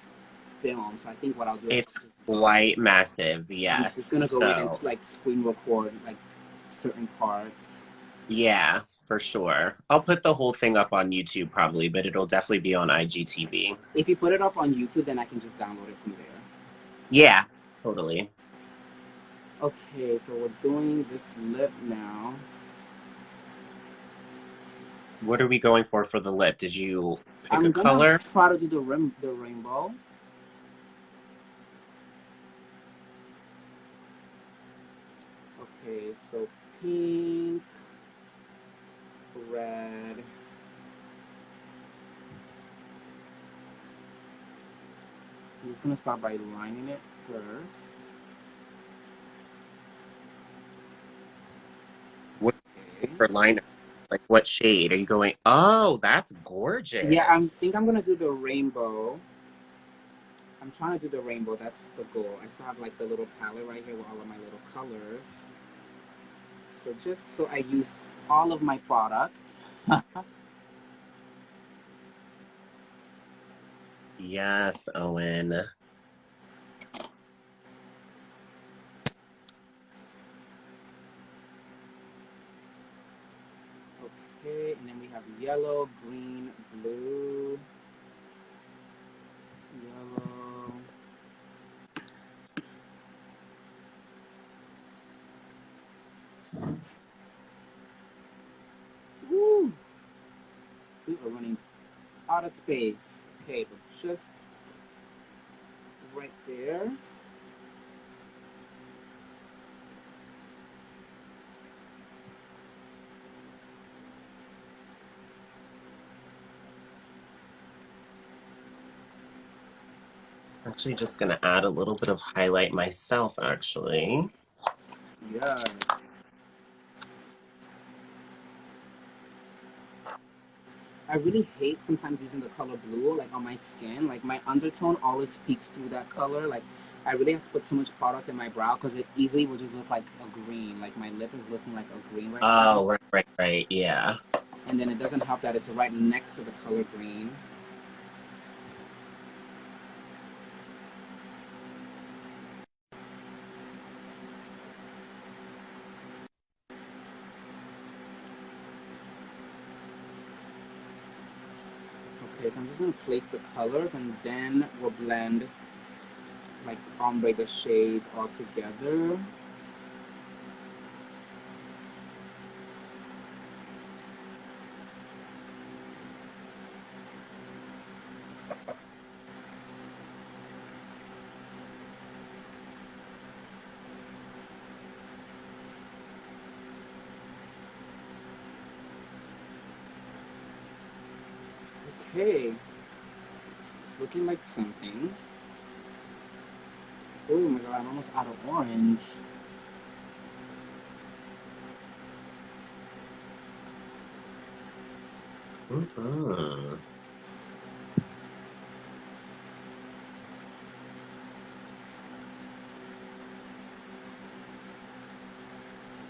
film, so I think what I'll do is It's I'll just go. quite massive, I'm just yes. gonna go in and So like screen record like certain parts. yeah, for sure. I'll put the whole thing up on YouTube probably, but it'll definitely be on IGTV. If you put it up on YouTube, then I can just download it from there. Yeah, totally. Okay, so we're doing this lip now. What are we going for the lip? Did you pick a I'm gonna color? try to do the rainbow. Okay, so pink, red. I'm just gonna start by lining it first. What Okay. for liner? Like what shade are you going? Oh, that's Yeah, I gorgeous. think I'm gonna do the rainbow. I'm trying to do the rainbow. That's the goal. I still have like the little palette right here with all of my little colors. So just so I use all of my product. Yes, Owen. Okay, and then we have yellow, green, blue, yellow. Woo! We are running out of space. Okay, but just right there. Actually, just gonna add a little bit of highlight myself, actually. Yeah. I really hate sometimes using the color blue, like on my skin. Like my undertone always peeks through that color. Like I really have to put so much product in my brow because it easily will just look like a green. Like my lip is looking like a green right now. Oh, right. Yeah. And then it doesn't help that it's right next to the color green. Okay, so I'm just gonna place the colors and then we'll blend like ombre the shades all together. Okay, it's looking like something. Oh my god, I'm almost out of orange. Mm-mm.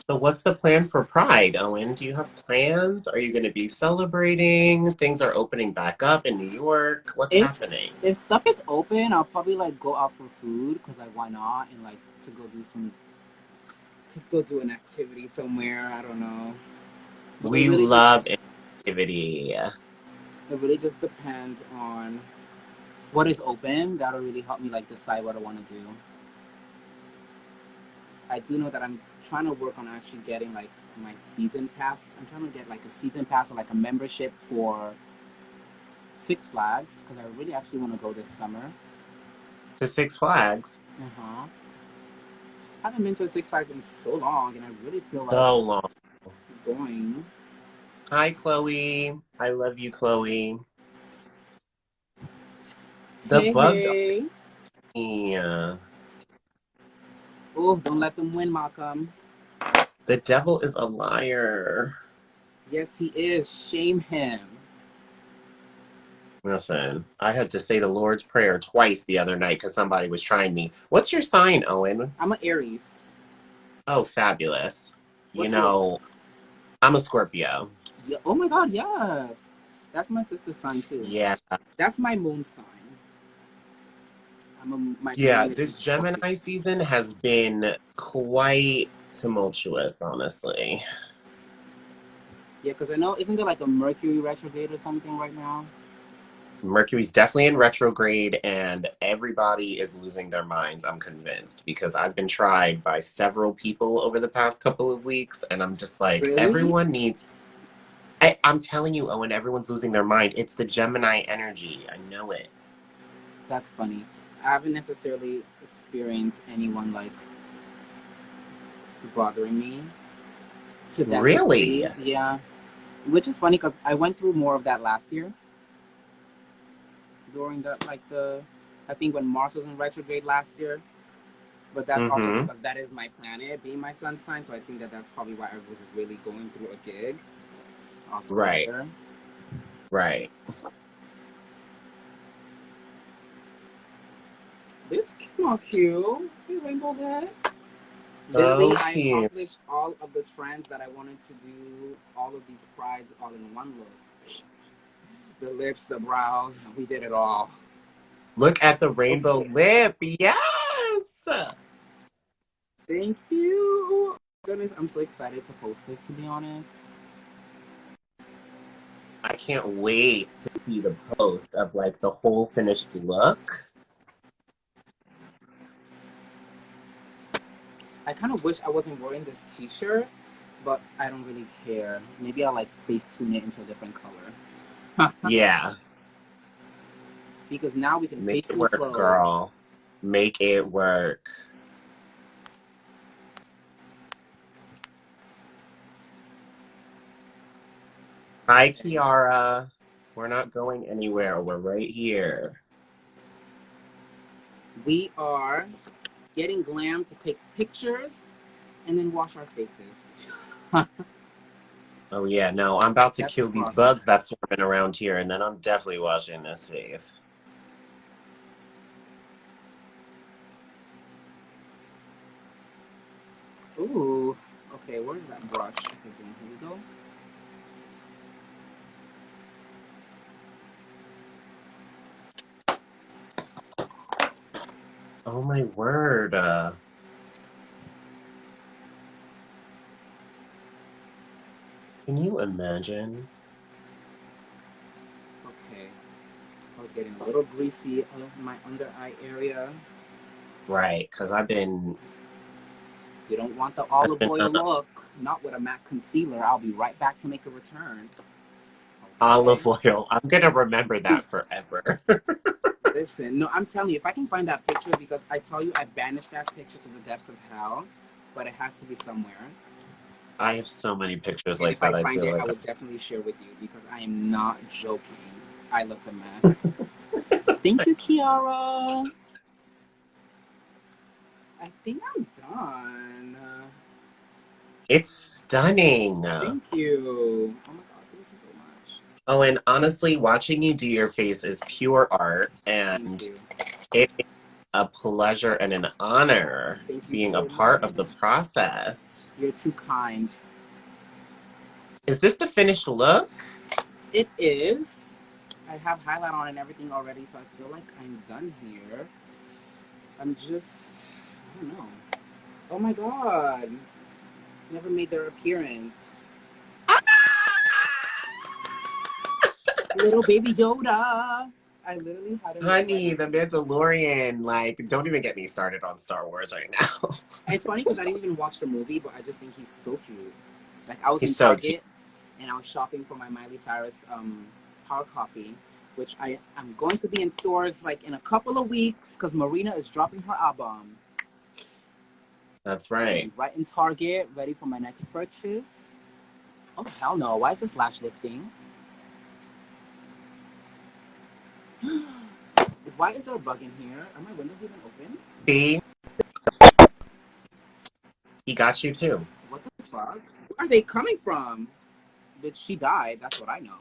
So what's the plan for Pride, Owen? Do you have plans? Are you going to be celebrating? Things are opening back up in New York. What's If happening? if stuff is open, I'll probably like go out for food because like why not, and like to go do an activity somewhere. I don't know, but We love activity. it really just depends on what is open. That'll really help me like decide what I want to do. I do know that I'm trying to work on actually getting like my season pass. I'm trying to get like a season pass or like a membership for Six Flags because I really actually want to go this summer. To Six Flags. Uh huh. I haven't been to a Six Flags in so long, and I really feel like So long. going. Hi, Chloe. I love you, Chloe. The Hey, bugs are hey. here. Oh, don't let them win, Malcolm. The devil is a liar. Yes, he is. Shame him. Listen, I had to say the Lord's Prayer twice the other night because somebody was trying me. What's your sign, Owen? I'm an Aries. Oh, fabulous. You What's yours? know, I'm a Scorpio. Yeah. Oh my God, yes. That's my sister's sign too. Yeah. That's my moon sign. My Yeah, moon is in this Scorpio. Gemini season has been quite tumultuous, honestly. Yeah, because I know isn't there like a Mercury retrograde or something right now? Mercury's definitely in retrograde, and everybody is losing their minds, I'm convinced, because I've been tried by several people over the past couple of weeks, and I'm just like, Really? everyone needs. I'm telling you, Owen, everyone's losing their mind. It's the Gemini energy. I know it. That's funny. I haven't necessarily experienced anyone like bothering me to that Really? degree. Yeah, which is funny because I went through more of that last year during the I think when Mars was in retrograde last year. But that's also Mm-hmm. because that is my planet being my sun sign, so I think that that's probably why I was really going through a gig Right. altogether. Right. not cute. Hey, rainbow head. Literally, So I cute. accomplished all of the trends that I wanted to do, all of these prides all in one look. The lips, the brows, we did it all. Look at the rainbow Okay, lip. Yes. thank you. Oh, goodness, I'm so excited to post this, to be honest. I can't wait to see the post of like the whole finished look. I kind of wish I wasn't wearing this t-shirt, but I don't really care. Maybe I'll like face tune it into a different color. Yeah. Because now we can Make face it tune work, clothes. girl. Make it work. Hi, Okay. Kiara. We're not going anywhere. We're right here. We are getting glam to take pictures and then wash our faces. Oh, yeah. No, I'm about to That's the kill these process. bugs that's swarming around here, and then I'm definitely washing this face. Ooh. Okay, where's that brush? Okay, then here we go. Oh, my word. Can you imagine? Okay. I was getting a little greasy on my under eye area. Right, because You don't want the I've olive been oil look. Not with a matte concealer. I'll be right back to make a return. Okay. olive oil. I'm gonna remember that forever. Listen, no, I'm telling you, if I can find that picture, because I tell you, I banished that picture to the depths of hell, but it has to be somewhere. I have so many pictures And like if I that. I find feel it, I like will definitely share with you because I am not joking. I look a mess. Thank you, Kiara. I think I'm done. it's stunning. Thank you. Oh my god, thank you so much. Oh, and honestly, watching you do your face is pure art, Thank and you. it is a pleasure and an honor Thank you being a so part much. of the process. You're too kind. Is this the finished look? It is. I have highlight on and everything already, so I feel like I'm done here. I'm just, I don't know. Oh my god. Never made their appearance. Little baby Yoda. I literally had him right Honey, next the to me. Mandalorian. Like, don't even get me started on Star Wars right now. And it's funny because I didn't even watch the movie, but I just think he's so cute. Like I was in He's so cute. Target and I was shopping for my Miley Cyrus hard copy, which I'm going to be in stores like in a couple of weeks because Marina is dropping her album. That's I'll be right. right in Target, ready for my next purchase. Oh hell no! Why is this lash lifting? Why is there a bug in here? Are my windows even open? See, he got you too. What the fuck? Where are they coming from? Bitch, she died. That's what I know.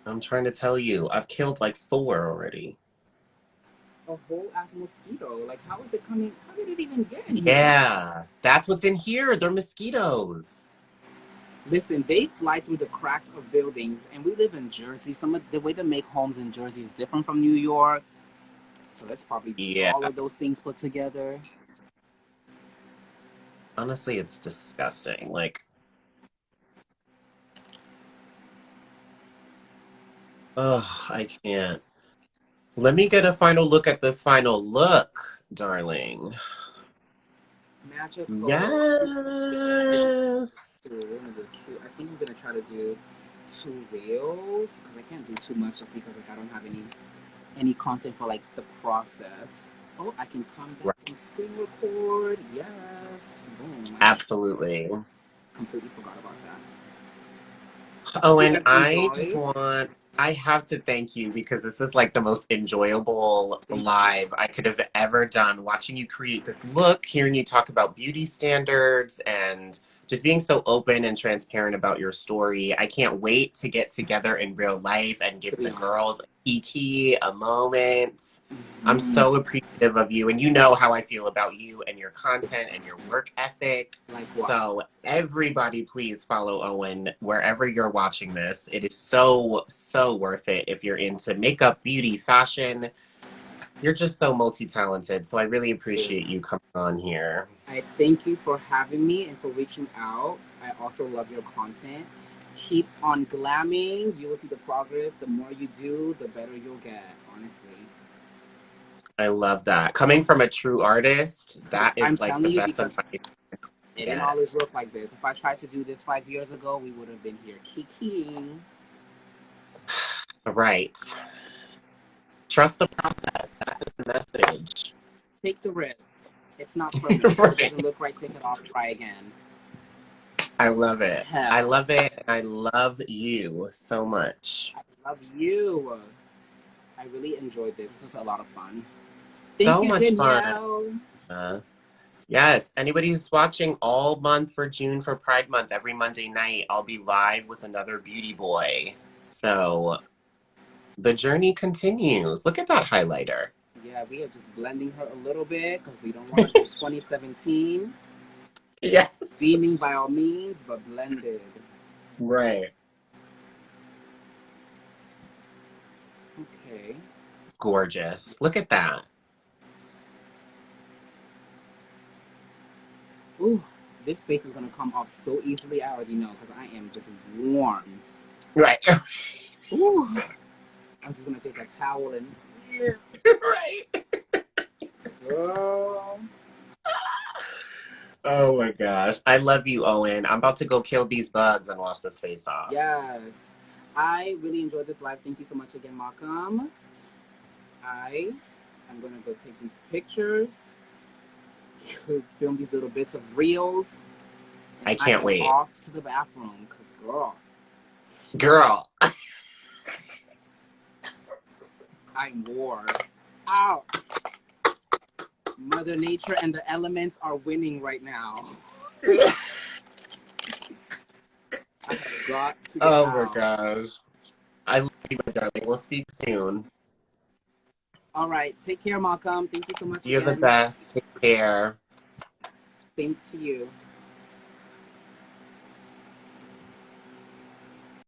I'm trying to tell you, I've killed like 4 already. A whole ass mosquito. Like, how is it coming? How did it even get in here? Yeah, that's what's in here. They're mosquitoes. Listen, they fly through the cracks of buildings, and we live in Jersey. Some of the way they make homes in Jersey is different from New York. So that's probably Yeah, all of those things put together. honestly, it's disgusting. Like, oh, I can't. Let me get a final look at this final look, darling. Magical. Yes. We're gonna do cute. I think I'm gonna try to do 2 reels because I can't do too much just because like I don't have any content for like the process. Oh, I can come back Right. and screen record. Yes. Boom. I Absolutely. completely forgot about that. Oh, You and guys enjoy? I have to thank you because this is like the most enjoyable Thank you. live I could have ever done. Watching you create this look, hearing you talk about beauty standards, and just being so open and transparent about your story. I can't wait to get together in real life and To give be the honest. girls a moment. I'm Mhm. so appreciative of you, and you know how I feel about you and your content and your work ethic. Likewise. So everybody, please follow Owen wherever you're watching this. It is so, so worth it if you're into makeup, beauty, fashion. You're just so multi-talented. So I really appreciate you coming on here. I thank you for having me and for reaching out. I also love your content. Keep on glamming. You will see the progress. The more you do, the better you'll get, honestly. I love that. Coming from a true artist, Because that I'm is like telling the you, best because advice you it can didn't get. always work like this. If I tried to do this 5 years ago, we would have been here kikiing. Right. Trust the process. That is the message. Take the risk. It's not permanent. If it Right. doesn't look right, take it off, try again. I love it. I Hell, love it. I love you so much. I love you. I really enjoyed this. This was a lot of fun. Thank So you, much fun. Danielle. Uh, yes. Anybody who's watching all month for June for Pride Month, every Monday night, I'll be live with another beauty boy. So the journey continues. Look at that highlighter. Yeah, we are just blending her a little bit because we don't want to go 2017. Yeah. Beaming by all means, but blended. Right. Okay. Gorgeous. Look at that. Ooh, this face is going to come off so easily. I already know because I am just warm. Right. Ooh, I'm just going to take a towel and. Right. Girl. Oh my gosh. I love you, Owen. I'm about to go kill these bugs and wash this face off. Yes. I really enjoyed this live. Thank you so much again, Malcolm. I am going to go take these pictures, film these little bits of reels, and I I can't am wait. off to the bathroom because, girl, Girl. I'm wore out. Mother Nature and the elements are winning right now. I have got to get Oh my out. gosh. I love you, my darling. We'll speak soon. All right. Take care, Malcolm. Thank you so much You're the again. best. Take care. Same to you.